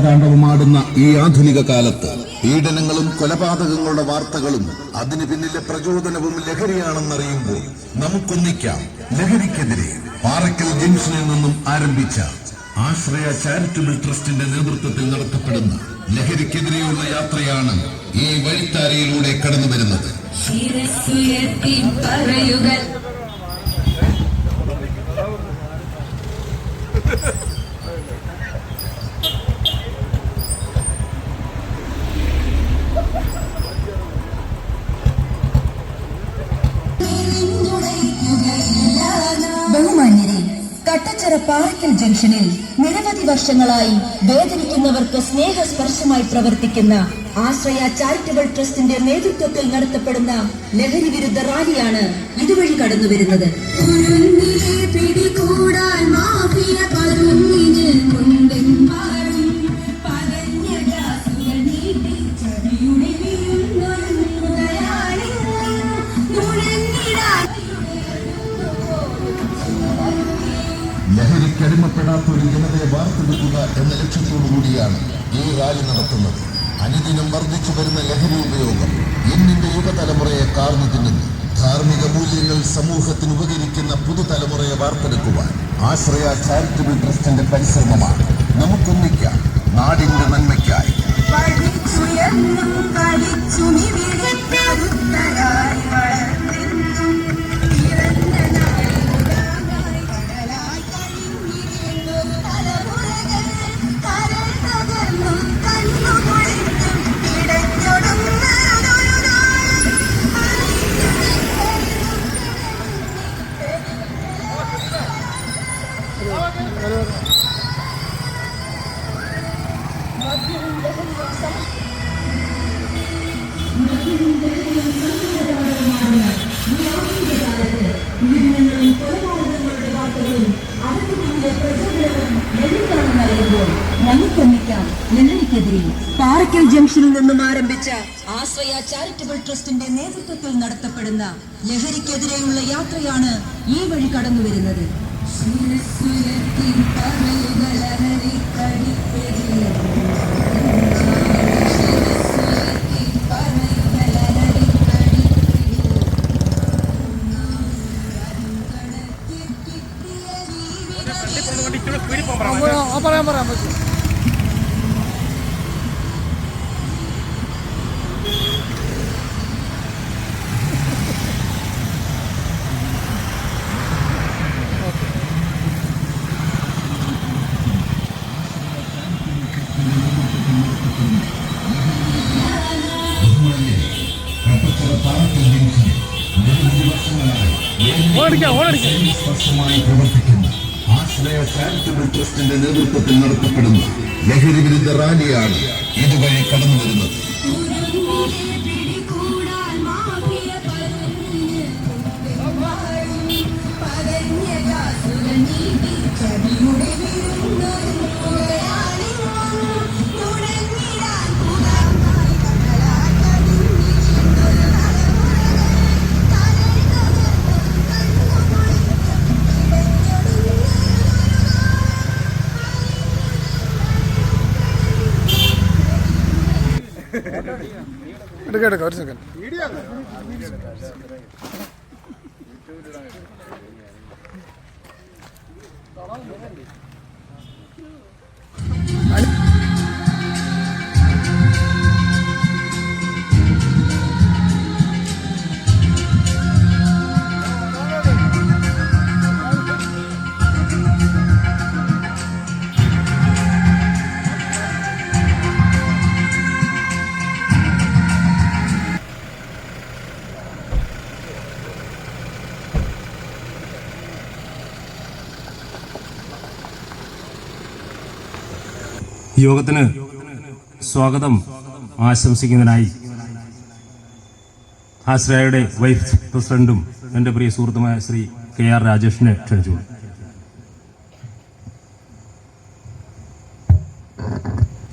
താണ്ഡവമാടുന്ന ഈ ആധുനിക കാലത്ത് പീഡനങ്ങളും കൊലപാതകങ്ങളുടെ വാർത്തകളും അതിന് പിന്നിലെ പ്രചോദനവും ലഹരിയാണെന്നറിയുമ്പോൾ നമുക്കൊന്നിക്കാം ലഹരിക്കെതിരെ. പാറക്കൽ ജംഗ്ഷനിൽ നിന്നും ആരംഭിച്ച ആശ്രയ ചാരിറ്റബിൾ ട്രസ്റ്റിന്റെ നേതൃത്വത്തിൽ നടത്തപ്പെടുന്ന ലഹരിക്കെതിരെയുള്ള യാത്രയാണ് ഈ വഴിത്താരയിലൂടെ കടന്നു വരുന്നത്. ബഹുമാന്യരെ, കട്ടച്ചിറ പാറക്കൽ ജംഗ്ഷനിൽ നിരവധി വർഷങ്ങളായി വേദനിക്കുന്നവർക്ക് സ്നേഹസ്പർശമായി പ്രവർത്തിക്കുന്ന ആശ്രയ ചാരിറ്റബിൾ ട്രസ്റ്റിന്റെ നേതൃത്വത്തിൽ നടത്തപ്പെടുന്ന ലഹരി വിരുദ്ധ റാലിയാണ് ഇതുവഴി കടന്നുവരുന്നത്. ലഹരിക്കടിമപ്പെടാത്ത ഒരു ജനതയെ വാർത്തെടുക്കുക എന്ന ലക്ഷ്യത്തോടു കൂടിയാണ് ഈ റാലി നടത്തുന്നത്. അനുദിനം വർദ്ധിച്ചു വരുന്ന ലഹരി ഉപയോഗം ഇന്നിന്റെ യുവതലമുറയെ കാർന്നു തിന്നുന്നു. ധാർമ്മിക മൂല്യങ്ങൾ സമൂഹത്തിന് ഉപകരിക്കുന്ന പുതുതലമുറയെ വാർത്തെടുക്കുവാൻ ആശ്രയ ചാരിറ്റബിൾ ട്രസ്റ്റിന്റെ പരിശ്രമമാണ്. നമുക്കൊന്നിക്കാം നാടിന്റെ നന്മയ്ക്കായി. നമുക്കൊന്നിക്കാം ലഹരിക്കെതിരെ. പാറക്കൽ ജംഗ്ഷനിൽ നിന്നും ആരംഭിച്ച ആശ്രയ ചാരിറ്റബിൾ ട്രസ്റ്റിന്റെ നേതൃത്വത്തിൽ നടത്തപ്പെടുന്ന ലഹരിക്കെതിരെയുള്ള യാത്രയാണ് ഈ വഴി കടന്നുവരുന്നത്. പറയാൻ പറ്റും. പ്രവർത്തിക്കുന്ന ആശ്രയ ചാരിറ്റബിൾ ട്രസ്റ്റിന്റെ നേതൃത്വത്തിൽ നടത്തപ്പെടുന്ന ലഹരി വിരുദ്ധ റാലിയാണ് ഇതുവഴി കടന്നു വരുന്നത്. എടുക്കാം ഒരു സെക്കൻഡ്. യോഗത്തിന് സ്വാഗതം ആശംസിക്കുന്നതിനായി ആശ്രയയുടെ വൈസ് പ്രസിഡന്റും എൻ്റെ പ്രിയ സുഹൃത്തുമായ ശ്രീ KR രാജേഷിനെ ക്ഷണിച്ചു.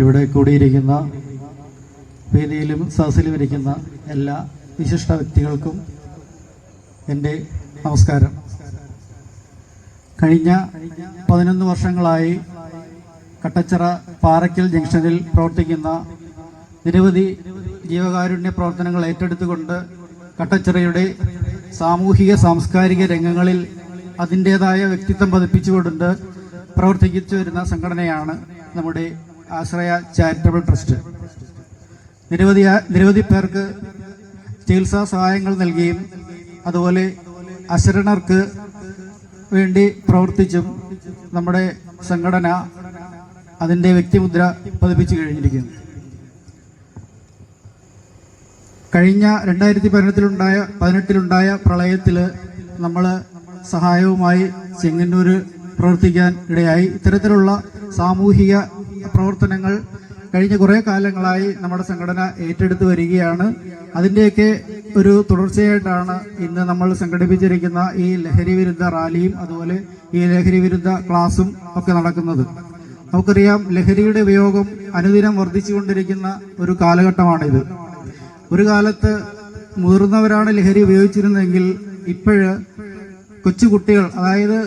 ഇവിടെ കൂടിയിരിക്കുന്ന വേദിയിലും സദസ്സിലും ഇരിക്കുന്ന എല്ലാ വിശിഷ്ട വ്യക്തികൾക്കും എൻ്റെ നമസ്കാരം. കഴിഞ്ഞ 11 വർഷങ്ങളായി കട്ടച്ചിറ പാറയ്ക്കൽ ജംഗ്ഷനിൽ പ്രവർത്തിക്കുന്ന നിരവധി ജീവകാരുണ്യ പ്രവർത്തനങ്ങൾ ഏറ്റെടുത്തുകൊണ്ട് കട്ടച്ചിറയുടെ സാമൂഹിക സാംസ്കാരിക രംഗങ്ങളിൽ അതിൻ്റേതായ വ്യക്തിത്വം പതിപ്പിച്ചുകൊണ്ട് പ്രവർത്തിച്ചു വരുന്ന സംഘടനയാണ് നമ്മുടെ ആശ്രയ ചാരിറ്റബിൾ ട്രസ്റ്റ്. നിരവധി പേർക്ക് ചികിത്സാ സഹായങ്ങൾ നൽകിയും അതുപോലെ അശരണർക്ക് വേണ്ടി പ്രവർത്തിച്ചും നമ്മുടെ സംഘടന അതിൻ്റെ വ്യക്തിമുദ്ര പതിപ്പിച്ചു കഴിഞ്ഞിരിക്കുന്നു. കഴിഞ്ഞ 2018-ലുണ്ടായ പ്രളയത്തിൽ നമ്മൾ സഹായവുമായി ചെങ്ങന്നൂർ പ്രവർത്തിക്കാൻ ഇടയായി. ഇത്തരത്തിലുള്ള സാമൂഹിക പ്രവർത്തനങ്ങൾ കഴിഞ്ഞ കുറേ കാലങ്ങളായി നമ്മുടെ സംഘടന ഏറ്റെടുത്ത് വരികയാണ്. അതിൻ്റെയൊക്കെ ഒരു തുടർച്ചയായിട്ടാണ് ഇന്ന് നമ്മൾ സംഘടിപ്പിച്ചിരിക്കുന്ന ഈ ലഹരി വിരുദ്ധ റാലിയും അതുപോലെ ഈ ലഹരി വിരുദ്ധ ക്ലാസും ഒക്കെ നടക്കുന്നത്. നമുക്കറിയാം, ലഹരിയുടെ ഉപയോഗം അനുദിനം വർദ്ധിച്ചുകൊണ്ടിരിക്കുന്ന ഒരു കാലഘട്ടമാണിത്. ഒരു കാലത്ത് മുതിർന്നവരാണ് ലഹരി ഉപയോഗിച്ചിരുന്നതെങ്കിൽ ഇപ്പോഴ് കൊച്ചുകുട്ടികൾ, അതായത്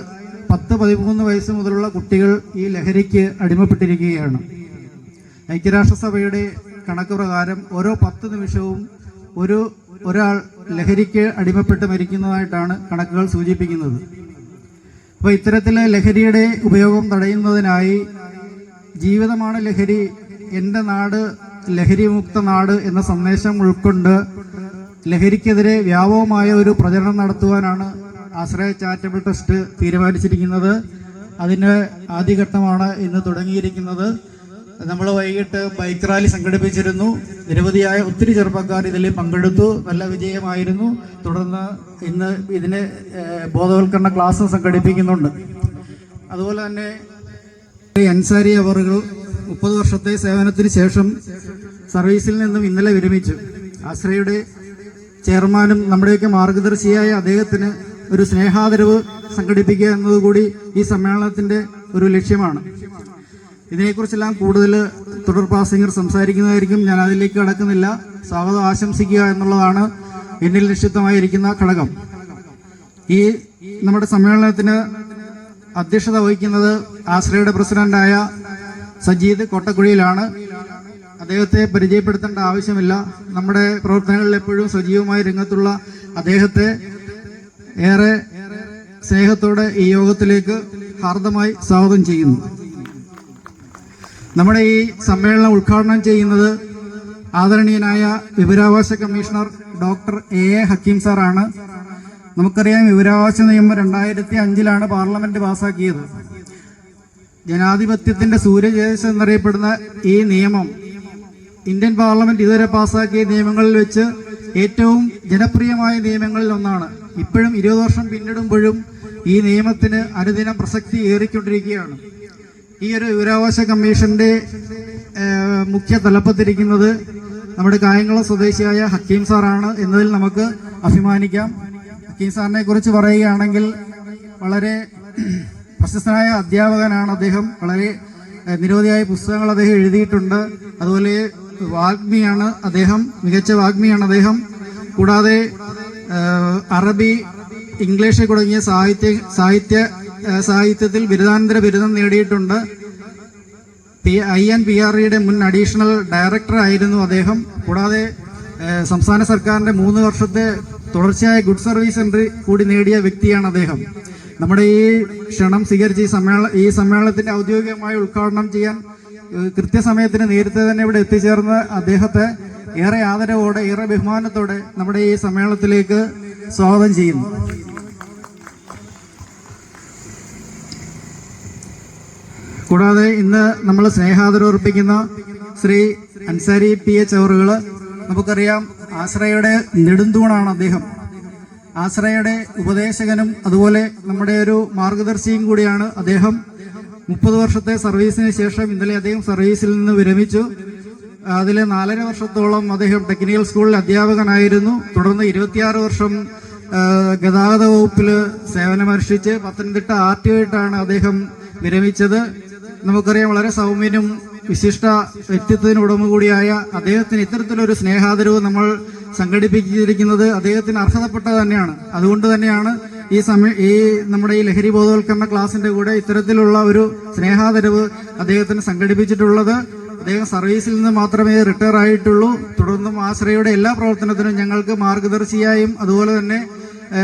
10-13 വയസ്സ് മുതലുള്ള കുട്ടികൾ ഈ ലഹരിക്ക് അടിമപ്പെട്ടിരിക്കുകയാണ്. ഐക്യരാഷ്ട്രസഭയുടെ കണക്ക് പ്രകാരം ഓരോ 10 നിമിഷവും ഒരാൾ ലഹരിക്ക് അടിമപ്പെട്ട് മരിക്കുന്നതായിട്ടാണ് കണക്കുകൾ സൂചിപ്പിക്കുന്നത്. അപ്പോൾ ഇത്തരത്തിലെ ലഹരിയുടെ ഉപയോഗം തടയുന്നതിനായി ജീവിതമാണ് ലഹരി, എൻ്റെ നാട് ലഹരിമുക്ത നാട് എന്ന സന്ദേശം ഉൾക്കൊണ്ട് ലഹരിക്കെതിരെ വ്യാപകമായ ഒരു പ്രചരണം നടത്തുവാനാണ് ആശ്രയ ചാരിറ്റബിൾ ട്രസ്റ്റ് തീരുമാനിച്ചിരിക്കുന്നത്. അതിന് ആദ്യഘട്ടമാണ് ഇന്ന് തുടങ്ങിയിരിക്കുന്നത്. നമ്മൾ വൈകിട്ട് ബൈക്ക് റാലി സംഘടിപ്പിച്ചിരുന്നു. നിരവധിയായ ഒത്തിരി ചെറുപ്പക്കാർ ഇതിൽ പങ്കെടുത്തു. നല്ല വിജയമായിരുന്നു. തുടർന്ന് ഇന്ന് ഇതിന് ബോധവൽക്കരണ ക്ലാസ് സംഘടിപ്പിക്കുന്നുണ്ട്. അതുപോലെ തന്നെ അൻസാരി അവറുകൾ 30 വർഷത്തെ സേവനത്തിന് ശേഷം സർവീസിൽ നിന്നും ഇന്നലെ വിരമിച്ചു. ആശ്രയയുടെ ചെയർമാനും നമ്മുടെയൊക്കെ മാർഗദർശിയായ അദ്ദേഹത്തിന് ഒരു സ്നേഹാദരവ് സംഘടിപ്പിക്കുക എന്നതുകൂടി ഈ സമ്മേളനത്തിന്റെ ഒരു ലക്ഷ്യമാണ്. ഇതിനെക്കുറിച്ചെല്ലാം കൂടുതൽ തുടർ പ്രാസംഗികർ സംസാരിക്കുന്നതായിരിക്കും. ഞാൻ അതിലേക്ക് കടക്കുന്നില്ല. സ്വാഗതം ആശംസിക്കുക എന്നുള്ളതാണ് എന്നിൽ നിക്ഷിപ്തമായിരിക്കുന്ന ഘടകം. ഈ നമ്മുടെ സമ്മേളനത്തിന് അധ്യക്ഷത വഹിക്കുന്നത് ആശ്രയയുടെ പ്രസിഡന്റായ സജീദ് കോട്ടക്കുഴിയിലാണ്. അദ്ദേഹത്തെ പരിചയപ്പെടുത്തേണ്ട ആവശ്യമില്ല. നമ്മുടെ പ്രവർത്തനങ്ങളിൽ എപ്പോഴും സജീവമായി രംഗത്തുള്ള അദ്ദേഹത്തെ ഏറെ സ്നേഹത്തോടെ ഈ യോഗത്തിലേക്ക് ഹാർദമായി സ്വാഗതം ചെയ്യുന്നു. നമ്മുടെ ഈ സമ്മേളനം ഉദ്ഘാടനം ചെയ്യുന്നത് ആദരണീയനായ വിവരാവകാശ കമ്മീഷണർ ഡോക്ടർ എ ഹക്കീം സാറാണ്. നമുക്കറിയാം, വിവരാവകാശ നിയമം 2005-ലാണ് പാർലമെന്റ് പാസാക്കിയത്. ജനാധിപത്യത്തിന്റെ സൂര്യതേജസ് എന്നറിയപ്പെടുന്ന ഈ നിയമം ഇന്ത്യൻ പാർലമെന്റ് ഇതുവരെ പാസാക്കിയ നിയമങ്ങളിൽ വെച്ച് ഏറ്റവും ജനപ്രിയമായ നിയമങ്ങളിൽ ഒന്നാണ്. ഇപ്പോഴും 20 വർഷം പിന്നിടുമ്പോഴും ഈ നിയമത്തിന് അനുദിനം പ്രസക്തി ഏറിക്കൊണ്ടിരിക്കുകയാണ്. ഈ ഒരു വിവരാവകാശ കമ്മീഷന്റെ മുഖ്യ തലപ്പത്തിരിക്കുന്നത് നമ്മുടെ കായംകുളം സ്വദേശിയായ ഹക്കീം സാറാണ് എന്നതിൽ നമുക്ക് അഭിമാനിക്കാം. ഹക്കീം സാറിനെ കുറിച്ച് പറയുകയാണെങ്കിൽ വളരെ പ്രശസ്തനായ അധ്യാപകനാണ് അദ്ദേഹം. വളരെ നിരവധിയായ പുസ്തകങ്ങൾ അദ്ദേഹം എഴുതിയിട്ടുണ്ട്. അതുപോലെ വാഗ്മിയാണ് അദ്ദേഹം, മികച്ച വാഗ്മിയാണ് അദ്ദേഹം. കൂടാതെ അറബി, ഇംഗ്ലീഷ് തുടങ്ങിയ സാഹിത്യത്തിൽ ബിരുദാനന്തര ബിരുദം നേടിയിട്ടുണ്ട്. INPREയുടെ മുൻ അഡീഷണൽ ഡയറക്ടർ ആയിരുന്നു അദ്ദേഹം. കൂടാതെ സംസ്ഥാന സർക്കാരിന്റെ 3 വർഷത്തെ തുടർച്ചയായ ഗുഡ് സർവീസ് എൻട്രി കൂടി നേടിയ വ്യക്തിയാണ് അദ്ദേഹം. നമ്മുടെ ഈ ക്ഷണം സ്വീകരിച്ച് ഈ സമ്മേളനത്തിന്റെ ഔദ്യോഗികമായ ഉദ്ഘാടനം ചെയ്യാൻ കൃത്യസമയത്തിന് നേരത്തെ തന്നെ ഇവിടെ എത്തിച്ചേർന്ന് അദ്ദേഹത്തെ ഏറെ ആദരവോടെ, ഏറെ ബഹുമാനത്തോടെ നമ്മുടെ ഈ സമ്മേളനത്തിലേക്ക് സ്വാഗതം ചെയ്യുന്നു. കൂടാതെ ഇന്ന് നമ്മൾ സ്നേഹാദരവർപ്പിക്കുന്ന ശ്രീ അൻസാരി PH അവറുകൾ, നമുക്കറിയാം, ആശ്രയയുടെ നെടുന്തൂണാണ് അദ്ദേഹം. ആശ്രയയുടെ ഉപദേശകനും അതുപോലെ നമ്മുടെ ഒരു മാർഗദർശിയും കൂടിയാണ് അദ്ദേഹം. 30 വർഷത്തെ സർവീസിന് ശേഷം ഇന്നലെ അദ്ദേഹം സർവീസിൽ നിന്ന് വിരമിച്ചു. അതിലെ 4.5 വർഷത്തോളം അദ്ദേഹം ടെക്നിക്കൽ സ്കൂളിൽ അധ്യാപകനായിരുന്നു. തുടർന്ന് 26 വർഷം ഗതാഗത വകുപ്പിൽ സേവനമനുഷ്ഠിച്ച് പത്തനംതിട്ട RTO-ആയിട്ടാണ് അദ്ദേഹം വിരമിച്ചത്. നമുക്കറിയാം, വളരെ സൗമ്യനും വിശിഷ്ട വ്യക്തിത്വത്തിന് ഉടമ കൂടിയായ അദ്ദേഹത്തിന് ഇത്തരത്തിലൊരു സ്നേഹാദരവ് നമ്മൾ സംഘടിപ്പിച്ചിരിക്കുന്നത് അദ്ദേഹത്തിന് അർഹതപ്പെട്ടത് തന്നെയാണ്. അതുകൊണ്ട് തന്നെയാണ് ഈ നമ്മുടെ ഈ ലഹരി ബോധവൽക്കരണ ക്ലാസിന്റെ കൂടെ ഇത്തരത്തിലുള്ള ഒരു സ്നേഹാദരവ് അദ്ദേഹത്തിന് സംഘടിപ്പിച്ചിട്ടുള്ളത്. അദ്ദേഹം സർവീസിൽ നിന്ന് മാത്രമേ റിട്ടയർ ആയിട്ടുള്ളൂ. തുടർന്നും ആശ്രയയുടെ എല്ലാ പ്രവർത്തനത്തിനും ഞങ്ങൾക്ക് മാർഗദർശിയായും അതുപോലെ തന്നെ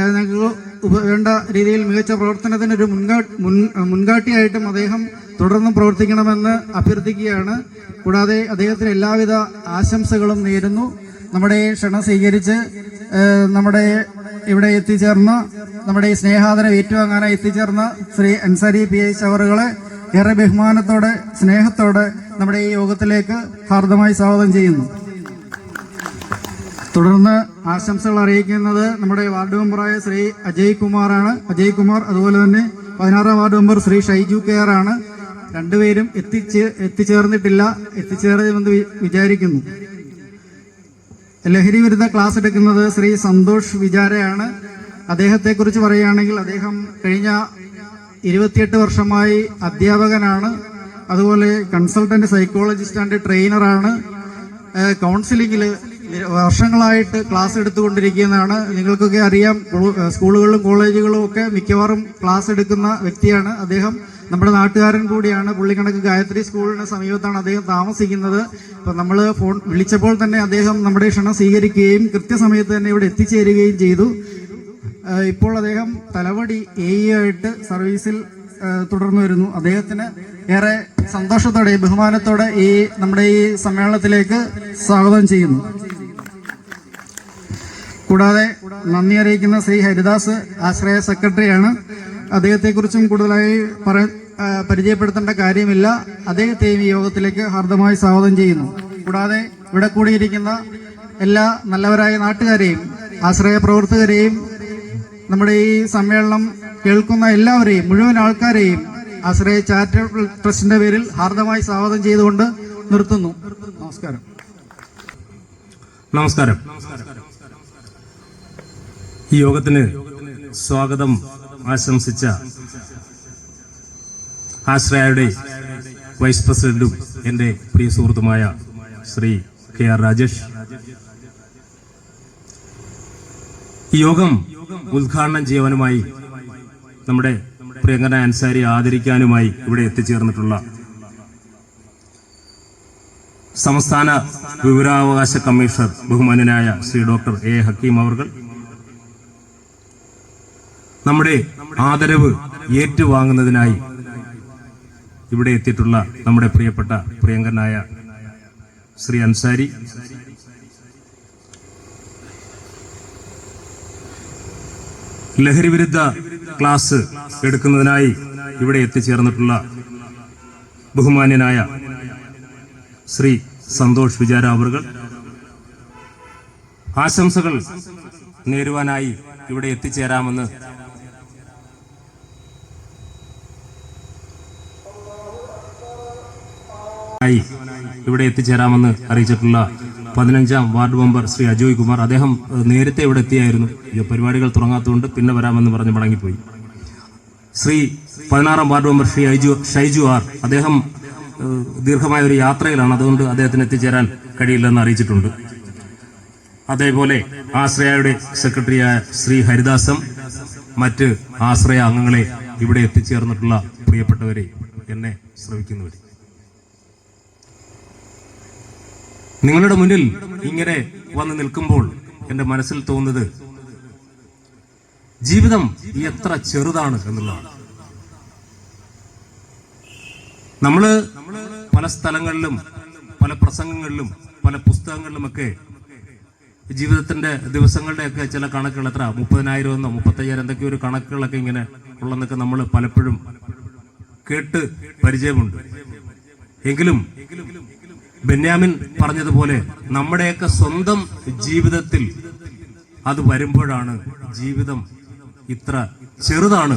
ഞങ്ങൾക്ക് വേണ്ട രീതിയിൽ മികച്ച പ്രവർത്തനത്തിന് ഒരു മുൻകാട്ടിയായിട്ടും അദ്ദേഹം തുടർന്നും പ്രവർത്തിക്കണമെന്ന് അഭ്യർത്ഥിക്കുകയാണ്. കൂടാതെ അദ്ദേഹത്തിന് എല്ലാവിധ ആശംസകളും നേരുന്നു. നമ്മുടെ ക്ഷണം സ്വീകരിച്ച് നമ്മുടെ ഇവിടെ എത്തിച്ചേർന്ന നമ്മുടെ ഈ സ്നേഹാദരം ഏറ്റുവാങ്ങാനായി എത്തിച്ചേർന്ന ശ്രീ അൻസാരി PH അവറുകളെ ഏറെ ബഹുമാനത്തോടെ സ്നേഹത്തോടെ നമ്മുടെ ഈ യോഗത്തിലേക്ക് ഹാർദമായി സ്വാഗതം ചെയ്യുന്നു. തുടർന്ന് ആശംസകൾ അറിയിക്കുന്നത് നമ്മുടെ വാർഡ് മെമ്പറായ ശ്രീ അജയ് കുമാറാണ്. അജയ് കുമാർ അതുപോലെ തന്നെ 16ാം ward member Shri Shaiju care ആണ്. രണ്ടുപേരും എത്തിച്ചേർന്നിട്ടില്ല, എത്തിച്ചേർന്നുവെന്ന് വിചാരിക്കുന്നു. ലഹരി വിരുദ്ധ ക്ലാസ് എടുക്കുന്നത് ശ്രീ സന്തോഷ് വിചാരയാണ്. അദ്ദേഹത്തെക്കുറിച്ച് പറയുകയാണെങ്കിൽ അദ്ദേഹം കഴിഞ്ഞ 28 വർഷമായി അധ്യാപകനാണ്. അതുപോലെ കൺസൾട്ടന്റ് സൈക്കോളജിസ്റ്റ് ആൻഡ് ട്രെയിനറാണ്. കൗൺസിലിംഗിൽ വർഷങ്ങളായിട്ട് ക്ലാസ് എടുത്തുകൊണ്ടിരിക്കുന്നതാണ്. നിങ്ങൾക്കൊക്കെ അറിയാം, സ്കൂളുകളിലും കോളേജുകളും ഒക്കെ മിക്കവാറും ക്ലാസ് എടുക്കുന്ന വ്യക്തിയാണ് അദ്ദേഹം. നമ്മുടെ നാട്ടുകാരൻ കൂടിയാണ്. പുള്ളിക്കണക്ക് ഗായത്രി സ്കൂളിന് സമീപത്താണ് അദ്ദേഹം താമസിക്കുന്നത്. അപ്പം നമ്മൾ ഫോൺ വിളിച്ചപ്പോൾ തന്നെ അദ്ദേഹം നമ്മുടെ ക്ഷണം സ്വീകരിക്കുകയും കൃത്യസമയത്ത് തന്നെ ഇവിടെ എത്തിച്ചേരുകയും ചെയ്തു. ഇപ്പോൾ അദ്ദേഹം തലവടി AE ആയിട്ട് സർവീസിൽ തുടർന്നു വരുന്നു. അദ്ദേഹത്തിന് ഏറെ സന്തോഷത്തോടെ ബഹുമാനത്തോടെ നമ്മുടെ ഈ സമ്മേളനത്തിലേക്ക് സ്വാഗതം ചെയ്യുന്നു. കൂടാതെ നന്ദി അറിയിക്കുന്ന ശ്രീ ഹരിദാസ് ആശ്രയ സെക്രട്ടറിയാണ്. അദ്ദേഹത്തെക്കുറിച്ചും കൂടുതലായി പരിചയപ്പെടുത്തേണ്ട കാര്യമില്ല. അദ്ദേഹത്തെയും ഈ യോഗത്തിലേക്ക് ഹാർദമായി സ്വാഗതം ചെയ്യുന്നു. കൂടാതെ ഇവിടെ കൂടിയിരിക്കുന്ന എല്ലാ നല്ലവരായ നാട്ടുകാരെയും ആശ്രയ പ്രവർത്തകരെയും നമ്മുടെ ഈ സമ്മേളനം കേൾക്കുന്ന എല്ലാവരെയും മുഴുവൻ ആൾക്കാരെയും ആശ്രയ ചാരിറ്റബിൾ ട്രസ്റ്റിന്റെ പേരിൽ ഹാർദമായി സ്വാഗതം ചെയ്തുകൊണ്ട് നിർത്തുന്നു. നമസ്കാരം. ഈ യോഗത്തിന് സ്വാഗതം ആശംസിച്ച ആശ്രയയുടെ വൈസ് പ്രസിഡന്റും എൻ്റെ പ്രിയ സുഹൃത്തുമായ ശ്രീ KR രാജേഷ്, ഈ യോഗം ഉദ്ഘാടനം ചെയ്യുവാനുമായി നമ്മുടെ പ്രിയങ്കരനായ അൻസാരി ആദരിക്കാനുമായി ഇവിടെ എത്തിച്ചേർന്നിട്ടുള്ള സംസ്ഥാന വിവരാവകാശ കമ്മീഷണർ ബഹുമാന്യനായ ശ്രീ ഡോക്ടർ A. ഹക്കീം അവർകൾ, നമ്മുടെ ആദരവ് ഏറ്റുവാങ്ങുന്നതിനായി ഇവിടെ എത്തിയിട്ടുള്ള നമ്മുടെ പ്രിയപ്പെട്ട പ്രിയങ്കരനായ ശ്രീ അൻസാരി, ലഹരി വിരുദ്ധ ക്ലാസ് എടുക്കുന്നതിനായി ഇവിടെ എത്തിച്ചേർന്നിട്ടുള്ള ബഹുമാന്യനായ ശ്രീ സന്തോഷ് വിചാര അവർകൾ, ആശംസകൾ നേരുവാനായി ഇവിടെ എത്തിച്ചേരാമെന്ന് അറിയിച്ചിട്ടുള്ള 15ാം വാർഡ് മെമ്പർ ശ്രീ അജോയ് കുമാർ. അദ്ദേഹം നേരത്തെ ഇവിടെ എത്തിയായിരുന്നു, പരിപാടികൾ തുടങ്ങാത്തതുകൊണ്ട് പിന്നെ വരാമെന്ന് പറഞ്ഞ് മടങ്ങിപ്പോയി. Shri 16ാം ward member Shri Shaiju R. അദ്ദേഹം ദീർഘമായ ഒരു യാത്രയിലാണ്, അതുകൊണ്ട് അദ്ദേഹത്തിന് എത്തിച്ചേരാൻ കഴിയില്ലെന്ന് അറിയിച്ചിട്ടുണ്ട്. അതേപോലെ ആശ്രയയുടെ സെക്രട്ടറിയായ ശ്രീ ഹരിദാസം, മറ്റ് ആശ്രയ അംഗങ്ങളെ, ഇവിടെ എത്തിച്ചേർന്നിട്ടുള്ള പ്രിയപ്പെട്ടവരെ, എന്നെ ശ്രവിക്കുന്നവരെ, നിങ്ങളുടെ മുന്നിൽ ഇങ്ങനെ വന്ന് നിൽക്കുമ്പോൾ എൻ്റെ മനസ്സിൽ തോന്നുന്നത് ജീവിതം എത്ര ചെറുതാണ് എന്നുള്ളതാണ്. നമ്മള് പല സ്ഥലങ്ങളിലും പല പ്രസംഗങ്ങളിലും പല പുസ്തകങ്ങളിലുമൊക്കെ ജീവിതത്തിന്റെ ദിവസങ്ങളുടെയൊക്കെ ചില കണക്കുകൾ, എത്ര 30,000 എന്നോ 35,000 എന്തൊക്കെ ഒരു കണക്കുകളൊക്കെ ഇങ്ങനെ ഉള്ളതൊക്കെ നമ്മൾ പലപ്പോഴും കേട്ട് പരിചയമുണ്ട്. എങ്കിലും ബെന്യാമിൻ പറഞ്ഞതുപോലെ നമ്മുടെയൊക്കെ സ്വന്തം ജീവിതത്തിൽ അത് വരുമ്പോഴാണ് ജീവിതം ഇത്ര ചെറുതാണ്,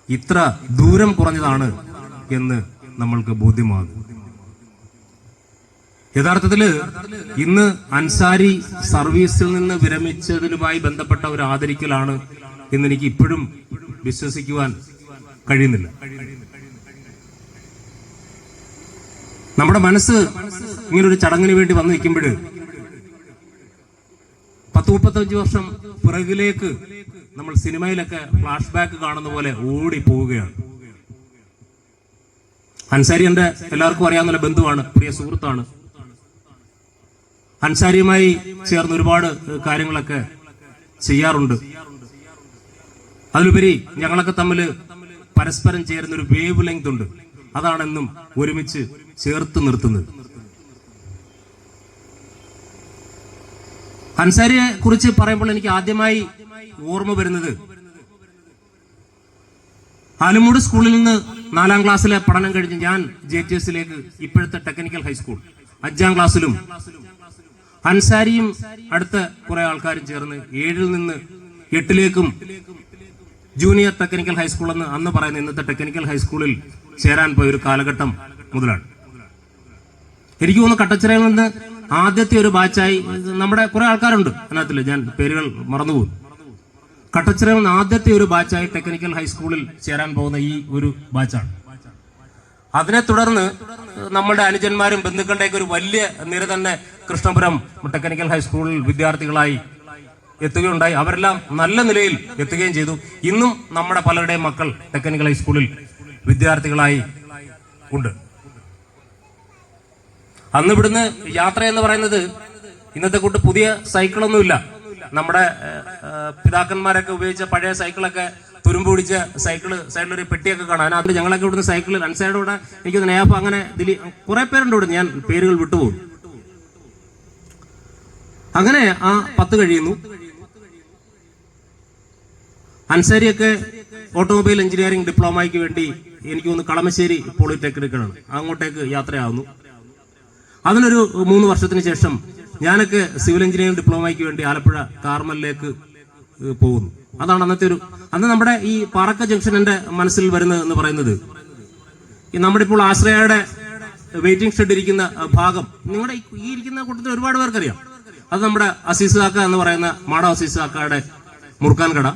ഇത്ര ദൂരം കുറഞ്ഞതാണ് എന്ന് നമ്മൾക്ക് ബോധ്യമാകും. യഥാർത്ഥത്തില് ഇന്ന് അൻസാരി സർവീസിൽ നിന്ന് വിരമിച്ചതിനുമായി ബന്ധപ്പെട്ട ഒരു ആദരിക്കലാണ് എന്നെനിക്ക് ഇപ്പോഴും വിശ്വസിക്കുവാൻ കഴിയുന്നില്ല. നമ്മുടെ മനസ്സ് ഇങ്ങനൊരു ചടങ്ങിന് വേണ്ടി വന്നു നിൽക്കുമ്പോൾ 10-35 വർഷം പിറകിലേക്ക് നമ്മൾ സിനിമയിലൊക്കെ ഫ്ലാഷ് ബാക്ക് കാണുന്ന പോലെ ഓടി പോവുകയാണ്. അൻസാരി എന്റെ എല്ലാവർക്കും അറിയാവുന്ന ബന്ധുവാണ്, പ്രിയ സുഹൃത്താണ്. അൻസാരിയുമായി ചേർന്ന് ഒരുപാട് കാര്യങ്ങളൊക്കെ ചെയ്യാറുണ്ട്. അതിലുപരി ഞങ്ങളൊക്കെ തമ്മിൽ പരസ്പരം ചേരുന്ന ഒരു വേവ് ലെങ്ത് ഉണ്ട്. അതാണെന്നും ഒരുമിച്ച് ചേർത്ത് നിർത്തുന്നത്. അൻസാരിയെ കുറിച്ച് പറയുമ്പോൾ എനിക്ക് ആദ്യമായി ഓർമ്മ വരുന്നത് ആലുമൂട് സ്കൂളിൽ നിന്ന് 4ാം ക്ലാസ്സിലെ പഠനം കഴിഞ്ഞ് ഞാൻ JTSലേക്ക്, ഇപ്പോഴത്തെ ടെക്നിക്കൽ ഹൈസ്കൂൾ 5ാം ക്ലാസ്സിലും അൻസാരിയും അടുത്ത കുറെ ആൾക്കാരും ചേർന്ന് 7ൽ നിന്ന് 8ലേക്കും ജൂനിയർ ടെക്നിക്കൽ ഹൈസ്കൂൾ എന്ന് അന്ന് പറയുന്ന ഇന്നത്തെ ടെക്നിക്കൽ ഹൈസ്കൂളിൽ ചേരാൻ പോയ ഒരു കാലഘട്ടം മുതലാണ്. എനിക്ക് തോന്നുന്നു കട്ടച്ചിറയിൽ നിന്ന് ആദ്യത്തെ ഒരു ബാച്ചായി നമ്മുടെ കുറെ ആൾക്കാരുണ്ട് അതിനകത്തില്, ഞാൻ പേരുകൾ മറന്നുപോകും. കട്ടച്ചിറയിൽ നിന്ന് ആദ്യത്തെ ഒരു ബാച്ചായി ടെക്നിക്കൽ ഹൈസ്കൂളിൽ ചേരാൻ പോകുന്ന ഈ ഒരു ബാച്ചാണ്. അതിനെ തുടർന്ന് നമ്മുടെ അനുജന്മാരും ബന്ധുക്കളുടെയൊക്കെ ഒരു വലിയ നിര തന്നെ കൃഷ്ണപുരം ടെക്നിക്കൽ ഹൈസ്കൂളിൽ വിദ്യാർത്ഥികളായി എത്തുകയുണ്ടായി. അവരെല്ലാം നല്ല നിലയിൽ എത്തുകയും ചെയ്തു. ഇന്നും നമ്മുടെ പലരുടെയും മക്കൾ ടെക്നിക്കൽ ഹൈസ്കൂളിൽ വിദ്യാർത്ഥികളായി ഉണ്ട്. അന്ന് ഇവിടുന്ന് യാത്ര എന്ന് പറയുന്നത് ഇന്നത്തെ കൂട്ട് പുതിയ സൈക്കിളൊന്നുമില്ല. നമ്മുടെ പിതാക്കന്മാരൊക്കെ ഉപയോഗിച്ച പഴയ സൈക്കിളൊക്കെ തുരുമ്പ് പിടിച്ച സൈക്കിള്, സൈഡിലൊരു പെട്ടിയൊക്കെ കാണാം. അതിനകത്ത് ഞങ്ങളൊക്കെ ഇവിടുന്ന് സൈക്കിൾ അൻസാരിയുടെ കൂടെ എനിക്കൊന്ന് നേപ്പ അങ്ങനെ കുറെ പേരുണ്ട് ഇവിടുന്ന്, ഞാൻ പേരുകൾ വിട്ടുപോകും. അങ്ങനെ ആ 10 കഴിയുന്നു. അൻസാരിയൊക്കെ ഓട്ടോമൊബൈൽ എഞ്ചിനീയറിംഗ് ഡിപ്ലോമയ്ക്ക് വേണ്ടി എനിക്ക് തോന്നുന്നു കളമശ്ശേരി പോളിടെക്നിക്കാണ്, അങ്ങോട്ടേക്ക് യാത്രയാവുന്നു. അതിനൊരു 3 വർഷത്തിന് ശേഷം ഞാനൊക്കെ സിവിൽ എഞ്ചിനീയറിംഗ് ഡിപ്ലോമയ്ക്ക് വേണ്ടി ആലപ്പുഴ കാർമലിലേക്ക് പോകുന്നു. അതാണ് അന്ന് നമ്മുടെ ഈ പാറക്ക ജംഗ്ഷൻ എന്റെ മനസ്സിൽ വരുന്നത് എന്ന് പറയുന്നത്, ഈ നമ്മുടെ ഇപ്പോൾ ആശ്രയയുടെ വെയിറ്റിംഗ് ഷെഡ് ഇരിക്കുന്ന ഭാഗം നിങ്ങളുടെ ഈ ഇരിക്കുന്ന കൂട്ടത്തിൽ ഒരുപാട് പേർക്കറിയാം. അത് നമ്മുടെ അസീസ് കാക്ക എന്ന് പറയുന്ന മാട അസീസ് കാക്കയുടെ മുറുക്കാൻ കട,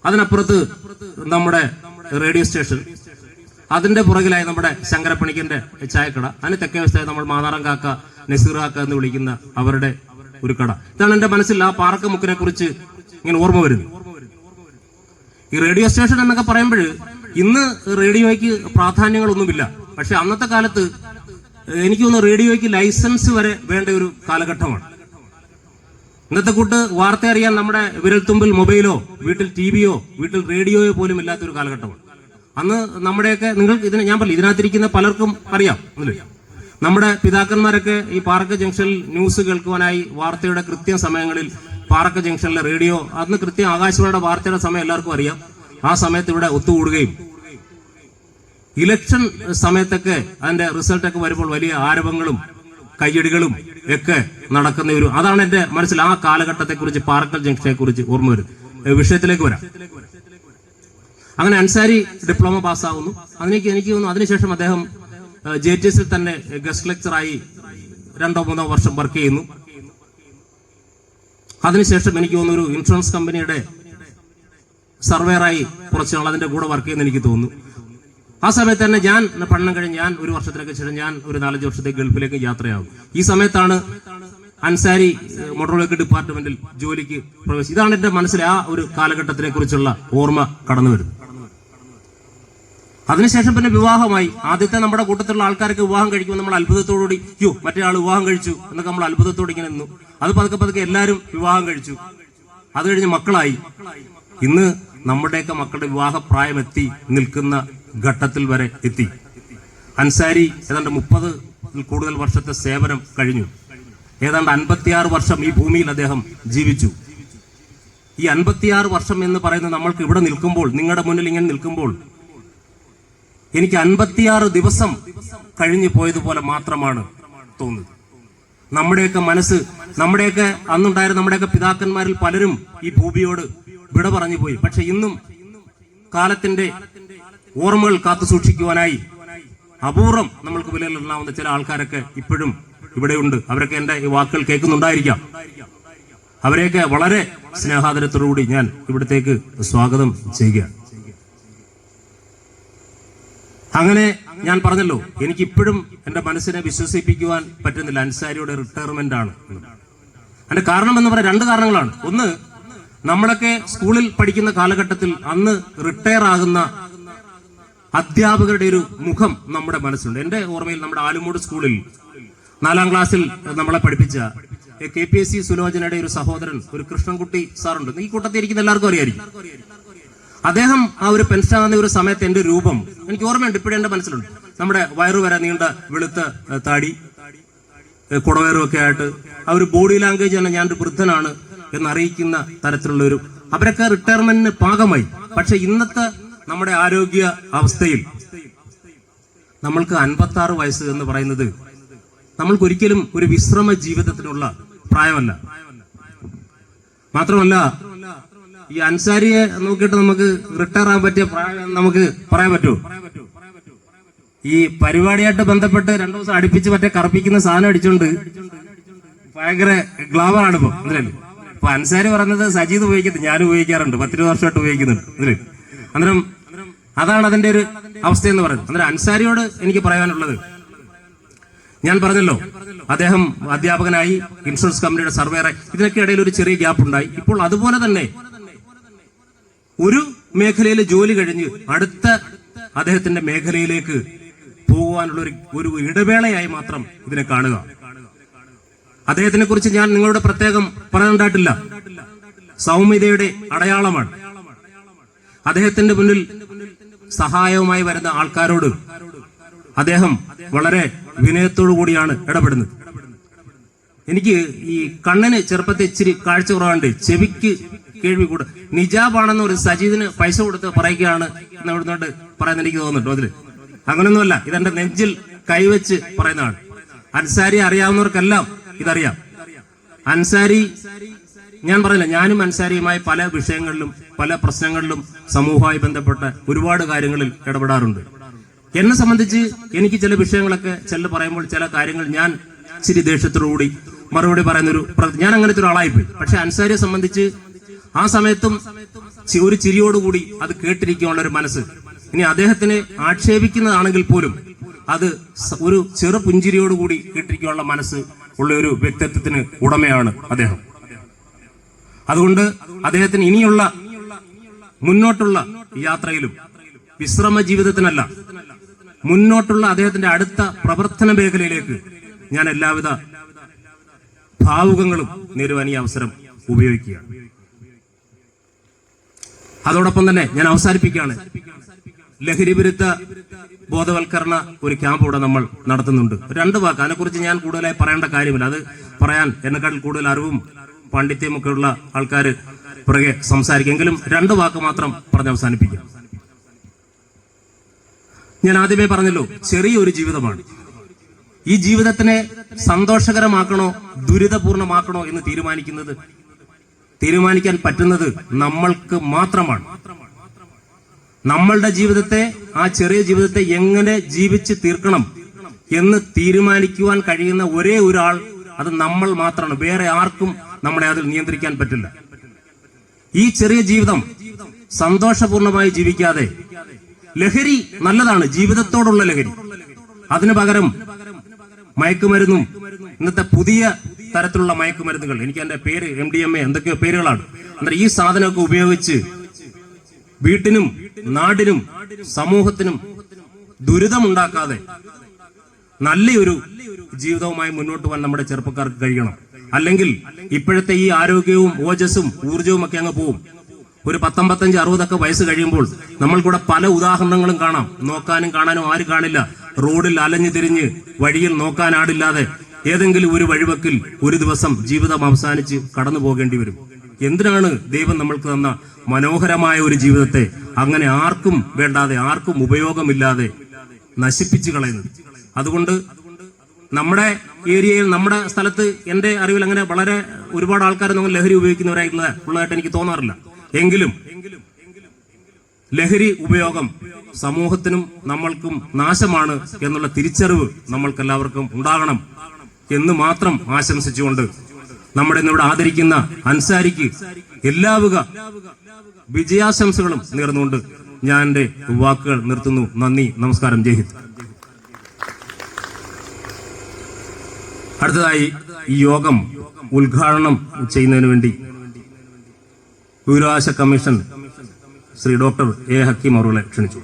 അതിനപ്പുറത്ത് നമ്മുടെ റേഡിയോ സ്റ്റേഷൻ, അതിന്റെ പുറകിലായി നമ്മുടെ ശങ്കരപ്പണിക്കന്റെ ചായക്കട, അതിന് തെക്കേ വശത്തായി നമ്മൾ മാതാറം കാക്ക, നസീർ കാക്ക എന്ന് വിളിക്കുന്ന അവരുടെ ഒരു കട. ഇതാണ് എന്റെ മനസ്സിൽ ആ പാറക്ക മുക്കിനെ കുറിച്ച് ഇങ്ങനെ ഓർമ്മ വരുന്നത്. ഈ റേഡിയോ സ്റ്റേഷൻ എന്നൊക്കെ പറയുമ്പോൾ ഇന്ന് റേഡിയോയ്ക്ക് പ്രാധാന്യങ്ങളൊന്നുമില്ല. പക്ഷെ അന്നത്തെ കാലത്ത് എനിക്ക് തോന്നുന്നു റേഡിയോയ്ക്ക് ലൈസൻസ് വരെ വേണ്ട ഒരു കാലഘട്ടമാണ്. ഇന്നത്തെ കൂട്ട് വാർത്ത അറിയാൻ നമ്മുടെ വിരൽത്തുമ്പിൽ മൊബൈലോ വീട്ടിൽ ടിവിയോ വീട്ടിൽ റേഡിയോയോ പോലും ഇല്ലാത്തൊരു കാലഘട്ടമാണ്. അന്ന് നമ്മുടെയൊക്കെ ഞാൻ പറഞ്ഞു ഇതിനകത്തിരിക്കുന്ന പലർക്കും അറിയാം. നമ്മുടെ പിതാക്കന്മാരൊക്കെ ഈ പാറക്ക ജംഗ്ഷനിൽ ന്യൂസ് കേൾക്കുവാനായി വാർത്തയുടെ കൃത്യ സമയങ്ങളിൽ പാറക്ക ജംഗ്ഷനിലെ റേഡിയോ, അന്ന് കൃത്യം ആകാശവാണിയുടെ വാർത്തയുടെ സമയം എല്ലാവർക്കും അറിയാം. ആ സമയത്ത് ഇവിടെ ഒത്തുകൂടുകയും ഇലക്ഷൻ സമയത്തൊക്കെ അതിന്റെ റിസൾട്ടൊക്കെ വരുമ്പോൾ വലിയ ആരവങ്ങളും കയ്യടികളും ഒക്കെ നടക്കുന്ന അതാണ് എന്റെ മനസ്സിൽ ആ കാലഘട്ടത്തെ കുറിച്ച്, പാറക്കൽ ജംഗ്ഷനെ കുറിച്ച് ഓർമ്മ വരും. വിഷയത്തിലേക്ക് വരാം. അങ്ങനെ അൻസാരി ഡിപ്ലോമ പാസ്സാവുന്നു. എനിക്ക് തോന്നുന്നു അതിനുശേഷം അദ്ദേഹം JTSൽ തന്നെ ഗസ്റ്റ് ലെക്ചറായി 2-3 വർഷം വർക്ക് ചെയ്യുന്നു. അതിനുശേഷം എനിക്ക് തോന്നുന്നു ഒരു ഇൻഷുറൻസ് കമ്പനിയുടെ സർവേറായി കുറച്ച് നാൾ അതിന്റെ കൂടെ വർക്ക് ചെയ്യുന്ന എനിക്ക് തോന്നുന്നു. ആ സമയത്ത് തന്നെ ഞാൻ പഠനം കഴിഞ്ഞ് ഞാൻ 1 വർഷത്തിനൊക്കെ ശേഷം ഞാൻ ഒരു 4-5 വർഷത്തേക്ക് ഗൾഫിലേക്ക് യാത്രയാകും. ഈ സമയത്താണ് അൻസാരി മോട്ടോർ വെഹിക്കിൾ ഡിപ്പാർട്ട്മെന്റിൽ ജോലിക്ക് പ്രവേശിച്ചു. ഇതാണ് എന്റെ മനസ്സിലെ ആ ഒരു കാലഘട്ടത്തിനെ കുറിച്ചുള്ള ഓർമ്മ കടന്നു വരുന്നത്. അതിനുശേഷം പിന്നെ വിവാഹമായി. ആദ്യത്തെ നമ്മുടെ കൂട്ടത്തിലുള്ള ആൾക്കാർക്ക് വിവാഹം കഴിക്കുമ്പോൾ നമ്മൾ അത്ഭുതത്തോടുകൂടി മറ്റേ ആൾ വിവാഹം കഴിച്ചു എന്നൊക്കെ നമ്മൾ അത്ഭുതത്തോടെ ഇങ്ങനെ നിന്നു. അത് പതുക്കെ എല്ലാവരും വിവാഹം കഴിച്ചു. അത് കഴിഞ്ഞ് മക്കളായി. ഇന്ന് നമ്മുടെയൊക്കെ മക്കളുടെ വിവാഹപ്രായം എത്തി നിൽക്കുന്ന ഘട്ടത്തിൽ വരെ എത്തി. അൻസാരി ഏതാണ്ട് 30-ൽ കൂടുതൽ വർഷത്തെ സേവനം കഴിഞ്ഞു. ഏതാണ്ട് 56 വർഷം ഈ ഭൂമിയിൽ അദ്ദേഹം ജീവിച്ചു. ഈ 56 വർഷം എന്ന് പറയുന്നത് നമ്മൾക്ക് ഇവിടെ നിൽക്കുമ്പോൾ, നിങ്ങളുടെ മുന്നിൽ ഇങ്ങനെ നിൽക്കുമ്പോൾ എനിക്ക് 56 ദിവസം കഴിഞ്ഞു പോയതുപോലെ മാത്രമാണ് തോന്നുന്നത്. നമ്മുടെയൊക്കെ മനസ്സ്, നമ്മുടെയൊക്കെ അന്നുണ്ടായിരുന്ന നമ്മുടെയൊക്കെ പിതാക്കന്മാരിൽ പലരും ഈ ഭൂമിയോട് വിട പറഞ്ഞു പോയി. പക്ഷെ ഇന്നും കാലത്തിന്റെ ഓർമ്മകൾ കാത്തു സൂക്ഷിക്കുവാനായി അപൂർവം നമ്മൾക്ക് വിലയിലുണ്ടാവുന്ന ചില ആൾക്കാരൊക്കെ ഇപ്പോഴും ഇവിടെയുണ്ട്. അവരൊക്കെ എന്റെ ഈ വാക്കുകൾ കേൾക്കുന്നുണ്ടായിരിക്കാം. അവരെയൊക്കെ വളരെ സ്നേഹാദരത്തോടുകൂടി ഞാൻ ഇവിടത്തേക്ക് സ്വാഗതം ചെയ്യുക. അങ്ങനെ ഞാൻ പറഞ്ഞല്ലോ, എനിക്കിപ്പോഴും എന്റെ മനസ്സിനെ വിശ്വസിപ്പിക്കുവാൻ പറ്റുന്നില്ല അൻസാരിയുടെ റിട്ടയർമെന്റ് ആണ്. അതിന്റെ കാരണം എന്ന് പറയാൻ രണ്ട് കാരണങ്ങളാണ്. ഒന്ന്, നമ്മളൊക്കെ സ്കൂളിൽ പഠിക്കുന്ന കാലഘട്ടത്തിൽ അന്ന് റിട്ടയർ ആകുന്ന അധ്യാപകരുടെ ഒരു മുഖം നമ്മുടെ മനസ്സുണ്ട്. എന്റെ ഓർമ്മയിൽ നമ്മുടെ ആലുമൂട് സ്കൂളിൽ 4ാം ക്ലാസ്സിൽ നമ്മളെ പഠിപ്പിച്ച KPSC സുലോചനയുടെ ഒരു സഹോദരൻ, ഒരു കൃഷ്ണൻകുട്ടി സാറുണ്ട്. ഈ കൂട്ടത്തിൽ ഇരിക്കുന്ന എല്ലാവർക്കും അറിയായിരിക്കും. അദ്ദേഹം ആ ഒരു പെൻഷൻ ആകുന്ന ഒരു സമയത്ത് എന്റെ രൂപം എനിക്ക് ഓർമ്മയുണ്ട്, ഇപ്പോഴും എന്റെ മനസ്സിലുണ്ട്. നമ്മുടെ വയറു വരെ നീണ്ട വെളുത്ത താടി, കുടവയറും ഒക്കെ ആയിട്ട് ആ ഒരു ബോഡി ലാംഗ്വേജ് തന്നെ ഞാനൊരു വൃദ്ധനാണ് എന്നറിയിക്കുന്ന തരത്തിലുള്ള ഒരു, അവരൊക്കെ റിട്ടയർമെന്റിന് പാകമായി. പക്ഷെ ഇന്നത്തെ നമ്മുടെ ആരോഗ്യ അവസ്ഥയിൽ നമ്മൾക്ക് 56 വയസ്സ് എന്ന് പറയുന്നത് നമ്മൾക്കൊരിക്കലും ഒരു വിശ്രമ ജീവിതത്തിനുള്ള പ്രായമല്ല. മാത്രമല്ല, ഈ അൻസാരിയെ നോക്കിയിട്ട് നമുക്ക് റിട്ടയർ ആകാൻ പറ്റിയ പ്രായം നമുക്ക് പറയാൻ പറ്റുമോ? ഈ പരിപാടിയായിട്ട് ബന്ധപ്പെട്ട് 2 ദിവസം അടുപ്പിച്ച് മറ്റേ കറപ്പിക്കുന്ന സാധനം അടിച്ചോണ്ട് ഭയങ്കര ഗ്ലാമറാണ് ഇപ്പൊ അതിലല്ലേ. ഇപ്പൊ അൻസാരി പറഞ്ഞത് സജീദ് ഉപയോഗിക്കുന്നത് ഞാൻ ഉപയോഗിക്കാറുണ്ട്, 10-20 വർഷമായിട്ട് ഉപയോഗിക്കുന്നുണ്ട് ഇതില്. അന്നേരം അതാണ് അതിന്റെ ഒരു അവസ്ഥ എന്ന് പറയുന്നത്. അന്നേരം അൻസാരിയോട് എനിക്ക് പറയാനുള്ളത്, ഞാൻ പറഞ്ഞല്ലോ അദ്ദേഹം അധ്യാപകനായി, ഇൻഷുറൻസ് കമ്പനിയുടെ സർവേയറായി, ഇതിനൊക്കെ ഇടയിൽ ഒരു ചെറിയ ഗ്യാപ്പ് ഉണ്ടായി. ഇപ്പോൾ അതുപോലെ തന്നെ ഒരു മേഖലയിൽ ജോലി കഴിഞ്ഞ് അടുത്ത അദ്ദേഹത്തിന്റെ മേഖലയിലേക്ക് പോകുവാനുള്ള ഒരു ഇടവേളയായി മാത്രം ഇതിനെ കാണുക. അദ്ദേഹത്തിനെ കുറിച്ച് ഞാൻ നിങ്ങളോട് പ്രത്യേകം പറയാനുണ്ടായിട്ടില്ല. സൗമ്യതയുടെ അടയാളമാണ്. അദ്ദേഹത്തിന്റെ മുന്നിൽ സഹായവുമായി വരുന്ന ആൾക്കാരോട് അദ്ദേഹം വളരെ വിനയത്തോടു കൂടിയാണ് ഇടപെടുന്നത്. എനിക്ക് ഈ കണ്ണിന് ചെറുപ്പത്തിൽ ഇച്ചിരി കാഴ്ച കുറവുണ്ട്, ചെവിക്ക് കേൾവി കൂടെ. നിജാബാണെന്ന് ഒരു സജീദിന് പൈസ കൊടുത്ത് പറയുകയാണ് എന്നിവിടുന്നോട്ട് പറയുന്നത് എനിക്ക് തോന്നുന്നുണ്ടോ? അതില് അങ്ങനൊന്നുമല്ല, ഇതെന്റെ നെഞ്ചിൽ കൈവച്ച് പറയുന്നതാണ്. അൻസാരി അറിയാവുന്നവർക്കെല്ലാം ഇതറിയാം. അൻസാരി, ഞാൻ പറഞ്ഞില്ല, ഞാനും അൻസാരിയുമായി പല വിഷയങ്ങളിലും പല പ്രശ്നങ്ങളിലും സമൂഹവുമായി ബന്ധപ്പെട്ട ഒരുപാട് കാര്യങ്ങളിൽ ഇടപെടാറുണ്ട്. എന്നെ സംബന്ധിച്ച് എനിക്ക് ചില വിഷയങ്ങളൊക്കെ ചില പറയുമ്പോൾ ചില കാര്യങ്ങൾ ഞാൻ ഇച്ചിരി ദേഷ്യത്തോടുകൂടി മറുപടി പറയുന്നൊരു, ഞാൻ അങ്ങനത്തെ ഒരാളായിപ്പോയി. പക്ഷെ അൻസാരിയെ സംബന്ധിച്ച് ആ സമയത്തും ഒരു ചിരിയോടുകൂടി അത് കേട്ടിരിക്കാനുള്ള ഒരു മനസ്സ്, ഇനി അദ്ദേഹത്തിനെ ആക്ഷേപിക്കുന്നതാണെങ്കിൽ പോലും അത് ഒരു ചെറു പുഞ്ചിരിയോടുകൂടി കേട്ടിരിക്കാനുള്ള മനസ്സ് ഉള്ള ഒരു വ്യക്തിത്വത്തിന് ഉടമയാണ് അദ്ദേഹം. അതുകൊണ്ട് അദ്ദേഹത്തിന് ഇനിയുള്ള മുന്നോട്ടുള്ള യാത്രയിലും വിശ്രമ ജീവിതത്തിനല്ല, മുന്നോട്ടുള്ള അദ്ദേഹത്തിന്റെ അടുത്ത പ്രവർത്തന മേഖലയിലേക്ക് ഞാൻ എല്ലാവിധ ഭാവുകങ്ങളും നേരുവാൻ ഈ അവസരം ഉപയോഗിക്കുകയാണ്. അതോടൊപ്പം തന്നെ ഞാൻ അവസാനിപ്പിക്കുകയാണ്. ലഹരി വിരുദ്ധ ബോധവൽക്കരണ ഒരു ക്യാമ്പ് ഇവിടെ നമ്മൾ നടത്തുന്നുണ്ട്. 2 വാക്ക് അതിനെക്കുറിച്ച് ഞാൻ കൂടുതലായി പറയേണ്ട കാര്യമില്ല. അത് പറയാൻ എന്നെക്കാൾ കൂടുതൽ അറിവും പാണ്ഡിത്യവും ഒക്കെ ഉള്ള ആൾക്കാർ പുറകെ സംസാരിക്കുമെങ്കിലും 2 വാക്ക് മാത്രം പറഞ്ഞ് അവസാനിപ്പിക്കാം. ഞാൻ ആദ്യമേ പറഞ്ഞല്ലോ, ചെറിയൊരു ജീവിതമാണ്. ഈ ജീവിതത്തിനെ സന്തോഷകരമാക്കണോ ദുരിതപൂർണമാക്കണോ എന്ന് തീരുമാനിക്കാൻ പറ്റുന്നത് നമ്മൾക്ക് മാത്രമാണ്. നമ്മളുടെ ജീവിതത്തെ, ആ ചെറിയ ജീവിതത്തെ എങ്ങനെ ജീവിച്ച് തീർക്കണം എന്ന് തീരുമാനിക്കുവാൻ കഴിയുന്ന ഒരേ ഒരാൾ അത് നമ്മൾ മാത്രമാണ്. വേറെ ആർക്കും നമ്മളെ അതിൽ നിയന്ത്രിക്കാൻ പറ്റില്ല. ഈ ചെറിയ ജീവിതം സന്തോഷപൂർണമായി ജീവിക്കാതെ, ലഹരി നല്ലതാണ്, ജീവിതത്തോടുള്ള ലഹരി, അതിനു പകരം മയക്കുമരുന്നും ഇന്നത്തെ പുതിയ തരത്തിലുള്ള മയക്കുമരുന്നുകൾ, എനിക്ക് എന്റെ പേര് MDMA എന്തൊക്കെയോ പേരുകളാണ്. അന്നേരം ഈ സാധനമൊക്കെ ഉപയോഗിച്ച് വീട്ടിനും നാടിനും സമൂഹത്തിനും ദുരിതമുണ്ടാക്കാതെ നല്ലൊരു ജീവിതവുമായി മുന്നോട്ട് പോകാൻ നമ്മുടെ ചെറുപ്പക്കാർക്ക് കഴിയണം. അല്ലെങ്കിൽ ഇപ്പോഴത്തെ ഈ ആരോഗ്യവും ഓജസ്സും ഊർജവും ഒക്കെ അങ്ങ് പോവും. ഒരു 19-50 വയസ്സ് കഴിയുമ്പോൾ നമ്മൾക്കൂടെ പല ഉദാഹരണങ്ങളും കാണാം. നോക്കാനും കാണാനും ആരും കാണില്ല. റോഡിൽ അലഞ്ഞു തിരിഞ്ഞ് വഴിയിൽ നോക്കാനാടില്ലാതെ ഏതെങ്കിലും ഒരു വഴിവക്കിൽ ഒരു ദിവസം ജീവിതം അവസാനിച്ച് കടന്നു പോകേണ്ടി വരും. എന്തിനാണ് ദൈവം നമ്മൾക്ക് തന്ന മനോഹരമായ ഒരു ജീവിതത്തെ അങ്ങനെ ആർക്കും വേണ്ടാതെ, ആർക്കും ഉപയോഗമില്ലാതെ നശിപ്പിച്ചു കളയുന്നത്? അതുകൊണ്ട് നമ്മുടെ ഏരിയയിൽ, നമ്മുടെ സ്ഥലത്ത് എന്റെ അറിവിൽ അങ്ങനെ വളരെ ഒരുപാട് ആൾക്കാർ നമ്മൾ ലഹരി ഉപയോഗിക്കുന്നവരായിട്ടുള്ളതായിട്ട് എനിക്ക് തോന്നാറില്ല. എങ്കിലും ലഹരി ഉപയോഗം സമൂഹത്തിനും നമ്മൾക്കും നാശമാണ് എന്നുള്ള തിരിച്ചറിവ് നമ്മൾക്കെല്ലാവർക്കും ഉണ്ടാകണം എന്ന് മാത്രം ആശംസിച്ചുകൊണ്ട് നമ്മുടെ ഇന്നിവിടെ ആദരിക്കുന്ന അൻസാരിക്ക് എല്ലാവിധ വിജയാശംസകളും നേർന്നുകൊണ്ട് ഞാൻ എന്റെ വാക്കുകൾ നിർത്തുന്നു. നന്ദി, നമസ്കാരം, ജയ് ഹിന്ദ്. അടുത്തതായി ഈ യോഗം ഉദ്ഘാടനം ചെയ്യുന്നതിന് വേണ്ടി വിവരാവകാശ കമ്മീഷൻ ശ്രീ ഡോക്ടർ എ ഹക്കീം അവരെ ക്ഷണിച്ചു.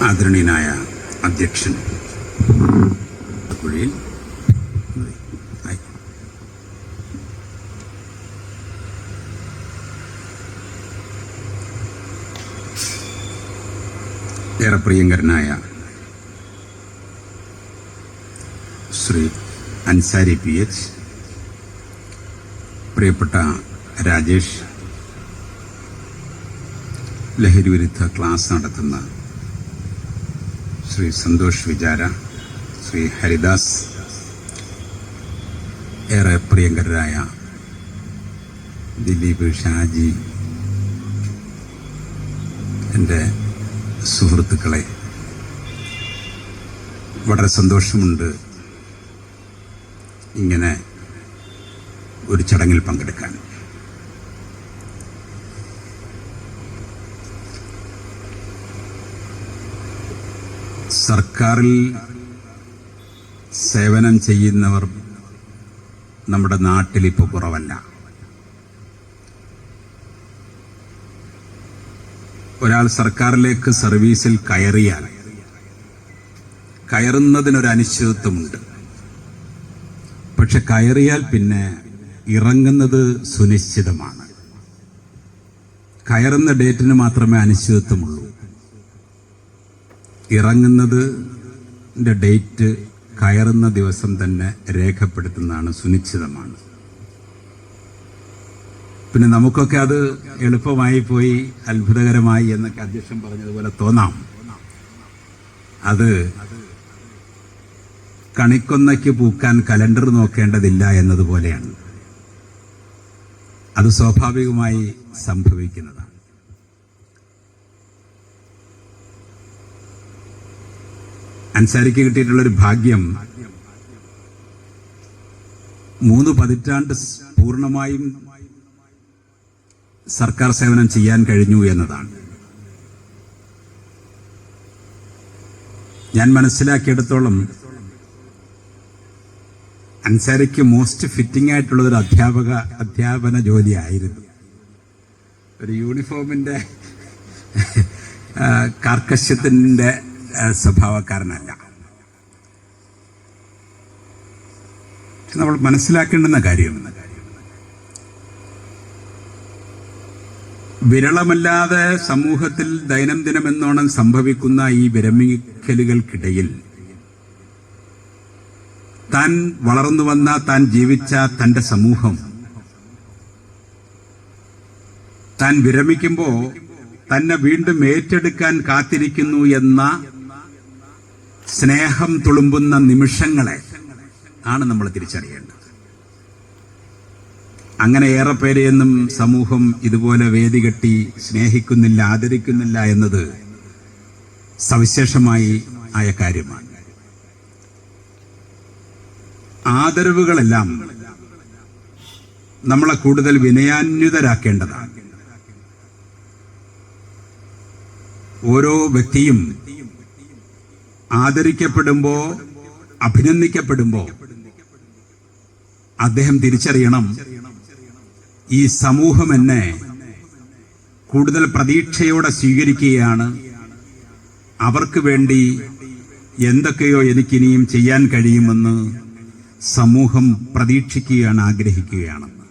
ആദരണീയനായ അധ്യക്ഷൻ കുഴിയിൽ ഏറെ പ്രിയങ്കരനായ ശ്രീ അൻസാരി PH, പ്രിയപ്പെട്ട രാജേഷ്, ലഹരി വിരുദ്ധ ക്ലാസ് നടത്തുന്ന ശ്രീ സന്തോഷ് വിചാര, ശ്രീ ഹരിദാസ്, ഏറെ പ്രിയങ്കരായ ദിലീപ്, ഷാജി, എൻ്റെ സുഹൃത്തുക്കളെ, വളരെ സന്തോഷമുണ്ട് ഇങ്ങനെ ഒരു ചടങ്ങിൽ പങ്കെടുക്കാൻ. സർക്കാരിൽ സേവനം ചെയ്യുന്നവർ നമ്മുടെ നാട്ടിൽ ഇപ്പോൾ കുറവല്ല. ഒരാൾ സർക്കാരിലേക്ക് സർവീസിൽ കയറിയാൽ കയറുന്നതിനൊരു അനിശ്ചിതത്വമുണ്ട്. പക്ഷെ കയറിയാൽ പിന്നെ ഇറങ്ങുന്നത് സുനിശ്ചിതമാണ്. കയറുന്ന ഡേറ്റിന് മാത്രമേ അനിശ്ചിതത്വമുള്ളൂ. ഇറങ്ങുന്നതിൻ്റെ ഡേറ്റ് കയറുന്ന ദിവസം തന്നെ രേഖപ്പെടുത്തുന്നതാണ്, സുനിശ്ചിതമാണ്. പിന്നെ നമുക്കൊക്കെ അത് എളുപ്പമായി പോയി, അത്ഭുതകരമായി എന്നൊക്കെ അധ്യക്ഷൻ പറഞ്ഞതുപോലെ തോന്നാം. അത് കണിക്കൊന്നയ്ക്ക് പൂക്കാൻ കലണ്ടർ നോക്കേണ്ടതില്ല എന്നതുപോലെയാണ്. അത് സ്വാഭാവികമായി സംഭവിക്കുന്നതാണ്. അൻസാരിക്ക് കിട്ടിയിട്ടുള്ളൊരു ഭാഗ്യം 3 പതിറ്റാണ്ട് പൂർണ്ണമായും സർക്കാർ സേവനം ചെയ്യാൻ കഴിഞ്ഞു എന്നതാണ്. ഞാൻ മനസ്സിലാക്കിയെടുത്തോളം അൻസാരിക്ക് മോസ്റ്റ് ഫിറ്റിംഗ് ആയിട്ടുള്ളതൊരു അധ്യാപന ജോലിയായിരുന്നു. ഒരു യൂണിഫോമിന്റെ കാർക്കശ്യത്തിന്റെ സ്വഭാവക്കാരനല്ല. നമ്മൾ മനസ്സിലാക്കേണ്ടുന്ന കാര്യം, വിരളമല്ലാതെ സമൂഹത്തിൽ ദൈനംദിനമെന്നോണം സംഭവിക്കുന്ന ഈ വിരമിക്കലുകൾക്കിടയിൽ താൻ വളർന്നു വന്ന, താൻ ജീവിച്ച തന്റെ സമൂഹം താൻ വിരമിക്കുമ്പോൾ തന്നെ വീണ്ടും ഏറ്റെടുക്കാൻ കാത്തിരിക്കുന്നു എന്ന സ്നേഹം തുളുമ്പുന്ന നിമിഷങ്ങളെ ആണ് നമ്മൾ തിരിച്ചറിയേണ്ടത്. അങ്ങനെ ഏറെ പേരെയൊന്നും സമൂഹം ഇതുപോലെ വേദി കെട്ടി സ്നേഹിക്കുന്നില്ല, ആദരിക്കുന്നില്ല എന്നത് സവിശേഷമായി ആയ കാര്യമാണ്. ആദരവുകളെല്ലാം നമ്മളെ കൂടുതൽ വിനയാന്വിതരാക്കേണ്ടതാണ്. ഓരോ വ്യക്തിയും ആദരിക്കപ്പെടുമ്പോ, അഭിനന്ദിക്കപ്പെടുമ്പോ അദ്ദേഹം തിരിച്ചറിയണം, ഈ സമൂഹം എന്നെ കൂടുതൽ പ്രതീക്ഷയോടെ സ്വീകരിക്കുകയാണ്. അവർക്ക് വേണ്ടി എന്തൊക്കെയോ എനിക്കിനിയും ചെയ്യാൻ കഴിയുമെന്ന് സമൂഹം പ്രതീക്ഷിക്കുകയാണ്, ആഗ്രഹിക്കുകയാണെന്ന്.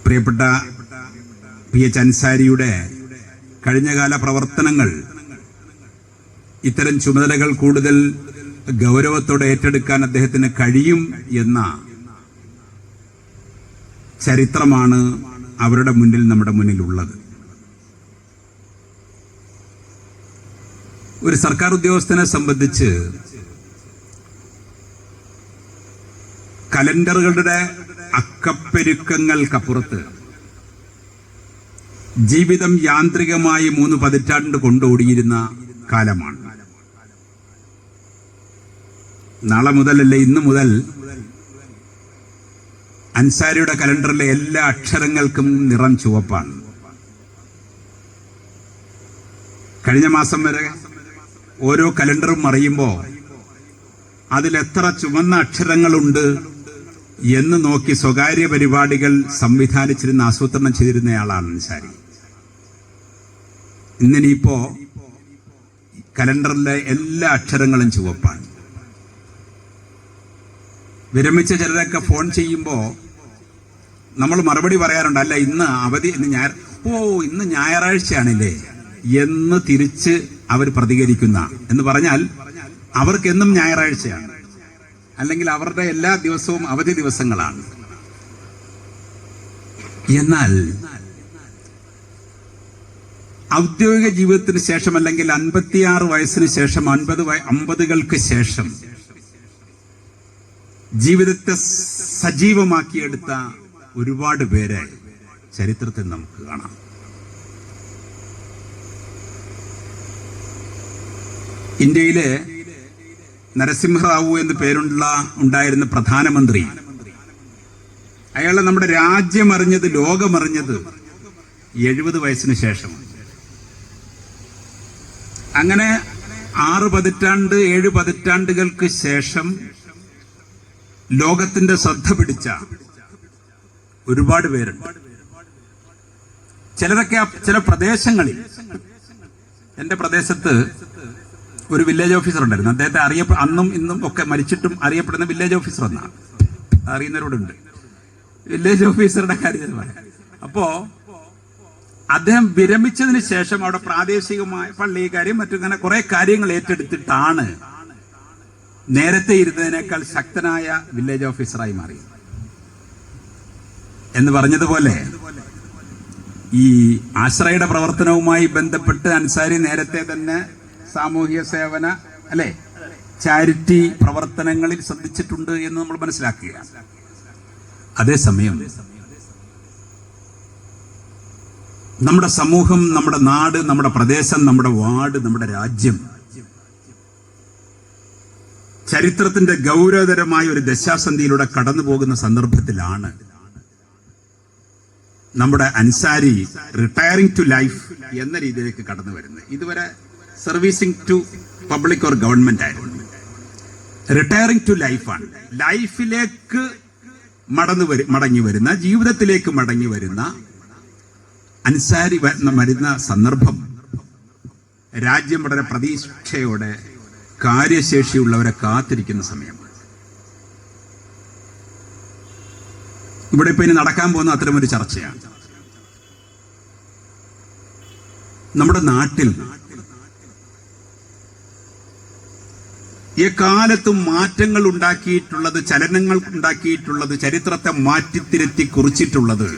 പ്രിയപ്പെട്ട PH അൻസാരിയുടെ കഴിഞ്ഞകാല പ്രവർത്തനങ്ങൾ ഇത്തരം ചുമതലകൾ കൂടുതൽ ഗൗരവത്തോടെ ഏറ്റെടുക്കാൻ അദ്ദേഹത്തിന് കഴിയും എന്ന ചരിത്രമാണ് അവരുടെ മുന്നിൽ, നമ്മുടെ മുന്നിലുള്ളത്. ഒരു സർക്കാർ ഉദ്യോഗസ്ഥനെ സംബന്ധിച്ച് കലണ്ടറുകളുടെ അക്കപ്പെരുക്കങ്ങൾക്കപ്പുറത്ത് ജീവിതം യാന്ത്രികമായി 3 പതിറ്റാണ്ട് കൊണ്ടോടിയിരുന്ന കാലമാണ്. നാളെ മുതലല്ലേ, ഇന്ന് മുതൽ അൻസാരിയുടെ കലണ്ടറിലെ എല്ലാ അക്ഷരങ്ങൾക്കും നിറം ചുവപ്പാണ്. കഴിഞ്ഞ മാസം വരെ ഓരോ കലണ്ടറും മറിയുമ്പോൾ അതിലെത്ര ചുവന്ന അക്ഷരങ്ങളുണ്ട് എന്ന് നോക്കി സ്വകാര്യ പരിപാടികൾ സംവിധാനിച്ചിരുന്ന, ആസൂത്രണം ചെയ്തിരുന്നയാളാണ് അൻസാരി. ഇന്നിനിപ്പോ കലണ്ടറിലെ എല്ലാ അക്ഷരങ്ങളും ചുവപ്പാണ്. വിരമിച്ച ചിലരൊക്കെ ഫോൺ ചെയ്യുമ്പോൾ നമ്മൾ മറുപടി പറയാറുണ്ട്, അല്ല ഇന്ന് അവധി, ഇന്ന് ഞായറാഴ്ചയാണില്ലേ എന്ന് തിരിച്ച് അവർ പ്രതികരിക്കുന്ന, എന്ന് പറഞ്ഞാൽ അവർക്കെന്നും ഞായറാഴ്ചയാണ്, അല്ലെങ്കിൽ അവരുടെ എല്ലാ ദിവസവും അവധി ദിവസങ്ങളാണ്. എന്നാൽ ഔദ്യോഗിക ജീവിതത്തിന് ശേഷം, അല്ലെങ്കിൽ 56 വയസ്സിന് ശേഷം, 50കൾക്ക് ശേഷം ജീവിതത്തെ സജീവമാക്കിയെടുത്ത ഒരുപാട് പേരെ ചരിത്രത്തിൽ നമുക്ക് കാണാം. ഇന്ത്യയിലെ നരസിംഹറാവു എന്ന് ഉണ്ടായിരുന്ന പ്രധാനമന്ത്രി, അയാളെ നമ്മുടെ രാജ്യം അറിഞ്ഞത്, ലോകമറിഞ്ഞത് 70 വയസ്സിന് ശേഷം. അങ്ങനെ 6 പതിറ്റാണ്ട് 7 പതിറ്റാണ്ടുകൾക്ക് ശേഷം ലോകത്തിന്റെ ശ്രദ്ധ പിടിച്ച ഒരുപാട് പേരുണ്ട്. ചിലരൊക്കെ ചില പ്രദേശങ്ങളിൽ, എന്റെ പ്രദേശത്ത് ഒരു വില്ലേജ് ഓഫീസർ ഉണ്ടായിരുന്നു. അദ്ദേഹത്തെ അന്നും ഇന്നും ഒക്കെ മരിച്ചിട്ടും അറിയപ്പെടുന്ന വില്ലേജ് ഓഫീസർ എന്നാണ്. അറിയുന്നവരോടുണ്ട് വില്ലേജ് ഓഫീസറുടെ കാര്യം പറയാം. അപ്പോ അദ്ദേഹം വിരമിച്ചതിന് ശേഷം അവിടെ പ്രാദേശികമായ പള്ളി കാര്യം മറ്റങ്ങനെ കുറെ കാര്യങ്ങൾ ഏറ്റെടുത്തിട്ടാണ് നേരത്തെ ഇരുന്നതിനേക്കാൾ ശക്തനായ വില്ലേജ് ഓഫീസറായി മാറി. എന്ന് പറഞ്ഞതുപോലെ ഈ ആശ്രയയുടെ പ്രവർത്തനവുമായി ബന്ധപ്പെട്ട് അൻസാരി നേരത്തെ തന്നെ സാമൂഹ്യ സേവന, അല്ലെ, ചാരിറ്റി പ്രവർത്തനങ്ങളിൽ ശ്രദ്ധിച്ചിട്ടുണ്ട് എന്ന് നമ്മൾ മനസ്സിലാക്കുക. അതേസമയം നമ്മുടെ സമൂഹം, നമ്മുടെ നാട്, നമ്മുടെ പ്രദേശം, നമ്മുടെ വാർഡ്, നമ്മുടെ രാജ്യം ചരിത്രത്തിന്റെ ഗൗരവതരമായ ഒരു ദശാസന്ധിയിലൂടെ കടന്നു പോകുന്ന സന്ദർഭത്തിലാണ് നമ്മുടെ അൻസാരി റിട്ടയറിംഗ് ടു ലൈഫ് എന്ന രീതിയിലേക്ക് കടന്നു വരുന്നത്. ഇതുവരെ servicing to public or government ആയിരുന്നു. റിട്ടയറിംഗ് ടു ലൈഫാണ്. ലൈഫിലേക്ക് മടങ്ങി വരുന്ന, ജീവിതത്തിലേക്ക് മടങ്ങി വരുന്ന അൻസാരി വരുന്ന സന്ദർഭം രാജ്യം വളരെ പ്രതീക്ഷയോടെ കാര്യശേഷിയുള്ളവരെ കാത്തിരിക്കുന്ന സമയമാണ്. ഇവിടെ ഇപ്പൊ ഇനി നടക്കാൻ പോകുന്ന അത്തരമൊരു ചർച്ചയാണ്. നമ്മുടെ നാട്ടിൽ എക്കാലത്തും മാറ്റങ്ങൾ ഉണ്ടാക്കിയിട്ടുള്ളത്, ചലനങ്ങൾ ഉണ്ടാക്കിയിട്ടുള്ളത്, ചരിത്രത്തെ മാറ്റിത്തിരുത്തി കുറിച്ചിട്ടുള്ളത്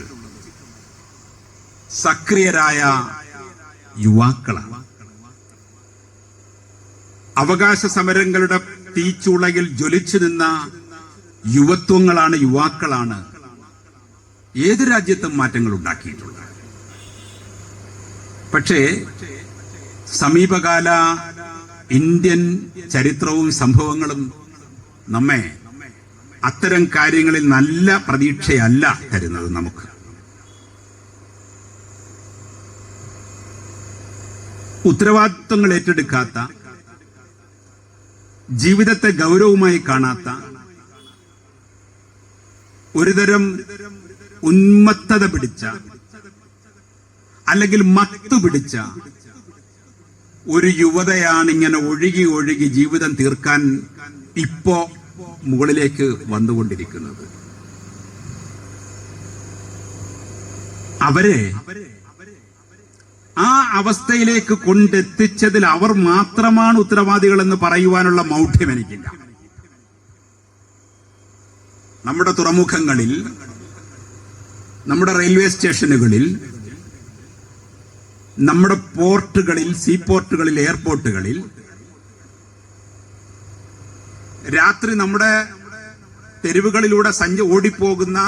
സക്രിയരായ യുവാക്കളാണ്. അവകാശ സമരങ്ങളുടെ തീച്ചൂളയിൽ ജ്വലിച്ചു നിന്ന യുവത്വങ്ങളാണ്, യുവാക്കളാണ് ഏത് രാജ്യത്തും മാറ്റങ്ങൾ ഉണ്ടാക്കിയിട്ടുള്ളത്. പക്ഷേ സമീപകാല ഇന്ത്യൻ ചരിത്രവും സംഭവങ്ങളും നമ്മെ അത്തരം കാര്യങ്ങളിൽ നല്ല പ്രതീക്ഷയല്ല തരുന്നത്. നമുക്ക് ഉത്തരവാദിത്വങ്ങൾ ഏറ്റെടുക്കാത്ത, ജീവിതത്തെ ഗൗരവമായി കാണാത്ത, ഒരുതരം ഉന്മത്തത പിടിച്ച അല്ലെങ്കിൽ മത്തു പിടിച്ച ഒരു യുവതയാണ് ഇങ്ങനെ ഒഴുകി ഒഴുകി ജീവിതം തീർക്കാൻ ഇപ്പോ മുകളിലേക്ക് വന്നുകൊണ്ടിരിക്കുന്നത്. അവരെ ആ അവസ്ഥയിലേക്ക് കൊണ്ടെത്തിച്ചതിൽ അവർ മാത്രമാണ് ഉത്തരവാദികളെന്ന് പറയുവാനുള്ള മൗഢ്യം എനിക്കില്ല. നമ്മുടെ തുറമുഖങ്ങളിൽ, നമ്മുടെ റെയിൽവേ സ്റ്റേഷനുകളിൽ, നമ്മുടെ പോർട്ടുകളിൽ, സീപോർട്ടുകളിൽ, എയർപോർട്ടുകളിൽ രാത്രി നമ്മുടെ തെരുവുകളിലൂടെ ഓടിപ്പോകുന്ന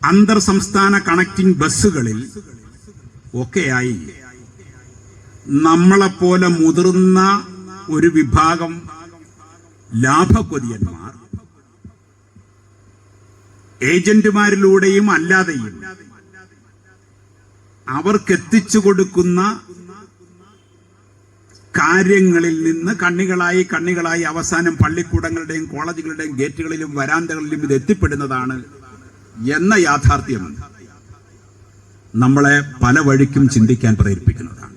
അന്തർ സംസ്ഥാന കണക്റ്റിംഗ് ബസ്സുകളിൽ ഒക്കെയായി നമ്മളെപ്പോലെ മുതിർന്ന ഒരു വിഭാഗം ലാഭക്കൊതിയന്മാർ ഏജന്റുമാരിലൂടെയും അല്ലാതെയും അവർക്കെത്തിച്ചു കൊടുക്കുന്ന കാര്യങ്ങളിൽ നിന്ന് കണ്ണികളായി അവസാനം പള്ളിക്കൂടങ്ങളുടെയും കോളേജുകളുടെയും ഗേറ്റുകളിലും വരാന്തകളിലും ഇത് എത്തിപ്പെടുന്നതാണ് എന്ന യാഥാർത്ഥ്യം നമ്മളെ പല വഴിക്കും ചിന്തിക്കാൻ പ്രേരിപ്പിക്കുന്നതാണ്.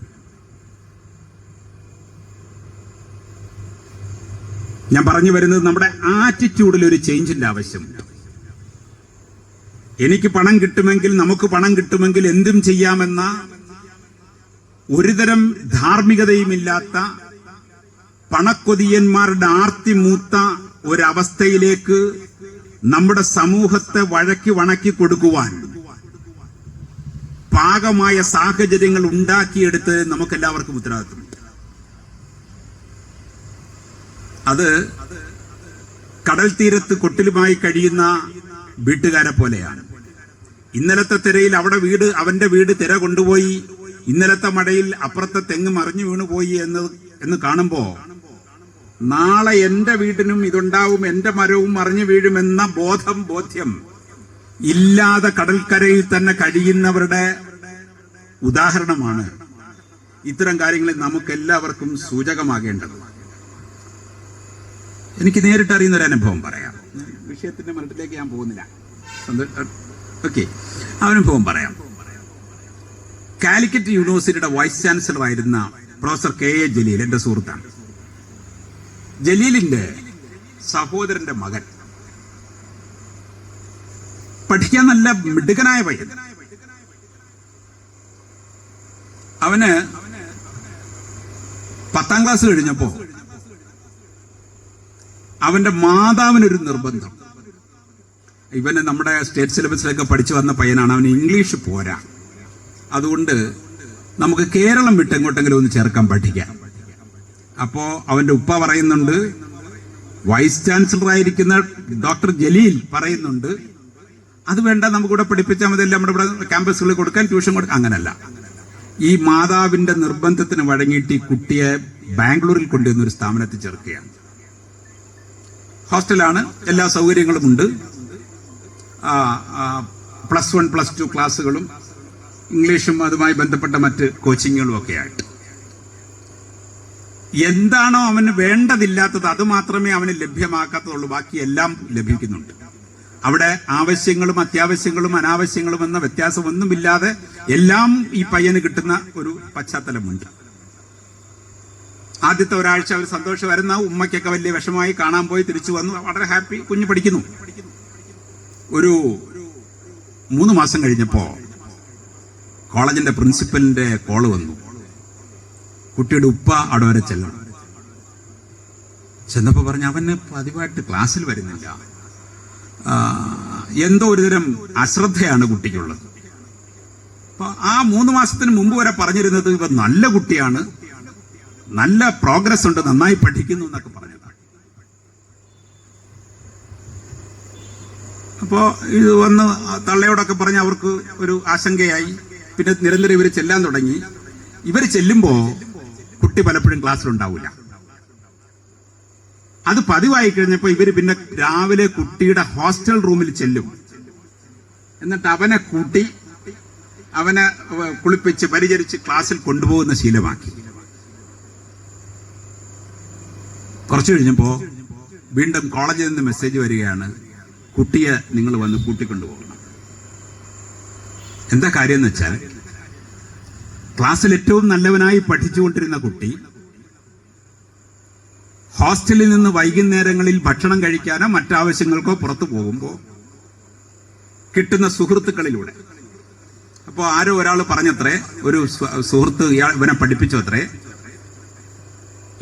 ഞാൻ പറഞ്ഞു വരുന്നത് നമ്മുടെ ആറ്റിറ്റ്യൂഡിൽ ഒരു ചേഞ്ചിന്റെ ആവശ്യമുണ്ട്. എനിക്ക് പണം കിട്ടുമെങ്കിൽ, നമുക്ക് പണം കിട്ടുമെങ്കിൽ എന്തും ചെയ്യാമെന്ന ഒരുതരം ധാർമ്മികതയുമില്ലാത്ത പണക്കൊതിയന്മാരുടെ ആർത്തി മൂത്ത ഒരവസ്ഥയിലേക്ക് നമ്മുടെ സമൂഹത്തെ വണക്കി കൊടുക്കുവാൻ പാകമായ സാഹചര്യങ്ങൾ ഉണ്ടാക്കിയെടുത്ത് നമുക്കെല്ലാവർക്കും ഉത്തരവാദിത്വമുണ്ട്. അത് കടൽ തീരത്ത് കൊട്ടിലുമായി കഴിയുന്ന വീട്ടുകാരെ പോലെയാണ്. ഇന്നലത്തെ തിരയിൽ അവന്റെ വീട് തിര കൊണ്ടുപോയി, ഇന്നലത്തെ മഴയിൽ അപ്പുറത്തെ തെങ്ങ് മറിഞ്ഞു വീണുപോയി എന്ന് കാണുമ്പോ നാളെ എന്റെ വീടിനും ഇതുണ്ടാവും, എന്റെ മരവും മറിഞ്ഞു വീഴുമെന്ന ബോധ്യം ഇല്ലാതെ കടൽക്കരയിൽ തന്നെ കഴിയുന്നവരുടെ ഉദാഹരണമാണ് ഇത്തരം കാര്യങ്ങളിൽ നമുക്കെല്ലാവർക്കും സൂചകമാകേണ്ടത്. എനിക്ക് നേരിട്ട് അറിയുന്ന ഒരു അനുഭവം പറയാം. വിഷയത്തിന്റെ മരത്തിലേക്ക് ഞാൻ പോകുന്നില്ല. ഓക്കെ, അനുഭവം പറയാം. കാലിക്കറ്റ് യൂണിവേഴ്സിറ്റിയുടെ വൈസ് ചാൻസലർ ആയിരുന്ന പ്രൊഫസർ KA ജലീൽ എന്റെ സുഹൃത്താണ്. ജലീലിന്റെ സഹോദരന്റെ മകൻ പഠിക്കാൻ നല്ല മിടുക്കനായ പയ്യൻ. അവന് 10ാം ക്ലാസ് കഴിഞ്ഞപ്പോ അവന്റെ മാതാവിനൊരു നിർബന്ധം. ഇവന് നമ്മുടെ സ്റ്റേറ്റ് സിലബസിലൊക്കെ പഠിച്ചു വന്ന പയ്യനാണ്, അവന് ഇംഗ്ലീഷ് പോരാ, അതുകൊണ്ട് നമുക്ക് കേരളം വിട്ട് എങ്ങോട്ടെങ്കിലും ഒന്ന് ചേർക്കാൻ പഠിക്കാം. അപ്പോ അവന്റെ ഉപ്പ പറയുന്നുണ്ട്, വൈസ് ചാൻസലർ ആയിരിക്കുന്ന ഡോക്ടർ ജലീൽ പറയുന്നുണ്ട്, അത് വേണ്ട, നമുക്കിവിടെ പഠിപ്പിച്ചാൽ മതി, നമ്മുടെ ഇവിടെ ക്യാമ്പസുകളിൽ കൊടുക്കാൻ, ട്യൂഷൻ കൊടുക്കാൻ. അങ്ങനല്ല, ഈ മാതാവിന്റെ നിർബന്ധത്തിന് വഴങ്ങിയിട്ട് ഈ കുട്ടിയെ ബാംഗ്ലൂരിൽ കൊണ്ടുവന്ന ഒരു സ്ഥാപനത്തിൽ ചേർക്കുകയാണ്. ഹോസ്റ്റലാണ്, എല്ലാ സൗകര്യങ്ങളും ഉണ്ട്, +1 +2 ക്ലാസ്സുകളും ഇംഗ്ലീഷും അതുമായി ബന്ധപ്പെട്ട മറ്റ് കോച്ചിങ്ങുകളും ഒക്കെ ആയിട്ട്. എന്താണോ അവന് വേണ്ടതില്ലാത്തത് അത് മാത്രമേ അവന് ലഭ്യമാക്കാത്തതുള്ളൂ, ബാക്കി എല്ലാം ലഭിക്കുന്നുണ്ട്. അവിടെ ആവശ്യങ്ങളും അത്യാവശ്യങ്ങളും അനാവശ്യങ്ങളും എന്ന വ്യത്യാസമൊന്നുമില്ലാതെ എല്ലാം ഈ പയ്യന് കിട്ടുന്ന ഒരു പശ്ചാത്തലമുണ്ട്. ആദ്യത്തെ ഒരാഴ്ച അവർ സന്തോഷമായിരുന്ന, ഉമ്മയ്ക്കൊക്കെ വലിയ വിഷമമായി, കാണാൻ പോയി തിരിച്ചു വന്നു, വളരെ ഹാപ്പി, കുഞ്ഞ് പഠിക്കുന്നു. ഒരു 3 മാസം കഴിഞ്ഞപ്പോ കോളേജിന്റെ പ്രിൻസിപ്പലിന്റെ കോള് വന്നു, കുട്ടിയുടെ ഉപ്പ അവിടെ വരെ ചെല്ലണം. ചെന്നപ്പോ പറഞ്ഞു, അവന് പതിവായിട്ട് ക്ലാസ്സിൽ വരുന്നില്ല, എന്തോ ഒരുതരം അശ്രദ്ധയാണ് കുട്ടിക്കുള്ളത്. അപ്പൊ ആ 3 മാസത്തിന് മുമ്പ് വരെ പറഞ്ഞിരുന്നത് ഇവ നല്ല കുട്ടിയാണ്, നല്ല പ്രോഗ്രസ് ഉണ്ട്, നന്നായി പഠിക്കുന്നു എന്നൊക്കെ പറഞ്ഞതാണ്. അപ്പോ ഇത് വന്ന് തള്ളയോടൊക്കെ പറഞ്ഞ് അവർക്ക് ഒരു ആശങ്കയായി. പിന്നെ നിരന്തരം ഇവർ ചെല്ലാൻ തുടങ്ങി. ഇവർ ചെല്ലുമ്പോ കുട്ടി പലപ്പോഴും ക്ലാസ്സിലുണ്ടാവില്ല. അത് പതിവായി കഴിഞ്ഞപ്പോ ഇവര് പിന്നെ രാവിലെ കുട്ടിയുടെ ഹോസ്റ്റൽ റൂമിൽ ചെല്ലും, എന്നിട്ട് അവനെ കൂട്ടി അവനെ കുളിപ്പിച്ച് പരിചരിച്ച് ക്ലാസ്സിൽ കൊണ്ടുപോകുന്ന ശീലമാക്കി. കുറച്ചു കഴിഞ്ഞപ്പോ വീണ്ടും കോളേജിൽ നിന്ന് മെസ്സേജ് വരികയാണ്, കുട്ടിയെ നിങ്ങൾ വന്ന് കൂട്ടിക്കൊണ്ടുപോകണം. എന്താ കാര്യം എന്ന് വെച്ചാൽ, ക്ലാസ്സിൽ ഏറ്റവും നല്ലവനായി പഠിച്ചുകൊണ്ടിരുന്ന കുട്ടി ഹോസ്റ്റലിൽ നിന്ന് വൈകുന്നേരങ്ങളിൽ ഭക്ഷണം കഴിക്കാനോ മറ്റാവശ്യങ്ങൾക്കോ പുറത്തു പോകുമ്പോൾ കിട്ടുന്ന സുഹൃത്തുക്കളിലൂടെ, അപ്പോൾ ആരോ ഒരാൾ പറഞ്ഞത്രേ, ഒരു സുഹൃത്ത് ഇവനെ പഠിപ്പിച്ചു അത്രേ,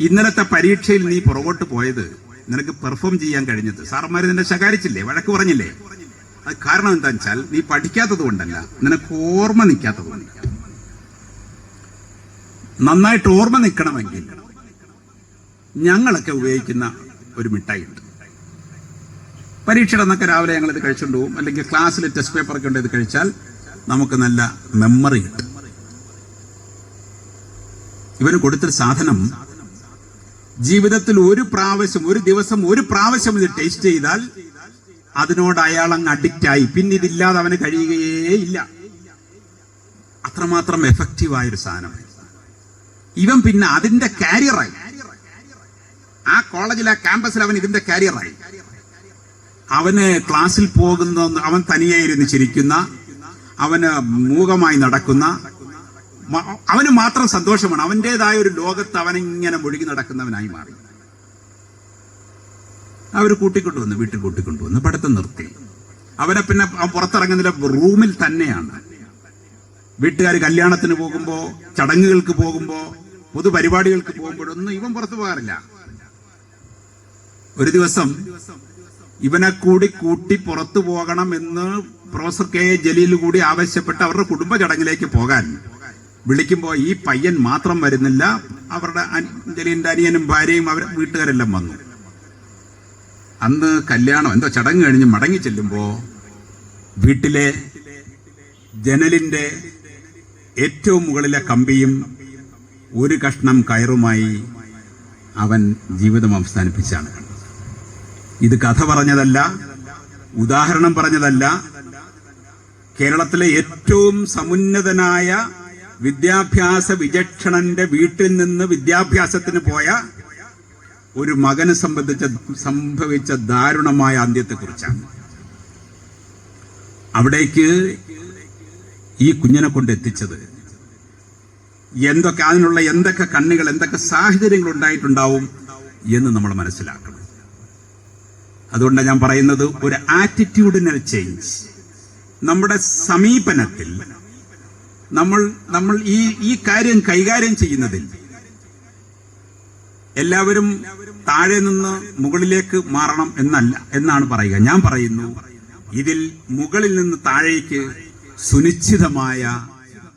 ഇന്നലത്തെ പരീക്ഷയിൽ നീ പുറകോട്ട് പോയത്, നിനക്ക് പെർഫോം ചെയ്യാൻ കഴിഞ്ഞത് സാറന്മാർ നിന്നെ ശകാരിച്ചില്ലേ, വഴക്ക് പറഞ്ഞില്ലേ, അത് കാരണം എന്താണെന്ന് വെച്ചാൽ നീ പഠിക്കാത്തത് കൊണ്ടല്ല, നിനക്ക് ഓർമ്മ നിൽക്കാത്തത് കൊണ്ട്. നന്നായിട്ട് ഓർമ്മ നിൽക്കണമെങ്കിൽ ഞങ്ങളൊക്കെ ഉപയോഗിക്കുന്ന ഒരു മിഠായി ഉണ്ട്, പരീക്ഷയുടെ അന്നൊക്കെ രാവിലെ ഞങ്ങൾ ഇത് കഴിച്ചുകൊണ്ട് പോകും, അല്ലെങ്കിൽ ക്ലാസ്സിൽ ടെസ്റ്റ് പേപ്പറൊക്കെ ഉണ്ട് ഇത് കഴിച്ചാൽ നമുക്ക് നല്ല മെമ്മറി കിട്ടും. ഇവന് കൊടുത്തൊരു സാധനം ജീവിതത്തിൽ ഒരു ദിവസം ഇത് ടേസ്റ്റ് ചെയ്താൽ അതിനോട് അയാൾ അങ്ങ് അഡിക്റ്റായി, പിന്നെ ഇതില്ലാതെ അവന് കഴിയുകയേ ഇല്ല. അത്രമാത്രം എഫക്റ്റീവായൊരു സാധനം. ഇവൻ പിന്നെ അതിന്റെ കാരിയറായി. ആ കോളേജിൽ, ആ ക്യാമ്പസിൽ അവൻ ഇതിന്റെ കാരിയറായി. അവന് ക്ലാസ്സിൽ പോകുന്ന, അവൻ തനിയെ ഇരുന്ന് ചിരിക്കുന്ന, അവന് മൂകമായി നടക്കുന്ന, അവന് മാത്രം സന്തോഷമാണ്. അവൻ്റെതായ ഒരു ലോകത്ത് അവനിങ്ങനെ മുഴുകി നടക്കുന്നവനായി മാറി. അവർ കൂട്ടിക്കൊണ്ടുവന്ന്, വീട്ടിൽ കൂട്ടിക്കൊണ്ടുവന്ന് പഠിത്തം നിർത്തി. അവനെ പിന്നെ പുറത്തിറങ്ങുന്നില്ല, റൂമിൽ തന്നെയാണ്. വീട്ടുകാർ കല്യാണത്തിന് പോകുമ്പോ, ചടങ്ങുകൾക്ക് പോകുമ്പോ, പൊതുപരിപാടികൾക്ക് പോകുമ്പോഴൊന്നും ഇവൻ പുറത്തു പോകാറില്ല. ഒരു ദിവസം ഇവനെ കൂട്ടി പുറത്തു പോകണം എന്ന് പ്രൊഫസർ കെ ജലീൽ കൂടി ആവശ്യപ്പെട്ട് അവരുടെ കുടുംബ ചടങ്ങിലേക്ക് പോകാൻ വിളിക്കുമ്പോ ഈ പയ്യൻ മാത്രം വരുന്നില്ല. അവരുടെ ജലീലിന്റെ അനിയനും ഭാര്യയും അവരുടെ വീട്ടുകാരെല്ലാം വന്നു. അന്ന് കല്യാണം എന്തോ ചടങ്ങ് കഴിഞ്ഞ് മടങ്ങി ചെല്ലുമ്പോ വീട്ടിലെ ജനലിന്റെ ഏറ്റവും മുകളിലെ കമ്പിയും ഒരു കഷ്ണം കയറുമായി അവൻ ജീവിതം അവസാനിപ്പിച്ചാണ്. ഇത് കഥ പറഞ്ഞതല്ല, ഉദാഹരണം പറഞ്ഞതല്ല. കേരളത്തിലെ ഏറ്റവും സമുന്നതനായ വിദ്യാഭ്യാസ വിചക്ഷണന്റെ വീട്ടിൽ നിന്ന് വിദ്യാഭ്യാസത്തിന് പോയ ഒരു മകന് സംഭവിച്ച ദാരുണമായ അന്ത്യത്തെക്കുറിച്ചാണ്. അവിടേക്ക് ഈ കുഞ്ഞിനെ കൊണ്ട് എത്തിച്ചത് അതിനുള്ള എന്തൊക്കെ കണ്ണുകൾ, എന്തൊക്കെ സാഹചര്യങ്ങൾ ഉണ്ടായിട്ടുണ്ടാവും എന്ന് നമ്മൾ മനസ്സിലാക്കണം. അതുകൊണ്ടാണ് ഞാൻ പറയുന്നത്, ഒരു ആറ്റിറ്റ്യൂഡിനൽ ചേഞ്ച് നമ്മുടെ സമീപനത്തിൽ, നമ്മൾ ഈ കാര്യം കൈകാര്യം ചെയ്യുന്നതിൽ എല്ലാവരും താഴെ നിന്ന് മുകളിലേക്ക് മാറണം എന്നാണ് പറയുക. ഞാൻ പറയുന്നു, ഇതിൽ മുകളിൽ നിന്ന് താഴേക്ക് സുനിശ്ചിതമായ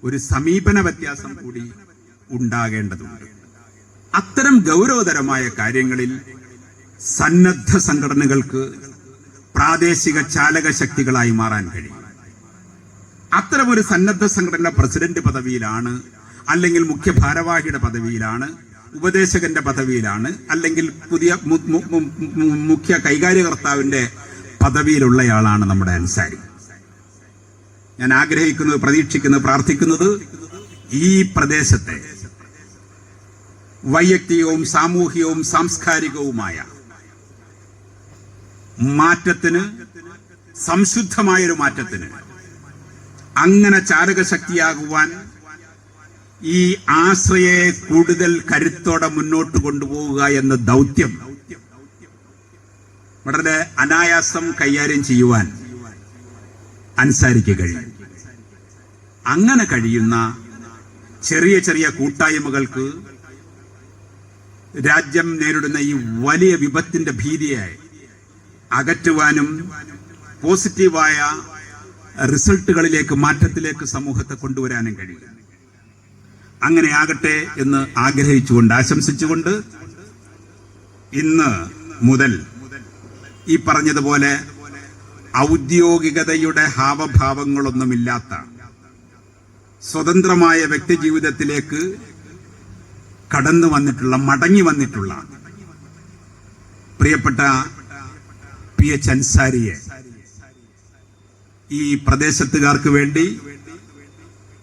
ഒരു സമീപന വ്യത്യാസം കൂടി ഉണ്ടാകേണ്ടതുണ്ട്. അത്തരം ഗൗരവതരമായ കാര്യങ്ങളിൽ സന്നദ്ധ സംഘടനകൾക്ക് പ്രാദേശിക ചാലക ശക്തികളായി മാറാൻ കഴിയും. അത്തരമൊരു സന്നദ്ധ സംഘടന പ്രസിഡന്റ് പദവിയിലാണ്, അല്ലെങ്കിൽ മുഖ്യ ഭാരവാഹിയുടെ പദവിയിലാണ്, ഉപദേശകന്റെ പദവിയിലാണ്, അല്ലെങ്കിൽ പുതിയ മുഖ്യ കൈകാര്യകർത്താവിന്റെ പദവിയിലുള്ളയാളാണ് നമ്മുടെ അൻസാരി. ഞാൻ ആഗ്രഹിക്കുന്നത്, പ്രതീക്ഷിക്കുന്നത്, പ്രാർത്ഥിക്കുന്നത് ഈ പ്രദേശത്തെ വൈയക്തികവും സാമൂഹികവും സാംസ്കാരികവുമായ മാറ്റത്തിന്, സംശുദ്ധമായൊരു മാറ്റത്തിന്, അങ്ങനെ ചാലകശക്തിയാകുവാൻ ഈ ആശ്രയെ കൂടുതൽ കരുത്തോടെ മുന്നോട്ട് കൊണ്ടുപോവുക എന്ന ദൗത്യം വളരെ അനായാസം കൈകാര്യം ചെയ്യുവാൻ അൻസാരിക്ക് കഴിയും. അങ്ങനെ കഴിയുന്ന ചെറിയ ചെറിയ കൂട്ടായ്മകൾക്ക് രാജ്യം നേരിടുന്ന ഈ വലിയ വിപത്തിന്റെ ഭീതിയെ അകറ്റുവാനും പോസിറ്റീവായ റിസൾട്ടുകളിലേക്ക്, മാറ്റത്തിലേക്ക് സമൂഹത്തെ കൊണ്ടുവരാനും കഴിയും. അങ്ങനെ ആകട്ടെ എന്ന് ആഗ്രഹിച്ചുകൊണ്ട്, ആശംസിച്ചുകൊണ്ട്, ഇന്ന് മുതൽ ഈ പറഞ്ഞതുപോലെ ഔദ്യോഗികതയുടെ ഹാവഭാവങ്ങളൊന്നുമില്ലാത്ത സ്വതന്ത്രമായ വ്യക്തി ജീവിതത്തിലേക്ക് മടങ്ങി വന്നിട്ടുള്ള പ്രിയപ്പെട്ട PH അൻസാരിയെ ഈ പ്രദേശത്തുകാർക്ക് വേണ്ടി,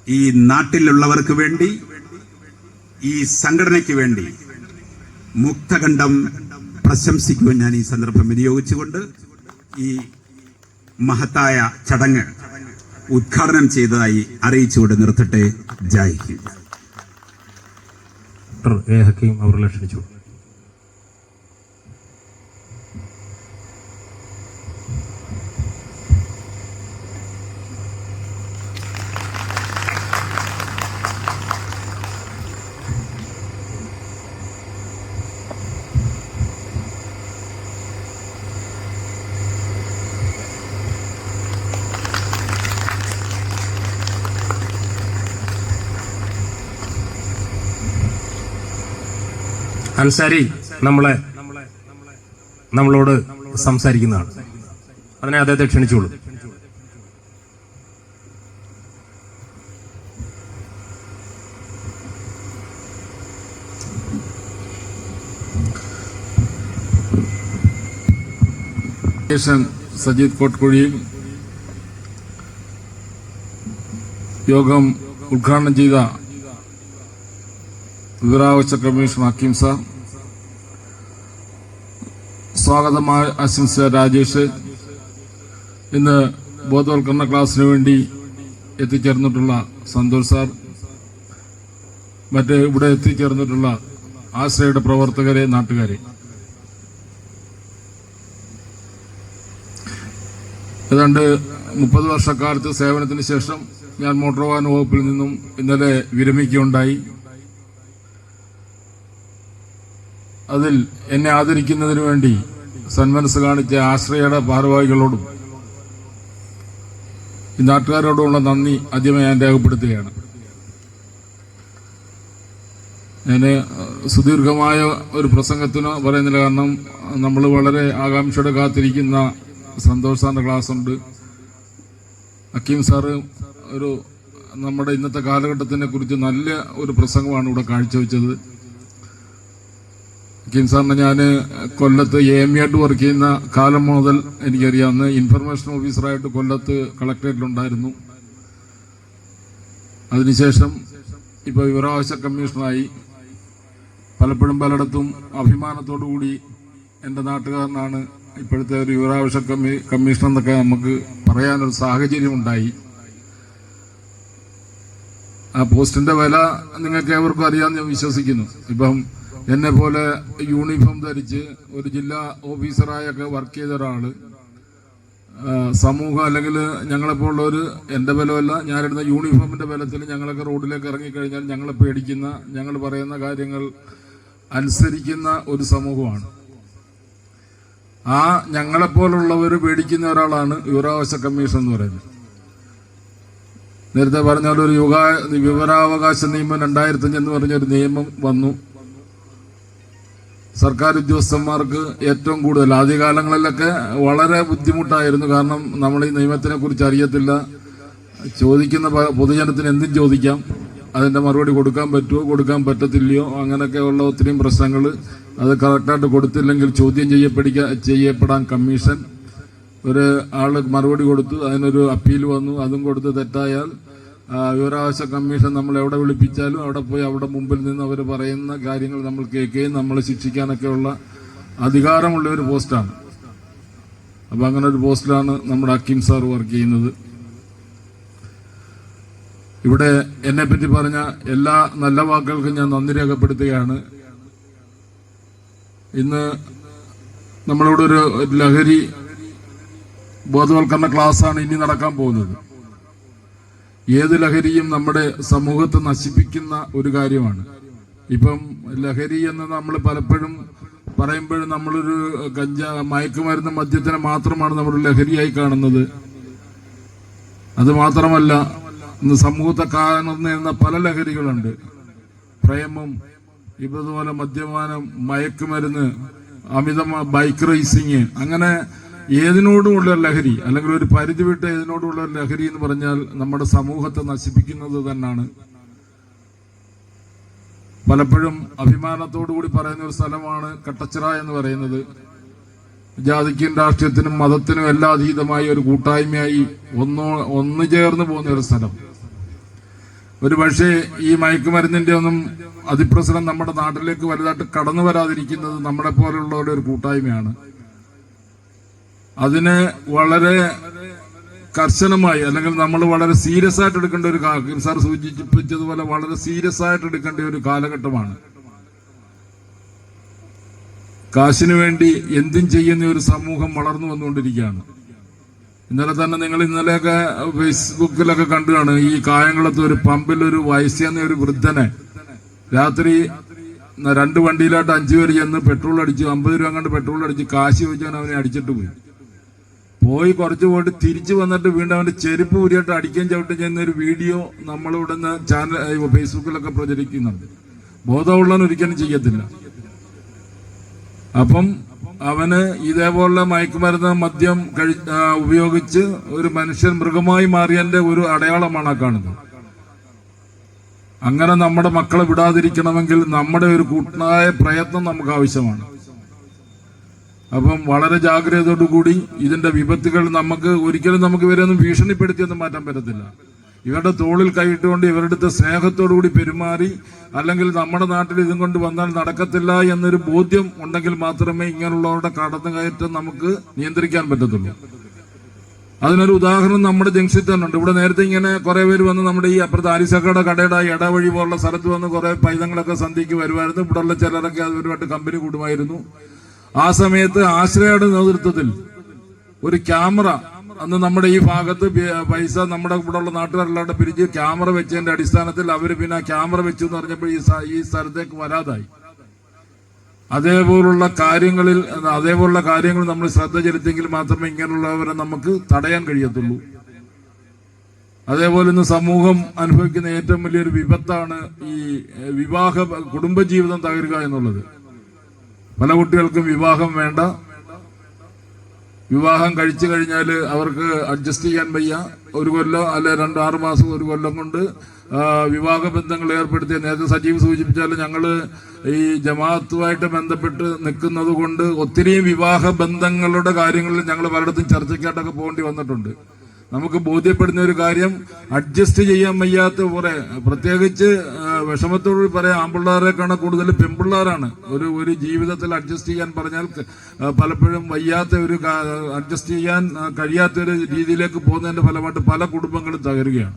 ഈ നാട്ടിലുള്ളവർക്ക് വേണ്ടി, ഈ സംഘടനയ്ക്ക് വേണ്ടി മുക്തകണ്ഠം പ്രശംസിക്കുവാൻ ഞാൻ ഈ സന്ദർഭം വിനിയോഗിച്ചുകൊണ്ട് ഈ മഹത്തായ ചടങ്ങ് ഉദ്ഘാടനം ചെയ്തതായി അറിയിച്ചുകൊണ്ട് നിർത്തട്ടെ. ജയ് ഹിന്ദ്. ഡോക്ടർ എ ഹക്കീം അവരെ ക്ഷണിച്ചു. അൻസാരി നമ്മളോട് സംസാരിക്കുന്നതാണ്. അതിനെ അദ്ദേഹത്തെ ക്ഷണിച്ചോളൂ. സജീദ് കോട്ട്കുഴിയിൽ യോഗം ഉദ്ഘാടനം ചെയ്ത വിവരാവകാശ കമ്മീഷൻ ഹക്കീം സാർ, സ്വാഗതം ആശംസിച്ച രാജേഷ്, ഇന്ന് ബോധവൽക്കരണ ക്ലാസ്സിന് വേണ്ടി എത്തിച്ചേർന്നിട്ടുള്ള സന്തോഷ് സാർ, മറ്റ് ഇവിടെ എത്തിച്ചേർന്നിട്ടുള്ള ആശ്രയയുടെ പ്രവർത്തകരെ, നാട്ടുകാരെ, ഏതാണ്ട് 30 വർഷക്കാലത്ത് സേവനത്തിന് ശേഷം ഞാൻ മോട്ടോർ വാഹന വകുപ്പിൽ നിന്നും ഇന്നലെ വിരമിക്കുകയുണ്ടായി. അതിൽ എന്നെ ആദരിക്കുന്നതിന് വേണ്ടി സന്മനസ് കാണിച്ച ആശ്രയയുടെ ഭാരവാഹികളോടും ഈ നാട്ടുകാരോടുമുള്ള നന്ദി ആദ്യമായി ഞാൻ രേഖപ്പെടുത്തുകയാണ്. ഞാൻ സുദീർഘമായ ഒരു പ്രസംഗത്തിന് പറയുന്നില്ല, കാരണം നമ്മൾ വളരെ ആകാംക്ഷയോടെ കാത്തിരിക്കുന്ന സന്തോഷ് സാറിന്റെ ക്ലാസ് ഉണ്ട്. ഹക്കീം സാറ് നമ്മുടെ ഇന്നത്തെ കാലഘട്ടത്തിനെ കുറിച്ച് നല്ല ഒരു പ്രസംഗമാണ് ഇവിടെ കാഴ്ചവെച്ചത്. ഹക്കീം സാറിനെ ഞാൻ കൊല്ലത്ത് AME ആയിട്ട് വർക്ക് ചെയ്യുന്ന കാലം മുതൽ എനിക്കറിയാവുന്ന ഇൻഫർമേഷൻ ഓഫീസറായിട്ട് കൊല്ലത്ത് കളക്ടറേറ്റിലുണ്ടായിരുന്നു. അതിനുശേഷം ഇപ്പോൾ വിവരാവകാശ കമ്മീഷണറായി. പലപ്പോഴും പലയിടത്തും അഭിമാനത്തോടു കൂടി എൻ്റെ നാട്ടുകാരനാണ് ഇപ്പോഴത്തെ ഒരു വിവരാവകാശ കമ്മീഷൻ എന്നൊക്കെ നമുക്ക് പറയാനൊരു സാഹചര്യം ഉണ്ടായി. ആ പോസ്റ്റിന്റെ വില നിങ്ങൾക്ക് ഏവർക്കും അറിയാമെന്ന് ഞാൻ വിശ്വസിക്കുന്നു. ഇപ്പം എന്നെ പോലെ യൂണിഫോം ധരിച്ച് ഒരു ജില്ലാ ഓഫീസറായൊക്കെ വർക്ക് ചെയ്ത ഒരാള് സമൂഹം അല്ലെങ്കിൽ ഞങ്ങളെപ്പോലുള്ളവർ, എൻ്റെ ബലമല്ല, ഞാനിടുന്ന യൂണിഫോമിന്റെ ബലത്തിൽ ഞങ്ങളൊക്കെ റോഡിലേക്ക് ഇറങ്ങിക്കഴിഞ്ഞാൽ ഞങ്ങളെ പേടിക്കുന്ന, ഞങ്ങൾ പറയുന്ന കാര്യങ്ങൾ അനുസരിക്കുന്ന ഒരു സമൂഹമാണ്. ആ ഞങ്ങളെപ്പോലുള്ളവർ പേടിക്കുന്ന ഒരാളാണ് വിവരാവകാശ കമ്മീഷൻ എന്ന് പറയുന്നത്. നേരത്തെ പറഞ്ഞ പോലെ ഒരു വിവരാവകാശ നിയമം 2005 എന്ന് പറഞ്ഞൊരു നിയമം വന്നു. സർക്കാർ ഉദ്യോഗസ്ഥന്മാർക്ക് ഏറ്റവും കൂടുതൽ ആദ്യകാലങ്ങളിലൊക്കെ വളരെ ബുദ്ധിമുട്ടായിരുന്നു. കാരണം നമ്മൾ ഈ നിയമത്തിനെ കുറിച്ച് അറിയത്തില്ല. ചോദിക്കുന്ന പൊതുജനത്തിന് എന്തും ചോദിക്കാം, അതിന്റെ മറുപടി കൊടുക്കാൻ പറ്റുമോ കൊടുക്കാൻ പറ്റത്തില്ലയോ, അങ്ങനെയൊക്കെയുള്ള ഒത്തിരിയും പ്രശ്നങ്ങൾ. അത് കറക്റ്റായിട്ട് കൊടുത്തില്ലെങ്കിൽ ചോദ്യം ചെയ്യപ്പെടാൻ കമ്മീഷൻ. ഒരു ആള് മറുപടി കൊടുത്തു, അതിനൊരു അപ്പീൽ വന്നു, അതും കൊടുത്ത് തെറ്റായാൽ വിവരാവകാശ കമ്മീഷൻ നമ്മൾ എവിടെ വിളിപ്പിച്ചാലും അവിടെ പോയി അവിടെ മുമ്പിൽ നിന്ന് അവർ പറയുന്ന കാര്യങ്ങൾ നമ്മൾ കേൾക്കുകയും നമ്മളെ ശിക്ഷിക്കാനൊക്കെയുള്ള അധികാരമുള്ള ഒരു പോസ്റ്റാണ്. അപ്പം അങ്ങനെ ഒരു പോസ്റ്റിലാണ് നമ്മുടെ ഹക്കീം സാർ വർക്ക് ചെയ്യുന്നത്. ഇവിടെ എന്നെപ്പറ്റി പറഞ്ഞ എല്ലാ നല്ല വാക്കുകൾക്കും ഞാൻ നന്ദി രേഖപ്പെടുത്തുകയാണ്. ഇന്ന് നമ്മളിവിടെ ഒരു ലഹരി ബോധവൽക്കരണ ക്ലാസ്സാണ് ഇനി നടക്കാൻ പോകുന്നത്. ഏത് ലഹരിയും നമ്മുടെ സമൂഹത്തെ നശിപ്പിക്കുന്ന ഒരു കാര്യമാണ്. ഇപ്പം ലഹരി എന്ന് നമ്മൾ പലപ്പോഴും പറയുമ്പോഴും നമ്മളൊരു മയക്കുമരുന്ന്, മദ്യത്തിനെ മാത്രമാണ് നമ്മൾ ലഹരിയായി കാണുന്നത്. അത് മാത്രമല്ല, ഇന്ന് സമൂഹത്തെ കാണുന്ന പല ലഹരികളുണ്ട്. പ്രേമം, ഇതുപോലെ മദ്യപാനം, മയക്കുമരുന്ന്, അമിതമായ ബൈക്ക് റേസിങ്, അങ്ങനെ ഏതിനോടുമുള്ള ലഹരി അല്ലെങ്കിൽ ഒരു പരിധി വിട്ട് ഏതിനോടുമുള്ള ലഹരി എന്ന് പറഞ്ഞാൽ നമ്മുടെ സമൂഹത്തെ നശിപ്പിക്കുന്നത് തന്നെയാണ്. പലപ്പോഴും അഭിമാനത്തോടുകൂടി പറയുന്ന ഒരു സ്ഥലമാണ് കട്ടച്ചിറ എന്ന് പറയുന്നത്. ജാതിക്കും രാഷ്ട്രീയത്തിനും മതത്തിനും എല്ലാം അതീതമായി ഒരു കൂട്ടായ്മയായി ഒന്നു ചേർന്ന് പോകുന്ന ഒരു സ്ഥലം. ഒരു പക്ഷേ ഈ മയക്കുമരുന്നിന്റെ ഒന്നും അതിപ്രസരം നമ്മുടെ നാട്ടിലേക്ക് വലുതായിട്ട് കടന്നു വരാതിരിക്കുന്നത് നമ്മളെ പോലുള്ളവരുടെ ഒരു കൂട്ടായ്മയാണ്. അതിന് വളരെ കർശനമായി അല്ലെങ്കിൽ നമ്മൾ വളരെ സീരിയസ് ആയിട്ട് എടുക്കേണ്ട ഒരു സാർ സൂചിപ്പിച്ചതുപോലെ വളരെ സീരിയസ് ആയിട്ട് എടുക്കേണ്ട ഒരു കാലഘട്ടമാണ്. കാശിനു വേണ്ടി എന്തും ചെയ്യുന്ന ഒരു സമൂഹം വളർന്നു വന്നുകൊണ്ടിരിക്കുകയാണ്. ഇന്നലെ തന്നെ നിങ്ങൾ ഇന്നലെയൊക്കെ ഫേസ്ബുക്കിലൊക്കെ കണ്ടുകാണ്, ഈ കായംകുളത്ത് ഒരു പമ്പിൽ ഒരു വയസ്സെന്ന ഒരു വൃദ്ധനെ രാത്രി 2 വണ്ടിയിലായിട്ട് 5 പേര് ചെന്ന് പെട്രോൾ അടിച്ചു, 50 രൂപ കണ്ട് പെട്രോൾ അടിച്ച് കാശ് ചോദിച്ചാൽ അവനെ അടിച്ചിട്ട് പോയി കുറച്ച് പോയിട്ട് തിരിച്ചു വന്നിട്ട് വീണ്ടും അവന്റെ ചെരുപ്പ് ഊരിയായിട്ട് അടിക്കാൻ ചവിട്ടും ചെയ്യുന്ന ഒരു വീഡിയോ നമ്മളിവിടെ ചാനൽ ഫേസ്ബുക്കിലൊക്കെ പ്രചരിക്കുന്നുണ്ട്. ബോധമുള്ളവൻ ഒരിക്കലും ചെയ്യത്തില്ല. അപ്പം അവന് ഇതേപോലെ മയക്കുമരുന്ന് മദ്യം ഉപയോഗിച്ച് ഒരു മനുഷ്യൻ മൃഗമായി മാറിയതിന്റെ ഒരു അടയാളമാണ് ആ കാണുന്നത്. അങ്ങനെ നമ്മുടെ മക്കളെ വിടാതിരിക്കണമെങ്കിൽ നമ്മുടെ ഒരു കൂട്ടായ പ്രയത്നം നമുക്ക് ആവശ്യമാണ്. അപ്പം വളരെ ജാഗ്രതയോടുകൂടി ഇതിന്റെ വിപത്തുകൾ ഒരിക്കലും നമുക്ക് ഇവരെയൊന്നും ഭീഷണിപ്പെടുത്തിയൊന്നും മാറ്റാൻ പറ്റത്തില്ല. ഇവരുടെ തോളിൽ കൈയിട്ടുകൊണ്ട് ഇവരുടെ അടുത്ത് സ്നേഹത്തോടുകൂടി പെരുമാറി, അല്ലെങ്കിൽ നമ്മുടെ നാട്ടിൽ ഇതും കൊണ്ട് വന്നാൽ നടക്കത്തില്ല എന്നൊരു ബോധ്യം ഉണ്ടെങ്കിൽ മാത്രമേ ഇങ്ങനെയുള്ളവരുടെ കടന്നുകയറ്റം നമുക്ക് നിയന്ത്രിക്കാൻ പറ്റത്തുള്ളൂ. അതിനൊരു ഉദാഹരണം നമ്മുടെ ജംഗ്ഷനിൽ തന്നെ ഉണ്ട്. ഇവിടെ നേരത്തെ ഇങ്ങനെ കുറെ പേര് വന്ന് നമ്മുടെ ഈ അപ്പുറത്ത് ആരിസക്കയുടെ കടയുടെ ഇടവഴി പോലുള്ള സ്ഥലത്ത് വന്ന് കുറെ പൈതങ്ങളൊക്കെ സന്ധ്യയ്ക്ക് വരുമായിരുന്നു. ഇവിടെയുള്ള ചിലരൊക്കെ അതുപരമായിട്ട് കമ്പനി കൂടുമായിരുന്നു. ആ സമയത്ത് ആശ്രയയുടെ നേതൃത്വത്തിൽ ഒരു ക്യാമറ, അന്ന് നമ്മുടെ ഈ ഭാഗത്ത് പൈസ നമ്മുടെ ഇവിടെ ഉള്ള നാട്ടുകാരെല്ലാവരുടെ പിരിച്ച് ക്യാമറ വെച്ചതിന്റെ അടിസ്ഥാനത്തിൽ അവർ പിന്നെ ക്യാമറ വെച്ചു എന്ന് പറഞ്ഞപ്പോൾ ഈ സ്ഥലത്തേക്ക് വരാതായി. അതേപോലുള്ള കാര്യങ്ങൾ നമ്മൾ ശ്രദ്ധ ചെലുത്തിയെങ്കിൽ മാത്രമേ ഇങ്ങനെയുള്ളവരെ നമുക്ക് തടയാൻ കഴിയത്തുള്ളൂ. അതേപോലെ ഇന്ന് സമൂഹം അനുഭവിക്കുന്ന ഏറ്റവും വലിയൊരു വിപത്താണ് ഈ കുടുംബജീവിതം തകരുക എന്നുള്ളത്. പല കുട്ടികൾക്കും വിവാഹം വേണ്ട, വിവാഹം കഴിച്ചു കഴിഞ്ഞാൽ അവർക്ക് അഡ്ജസ്റ്റ് ചെയ്യാൻ വയ്യ. 1 കൊല്ലം അല്ലെ 2-6 മാസം 1 കൊല്ലം കൊണ്ട് വിവാഹ ബന്ധങ്ങൾ ഏർപ്പെടുത്തിയ, നേരത്തെ സജീവ് സൂചിപ്പിച്ചാൽ ഞങ്ങൾ ഈ ജമാഅത്തുമായിട്ട് ബന്ധപ്പെട്ട് നിൽക്കുന്നത് കൊണ്ട് ഒത്തിരി വിവാഹ ബന്ധങ്ങളുടെ കാര്യങ്ങളിൽ ഞങ്ങൾ പലയിടത്തും ചർച്ചയ്ക്കായിട്ടൊക്കെ പോകേണ്ടി വന്നിട്ടുണ്ട്. നമുക്ക് ബോധ്യപ്പെടുന്ന ഒരു കാര്യം, അഡ്ജസ്റ്റ് ചെയ്യാൻ വയ്യാത്ത കുറെ, പ്രത്യേകിച്ച് വിഷമത്തോട് പറയാം, ആൺപിള്ളേരെക്കാണ് കൂടുതൽ പെൺപിള്ളേരാണ് ഒരു ജീവിതത്തിൽ അഡ്ജസ്റ്റ് ചെയ്യാൻ പറഞ്ഞാൽ പലപ്പോഴും അഡ്ജസ്റ്റ് ചെയ്യാൻ കഴിയാത്ത ഒരു രീതിയിലേക്ക് പോകുന്നതിന്റെ ഫലമായിട്ട് പല കുടുംബങ്ങളും തകരുകയാണ്.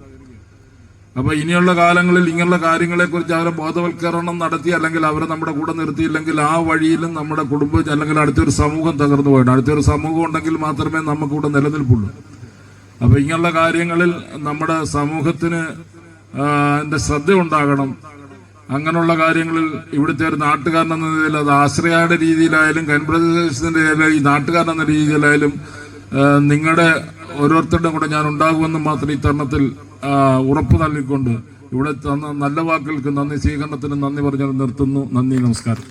അപ്പൊ ഇനിയുള്ള കാലങ്ങളിൽ ഇങ്ങനെയുള്ള കാര്യങ്ങളെക്കുറിച്ച് അവരെ ബോധവൽക്കരണം നടത്തി, അല്ലെങ്കിൽ അവരെ നമ്മുടെ കൂടെ നിർത്തിയില്ലെങ്കിൽ ആ വഴിയിലും നമ്മുടെ കുടുംബം അല്ലെങ്കിൽ അടുത്തൊരു സമൂഹം തകർന്നു പോയിട്ട്, അടുത്തൊരു സമൂഹം ഉണ്ടെങ്കിൽ മാത്രമേ നമുക്കിവിടെ നിലനിൽപ്പുള്ളൂ. അപ്പൊ ഇങ്ങനെയുള്ള കാര്യങ്ങളിൽ നമ്മുടെ സമൂഹത്തിന് ശ്രദ്ധ ഉണ്ടാകണം. അങ്ങനെയുള്ള കാര്യങ്ങളിൽ ഇവിടുത്തെ ഒരു നാട്ടുകാരൻ എന്ന രീതിയിൽ, അത് ആശ്രയയുടെ രീതിയിലായാലും കൻപ്രദേശത്തിന്റെ ഈ നാട്ടുകാരൻ എന്ന രീതിയിലായാലും നിങ്ങളുടെ ഓരോരുത്തരുടെയും കൂടെ ഞാൻ ഉണ്ടാകുമെന്ന് മാത്രം ഈ തരുണത്തിൽ ഉറപ്പ് നൽകിക്കൊണ്ട് ഇവിടെ തന്ന നല്ല വാക്കുകൾക്ക് നന്ദി, സ്വീകരണത്തിന് നന്ദി പറഞ്ഞു നിർത്തുന്നു. നന്ദി, നമസ്കാരം.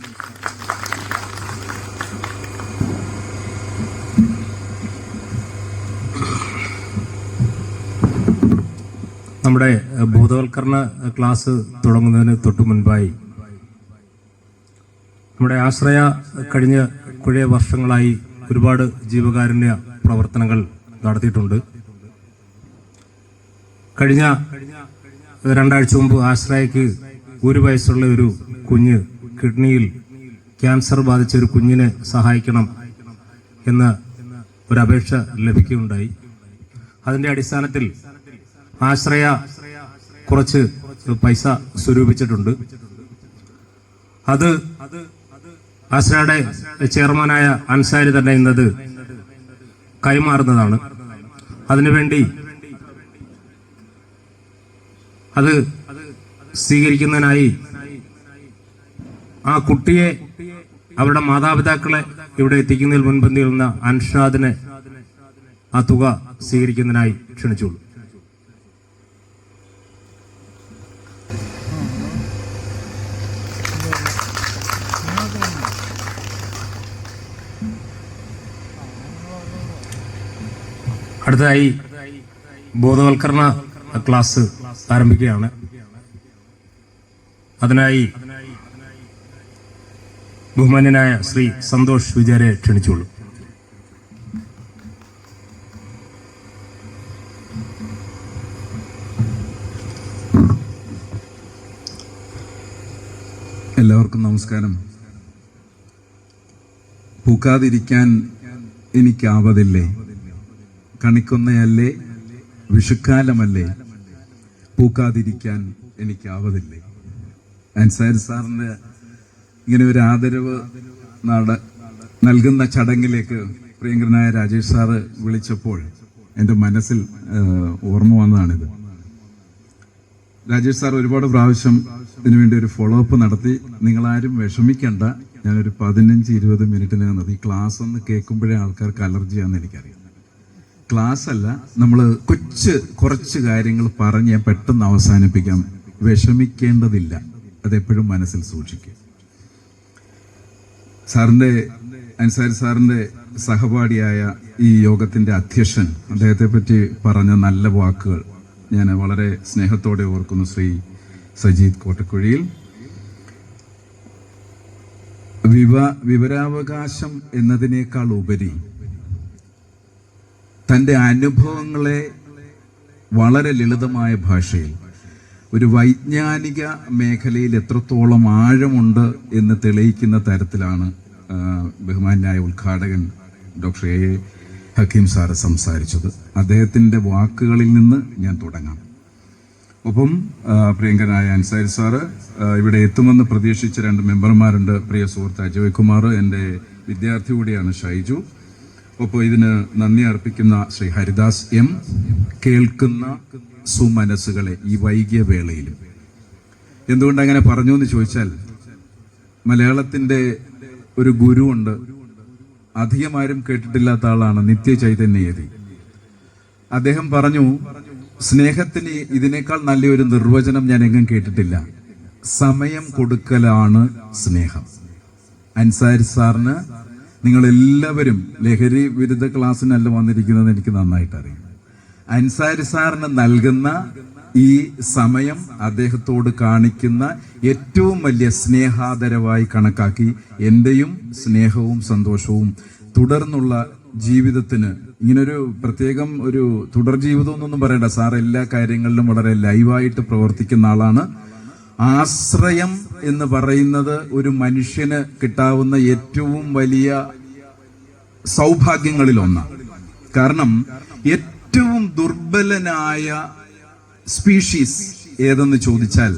നമ്മുടെ ബോധവൽക്കരണ ക്ലാസ് തുടങ്ങുന്നതിന് തൊട്ടു മുൻപായി നമ്മുടെ ആശ്രയ കഴിഞ്ഞ കുറേ വർഷങ്ങളായി ഒരുപാട് ജീവകാരുണ്യ പ്രവർത്തനങ്ങൾ നടത്തിയിട്ടുണ്ട്. കഴിഞ്ഞ 2 ആഴ്ച മുമ്പ് ആശ്രയക്ക് 1 വയസ്സുള്ള ഒരു കുഞ്ഞ് കിഡ്നിയിൽ ക്യാൻസർ ബാധിച്ച ഒരു കുഞ്ഞിനെ സഹായിക്കണം എന്ന ഒരു അപേക്ഷ ലഭിക്കുകയുണ്ടായി. അതിന്റെ അടിസ്ഥാനത്തിൽ ആശ്രയ കുറച്ച് പൈസ സ്വരൂപിച്ചിട്ടുണ്ട്. അത് ആശ്രയയുടെ ചെയർമാനായ അൻസാരി തന്നെ ഇന്നത് കൈമാറുന്നതാണ്. അതിനുവേണ്ടി അത് സ്വീകരിക്കുന്നതിനായി ആ കുട്ടിയെ, അവരുടെ മാതാപിതാക്കളെ ഇവിടെ എത്തിക്കുന്നതിൽ മുൻപന്തിയിൽ നിന്ന അൻഷാദിനെ ആ തുക സ്വീകരിക്കുന്നതിനായി ക്ഷണിച്ചോളൂ. അടുത്തതായി ബോധവൽക്കരണ ക്ലാസ് ആരംഭിക്കുകയാണ്. അതിനായി ബഹുമാന്യനായ ശ്രീ സന്തോഷ് വിജയരെ ക്ഷണിച്ചോളൂ. എല്ലാവർക്കും നമസ്കാരം. പൂക്കാതിരിക്കാൻ എനിക്കാവതില്ലേ, കണിക്കൊന്നയല്ലേ, വിഷുക്കാലമല്ലേ, പൂക്കാതിരിക്കാൻ എനിക്കാവതില്ലേ. അൻസാരി സാറിന്റെ ഇങ്ങനെ ഒരു ആദരവ് നൽകുന്ന ചടങ്ങിലേക്ക് പ്രിയങ്കരനായ രാജേഷ് സാറ് വിളിച്ചപ്പോൾ എൻ്റെ മനസ്സിൽ ഓർമ്മ വന്നതാണിത്. രാജേഷ് സാർ ഒരുപാട് പ്രാവശ്യം ഇതിനുവേണ്ടി ഒരു ഫോളോ അപ്പ് നടത്തി. നിങ്ങളാരും വിഷമിക്കണ്ട, ഞാനൊരു 15-20 മിനിറ്റിനകം നിർത്തി. ഈ ക്ലാസ് ഒന്ന് കേൾക്കുമ്പോഴേ ആൾക്കാർക്ക് അലർജിയാണെന്ന് എനിക്കറിയാം. ക്ലാസ് അല്ല, നമ്മൾ കുറച്ച് കാര്യങ്ങൾ പറഞ്ഞ് ഞാൻ പെട്ടെന്ന് അവസാനിപ്പിക്കാം. വിഷമിക്കേണ്ടതില്ല, അതെപ്പോഴും മനസ്സിൽ സൂക്ഷിക്കുക. സാറിൻ്റെ അൻസാരി സാറിൻ്റെ സഹപാഠിയായ ഈ യോഗത്തിൻ്റെ അധ്യക്ഷൻ അദ്ദേഹത്തെ പറ്റി പറഞ്ഞ നല്ല വാക്കുകൾ ഞാൻ വളരെ സ്നേഹത്തോടെ ഓർക്കുന്നു. ശ്രീ സജീദ് കോട്ടക്കുഴിയിൽ വിവരാവകാശം എന്നതിനേക്കാൾ ഉപരി തൻ്റെ അനുഭവങ്ങളെ വളരെ ലളിതമായ ഭാഷയിൽ ഒരു വൈജ്ഞാനിക മേഖലയിൽ എത്രത്തോളം ആഴമുണ്ട് എന്ന് തെളിയിക്കുന്ന തരത്തിലാണ് ബഹുമാന്യായ ഉദ്ഘാടകൻ ഡോക്ടർ എ ഹക്കീം സാറ് സംസാരിച്ചത്. അദ്ദേഹത്തിൻ്റെ വാക്കുകളിൽ നിന്ന് ഞാൻ തുടങ്ങാം. ഒപ്പം പ്രിയങ്കരനായ അൻസാരി സാറ് ഇവിടെ എത്തുമെന്ന് പ്രതീക്ഷിച്ച 2 മെമ്പർമാരുണ്ട്. പ്രിയ സുഹൃത്ത് അജയ് കുമാർ, എൻ്റെ വിദ്യാർത്ഥി കൂടിയാണ് ഷൈജു. ഒപ്പം ഇതിന് നന്ദി അർപ്പിക്കുന്ന ശ്രീ ഹരിദാസ് എം. കേൾക്കുന്ന സുമനസ്സുകളെ ഈ വൈകിയ വേളയിലും. എന്തുകൊണ്ട് അങ്ങനെ പറഞ്ഞു എന്ന് ചോദിച്ചാൽ, മലയാളത്തിൻ്റെ ഒരു ഗുരുവുണ്ട്, അധികം ആരും കേട്ടിട്ടില്ലാത്ത ആളാണ്, നിത്യചൈതന്യയതി. അദ്ദേഹം പറഞ്ഞു, സ്നേഹത്തിന് ഇതിനേക്കാൾ നല്ലൊരു നിർവചനം ഞാൻ എങ്ങും കേട്ടിട്ടില്ല. സമയം കൊടുക്കലാണ് സ്നേഹം. അൻസാരി സാറിന് നിങ്ങളെല്ലാവരും ലഹരി വിരുദ്ധ ക്ലാസ്സിനല്ല വന്നിരിക്കുന്നത്, എനിക്ക് നന്നായിട്ട് അറിയാം. അൻസാരി സാറിന് നൽകുന്ന ഈ സമയം അദ്ദേഹത്തോട് കാണിക്കുന്ന ഏറ്റവും വലിയ സ്നേഹാദരവായി കണക്കാക്കി എൻ്റെയും സ്നേഹവും സന്തോഷവും തുടർന്നുള്ള ജീവിതത്തിന്, ഇങ്ങനൊരു പ്രത്യേകം ഒരു തുടർ ജീവിതം എന്നൊന്നും പറയണ്ട, സാർ എല്ലാ കാര്യങ്ങളിലും വളരെ ലൈവായിട്ട് പ്രവർത്തിക്കുന്ന ആളാണ്. ആശ്രയം എന്ന് പറയുന്നത് ഒരു മനുഷ്യന് കിട്ടാവുന്ന ഏറ്റവും വലിയ സൗഭാഗ്യങ്ങളിലൊന്നാണ്. കാരണം ഏറ്റവും ദുർബലനായ സ്പീഷീസ് ഏതെന്ന് ചോദിച്ചാൽ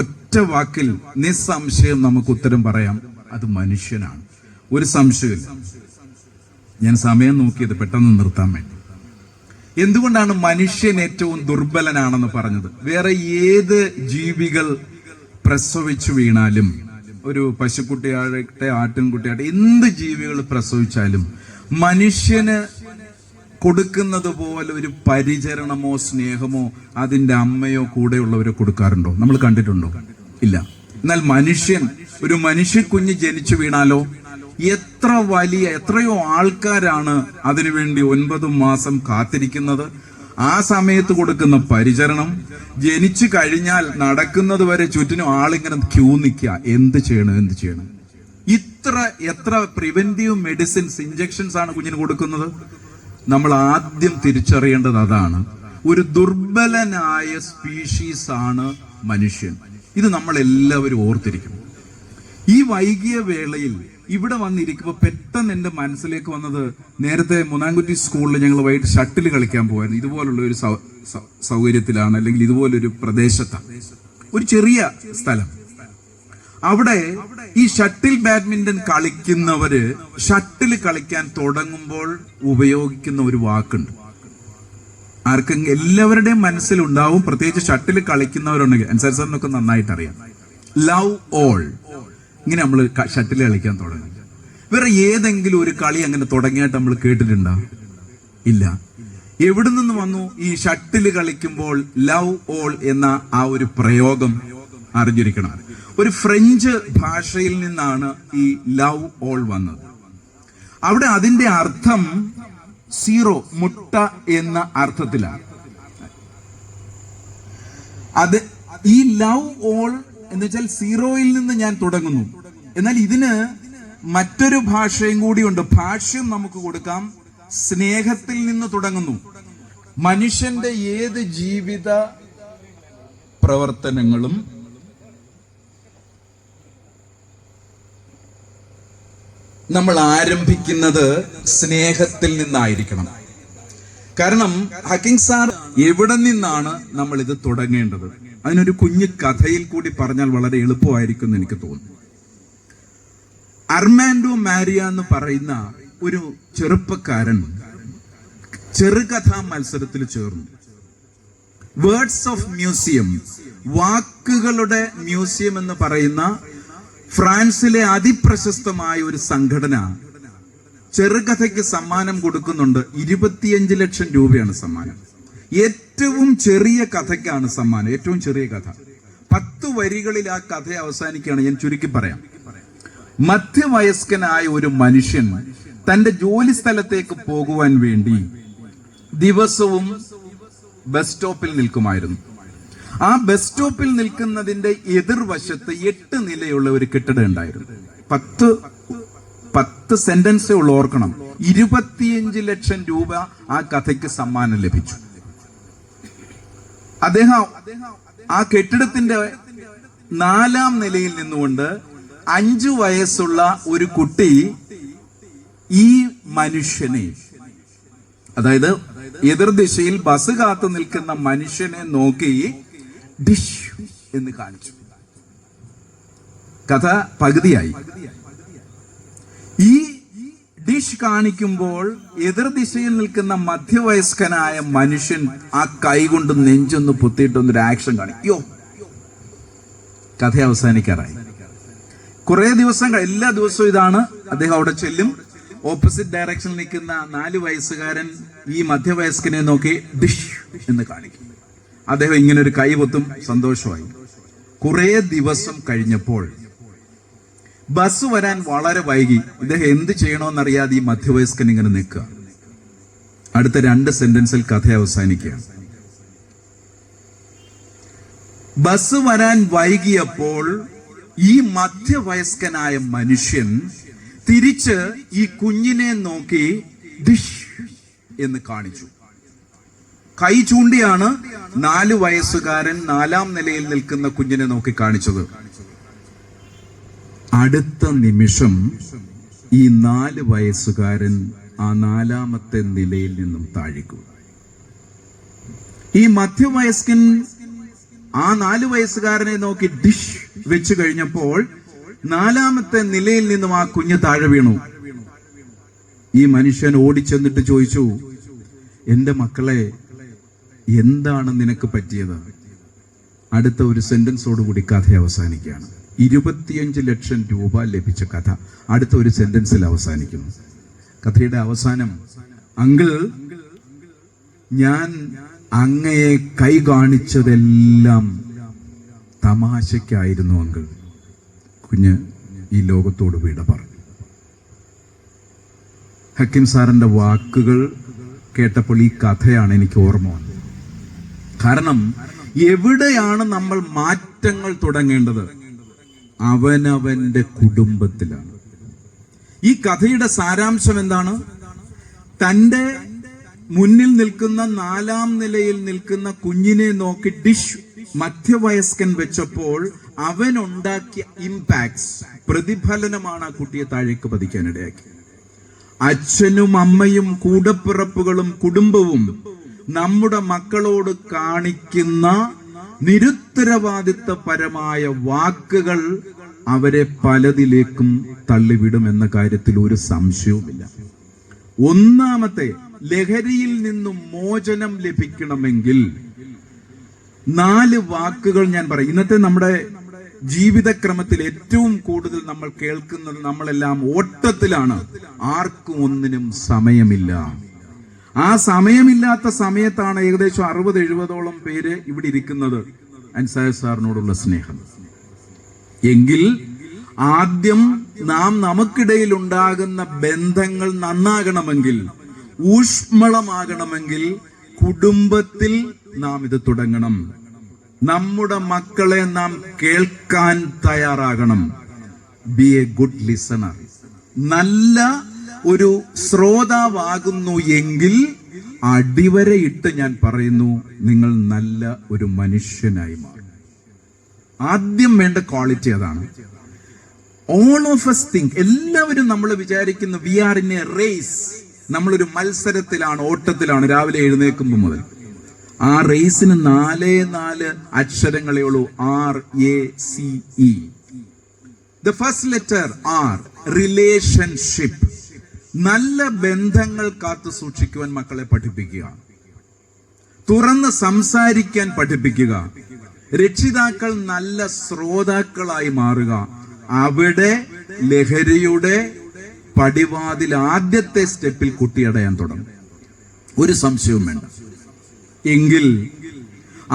ഒറ്റ വാക്കിൽ നിസ്സംശയം നമുക്ക് ഉത്തരം പറയാം, അത് മനുഷ്യനാണ്. ഒരു സംശയമില്ല. ഞാൻ സമയം നോക്കിയത് പെട്ടെന്ന് നിർത്താൻ വേണ്ടി. എന്തുകൊണ്ടാണ് മനുഷ്യൻ ഏറ്റവും ദുർബലനാണെന്ന് പറഞ്ഞത്? വേറെ ഏത് ജീവികൾ പ്രസവിച്ചു വീണാലും, ഒരു പശുക്കുട്ടിയാകട്ടെ ആട്ടിൻകുട്ടിയാകട്ടെ, എന്ത് ജീവികൾ പ്രസവിച്ചാലും മനുഷ്യന് കൊടുക്കുന്നത് പോലെ ഒരു പരിചരണമോ സ്നേഹമോ അതിൻ്റെ അമ്മയോ കൂടെയുള്ളവരോ കൊടുക്കാറുണ്ടോ? നമ്മൾ കണ്ടിട്ടുണ്ടോ? ഇല്ല. എന്നാൽ ഒരു മനുഷ്യക്കുഞ്ഞ് ജനിച്ചു വീണാലോ എത്രയോ ആൾക്കാരാണ് അതിനുവേണ്ടി 9 മാസം കാത്തിരിക്കുന്നത്. ആ സമയത്ത് കൊടുക്കുന്ന പരിചരണം, ജനിച്ചു കഴിഞ്ഞാൽ നടക്കുന്നത് വരെ ചുറ്റിനും ആളിങ്ങനെ ക്യൂ നിൽക്കുക, എന്ത് ചെയ്യണം. എത്ര പ്രിവെന്റീവ് മെഡിസിൻസ്, ഇഞ്ചക്ഷൻസ് ആണ് കുഞ്ഞിന് കൊടുക്കുന്നത്. നമ്മൾ ആദ്യം തിരിച്ചറിയേണ്ടത് അതാണ്. ഒരു ദുർബലനായ സ്പീഷീസ് ആണ് മനുഷ്യൻ. ഇത് നമ്മൾ എല്ലാവരും ഓർത്തിരിക്കണം. ഈ വൈകിയ വേളയിൽ ഇവിടെ വന്നിരിക്കുമ്പോൾ പെട്ടെന്ന് എൻ്റെ മനസ്സിലേക്ക് വന്നത്, നേരത്തെ മുനാൻകുറ്റി സ്കൂളിൽ ഞങ്ങൾ വൈകിട്ട് ഷട്ടിൽ കളിക്കാൻ പോകായിരുന്നു. ഇതുപോലുള്ള ഒരു സൗകര്യത്തിലാണ്, അല്ലെങ്കിൽ ഇതുപോലൊരു പ്രദേശത്താണ്, ഒരു ചെറിയ സ്ഥലം. അവിടെ ഈ ഷട്ടിൽ ബാഡ്മിന്റൺ കളിക്കുന്നവര് ഷട്ടിൽ കളിക്കാൻ തുടങ്ങുമ്പോൾ ഉപയോഗിക്കുന്ന ഒരു വാക്കുണ്ട്. ആർക്കെങ്കിലും എല്ലാവരുടെയും മനസ്സിലുണ്ടാവും, പ്രത്യേകിച്ച് ഷട്ടിൽ കളിക്കുന്നവരുണ്ടെങ്കിൽ. അൻസാരി സാറിനൊക്കെ നന്നായിട്ട് അറിയാം. Love all. ഇങ്ങനെ നമ്മൾ ഷട്ടിൽ കളിക്കാൻ തുടങ്ങി. വേറെ ഏതെങ്കിലും ഒരു കളി അങ്ങനെ തുടങ്ങിയായിട്ട് നമ്മൾ കേട്ടിട്ടുണ്ടോ? ഇല്ല. എവിടെ നിന്ന് വന്നു ഈ ഷട്ടിൽ കളിക്കുമ്പോൾ ലവ് ഓൾ എന്ന ആ ഒരു പ്രയോഗം? അറിഞ്ഞിരിക്കണം. ഒരു ഫ്രഞ്ച് ഭാഷയിൽ നിന്നാണ് ഈ ലവ് ഓൾ വന്നത്. അവിടെ അതിന്റെ അർത്ഥം സീറോ, മുട്ട എന്ന അർത്ഥത്തിലാണ്. അത് ഈ ലവ് ഓൾ എന്ന് വെച്ചാൽ സീറോയിൽ നിന്ന് ഞാൻ തുടങ്ങുന്നു. എന്നാൽ ഇതിന് മറ്റൊരു ഭാഷയും കൂടിയുണ്ട്. ഭാഷ്യം നമുക്ക് കൊടുക്കാം. സ്നേഹത്തിൽ നിന്ന് തുടങ്ങുന്നു. മനുഷ്യന്റെ ഏത് ജീവിത പ്രവർത്തനങ്ങളും നമ്മൾ ആരംഭിക്കുന്നത് സ്നേഹത്തിൽ നിന്നായിരിക്കണം. കാരണം ഹക്കിങ് സാർ എവിടെ നിന്നാണ് നമ്മൾ ഇത് തുടങ്ങേണ്ടത്? അതിനൊരു കുഞ്ഞു കഥയിൽ കൂടി പറഞ്ഞാൽ വളരെ എളുപ്പമായിരിക്കും എന്ന് എനിക്ക് തോന്നുന്നു. അർമാൻഡോ മാരിയ എന്ന് പറയുന്ന ഒരു ചെറുപ്പക്കാരൻ ചെറുകഥാ മത്സരത്തിൽ ചേർന്നു. വേർഡ്സ് ഓഫ് മ്യൂസിയം, വാക്കുകളുടെ മ്യൂസിയം എന്ന് പറയുന്ന ഫ്രാൻസിലെ അതിപ്രശസ്തമായ ഒരു സംഘടന ചെറുകഥയ്ക്ക് സമ്മാനം കൊടുക്കുന്നുണ്ട്. 25 ലക്ഷം രൂപയാണ് സമ്മാനം. ഏറ്റവും ചെറിയ കഥയ്ക്കാണ് സമ്മാനം. ഏറ്റവും ചെറിയ കഥ 10 വരികളിൽ ആ കഥ അവസാനിക്കുകയാണ്. ഞാൻ ചുരുക്കി പറയാം. മധ്യവയസ്കനായ ഒരു മനുഷ്യൻ തന്റെ ജോലി സ്ഥലത്തേക്ക് പോകുവാൻ വേണ്ടി ദിവസവും ബസ് സ്റ്റോപ്പിൽ നിൽക്കുമായിരുന്നു. ആ ബസ് സ്റ്റോപ്പിൽ നിൽക്കുന്നതിന്റെ എതിർവശത്ത് 8 നിലയുള്ള ഒരു കെട്ടിടം ഉണ്ടായിരുന്നു. 10 സെന്റൻസേ ഉള്ളൂ, ഓർക്കണം. 25 ലക്ഷം രൂപ ആ കഥയ്ക്ക് സമ്മാനം ലഭിച്ചു. അദ്ദേഹം ആ കെട്ടിടത്തിന്റെ 4ാം നിലയിൽ നിന്നുകൊണ്ട് 5 വയസ്സുള്ള ഒരു കുട്ടി ഈ മനുഷ്യനെ, അതായത് എതിർദിശയിൽ ബസ് കാത്തു നിൽക്കുന്ന മനുഷ്യനെ നോക്കി ഡിഷ് എന്ന് കാണിച്ചു. കഥ പകുതിയായി. ഈ ഡിഷ് കാണിക്കുമ്പോൾ എതിർദിശയിൽ നിൽക്കുന്ന മധ്യവയസ്കനായ മനുഷ്യൻ ആ കൈ കൊണ്ട് നെഞ്ചൊന്ന് പൊത്തിയിട്ടൊന്നൊരു ആക്ഷൻ കാണിക്കോ. കഥ അവസാനിക്കാറായി. കുറെ ദിവസം എല്ലാ ദിവസവും ഇതാണ്. അദ്ദേഹം അവിടെ ചെല്ലും. ഓപ്പോസിറ്റ് ഡയറക്ഷനിൽ നിൽക്കുന്ന 4 വയസ്സുകാരൻ ഈ മധ്യവയസ്കനെ നോക്കി ഡിഷ് എന്ന് കാണിക്കും. അദ്ദേഹം ഇങ്ങനെ ഒരു കൈ പൊത്തും, സന്തോഷമായി. കുറെ ദിവസം കഴിഞ്ഞപ്പോൾ ബസ് വരാൻ വളരെ വൈകി. ഇദ്ദേഹം എന്ത് ചെയ്യണമെന്നറിയാതെ ഈ മധ്യവയസ്കൻ ഇങ്ങനെ നിൽക്കുക. അടുത്ത 2 സെന്റൻസിൽ കഥ അവസാനിക്കുക. ബസ് വരാൻ വൈകിയപ്പോൾ ഈ മധ്യവയസ്കനായ മനുഷ്യൻ തിരിച്ച് ഈ കുഞ്ഞിനെ നോക്കി ഡിഷ് എന്ന് കാണിച്ചു. കൈ ചൂണ്ടിയാണ് 4 വയസ്സുകാരൻ 4ാം നിലയിൽ നിൽക്കുന്ന കുഞ്ഞിനെ നോക്കി കാണിച്ചത്. അടുത്ത നിമിഷം ഈ 4 വയസ്സുകാരൻ ആ 4ാമത്തെ നിലയിൽ നിന്നും താഴിക്കും. ഈ മധ്യവയസ്കൻ ആ 4 വയസ്സുകാരനെ നോക്കി ഡിഷ് വെച്ചു കഴിഞ്ഞപ്പോൾ 4ാമത്തെ നിലയിൽ നിന്നും ആ കുഞ്ഞ് താഴെ വീണു. ഈ മനുഷ്യൻ ഓടിച്ചെന്നിട്ട് ചോദിച്ചു, എന്റെ മക്കളെ, എന്താണ് നിനക്ക് പറ്റിയത്? അടുത്ത ഒരു സെന്റൻസോടുകൂടി കഥ അവസാനിക്കുകയാണ്. 25 ലക്ഷം രൂപ ലഭിച്ച കഥ അടുത്ത ഒരു സെന്റൻസിൽ അവസാനിക്കുന്നു. കഥയുടെ അവസാനം, അങ്കിൾ, ഞാൻ അങ്ങയെ കൈ കാണിച്ചതെല്ലാം തമാശയ്ക്കായിരുന്നു അങ്കിൾ. കുഞ്ഞ് ഈ ലോകത്തോട് വിട പറഞ്ഞു. ഹക്കീം സാറിന്റെ വാക്കുകൾ കേട്ടപ്പോൾ ഈ കഥയാണ് എനിക്ക് ഓർമ്മ വന്നത്. കാരണം എവിടെയാണ് നമ്മൾ മാറ്റങ്ങൾ തുടങ്ങേണ്ടത്? അവനവന്റെ കുടുംബത്തിലാണ്. ഈ കഥയുടെ സാരാംശം എന്താണ്? തന്റെ മുന്നിൽ നിൽക്കുന്ന 4ാം നിലയിൽ നിൽക്കുന്ന കുഞ്ഞിനെ നോക്കി ഡിഷ് മധ്യവയസ്കൻ വെച്ചപ്പോൾ അവനുണ്ടാക്കിയ ഇമ്പാക്ട്സ്, പ്രതിഫലനമാണ് ആ കുട്ടിയെ താഴേക്ക് പതിക്കാനിടയാക്കി. അച്ഛനും അമ്മയും കൂടപ്പിറപ്പുകളും കുടുംബവും നമ്മുടെ മക്കളോട് കാണിക്കുന്ന നിരുത്തരവാദിത്തപരമായ വാക്കുകൾ അവരെ പലതിലേക്കും തള്ളിവിടും എന്ന കാര്യത്തിൽ ഒരു സംശയവുമില്ല. ഒന്നാമത്തെ, ലഹരിയിൽ നിന്നും മോചനം ലഭിക്കണമെങ്കിൽ 4 വാക്കുകൾ ഞാൻ പറയും. ഇന്നത്തെ നമ്മുടെ ജീവിതക്രമത്തിൽ ഏറ്റവും കൂടുതൽ നമ്മൾ കേൾക്കുന്നത്, നമ്മളെല്ലാം ഓട്ടത്തിലാണ്, ആർക്കും ഒന്നിനും സമയമില്ല. ആ സമയമില്ലാത്ത സമയത്താണ് ഏകദേശം 60-70ഓളം പേര് ഇവിടെ ഇരിക്കുന്നത്. അൻസാർ സാറിനോടുള്ള സ്നേഹം. എങ്കിൽ ആദ്യം നാം നമുക്കിടയിൽ ഉണ്ടാകുന്ന ബന്ധങ്ങൾ നന്നാകണമെങ്കിൽ, ഊഷ്മളമാകണമെങ്കിൽ കുടുംബത്തിൽ നാം ഇത് തുടങ്ങണം. നമ്മുടെ മക്കളെ നാം കേൾക്കാൻ തയ്യാറാകണം. B A good listener. നല്ല ഒരു ശ്രോതാവാകുന്നു എങ്കിൽ അടിവരയിട്ട് ഞാൻ പറയുന്നു, നിങ്ങൾ നല്ല ഒരു മനുഷ്യനായി മാറും. ആദ്യം വേണ്ട ക്വാളിറ്റി അതാണ്. ഓൾ ഓഫ് us think, എല്ലാവരും നമ്മൾ വിചാരിക്കുന്നു we are in a race, നമ്മളൊരു മത്സരത്തിലാണ്, ഓട്ടത്തിലാണ് രാവിലെ എഴുന്നേൽക്കുമ്പോൾ മുതൽ. ആ റേസിന് 4 അക്ഷരങ്ങളേ ഉള്ളൂ, RACE. The first letter R, relationship. നല്ല ബന്ധങ്ങൾ കാത്തു സൂക്ഷിക്കുവാൻ മക്കളെ പഠിപ്പിക്കുക, തുറന്ന് സംസാരിക്കാൻ പഠിപ്പിക്കുക. രക്ഷിതാക്കൾ നല്ല ശ്രോതാക്കളായി മാറുക. അവിടെ ലഹരിയുടെ പടിവാതിൽ ആദ്യത്തെ സ്റ്റെപ്പിൽ കുട്ടി അടയാൻ തുടങ്ങും. ഒരു സംശയവും വേണ്ട. എങ്കിൽ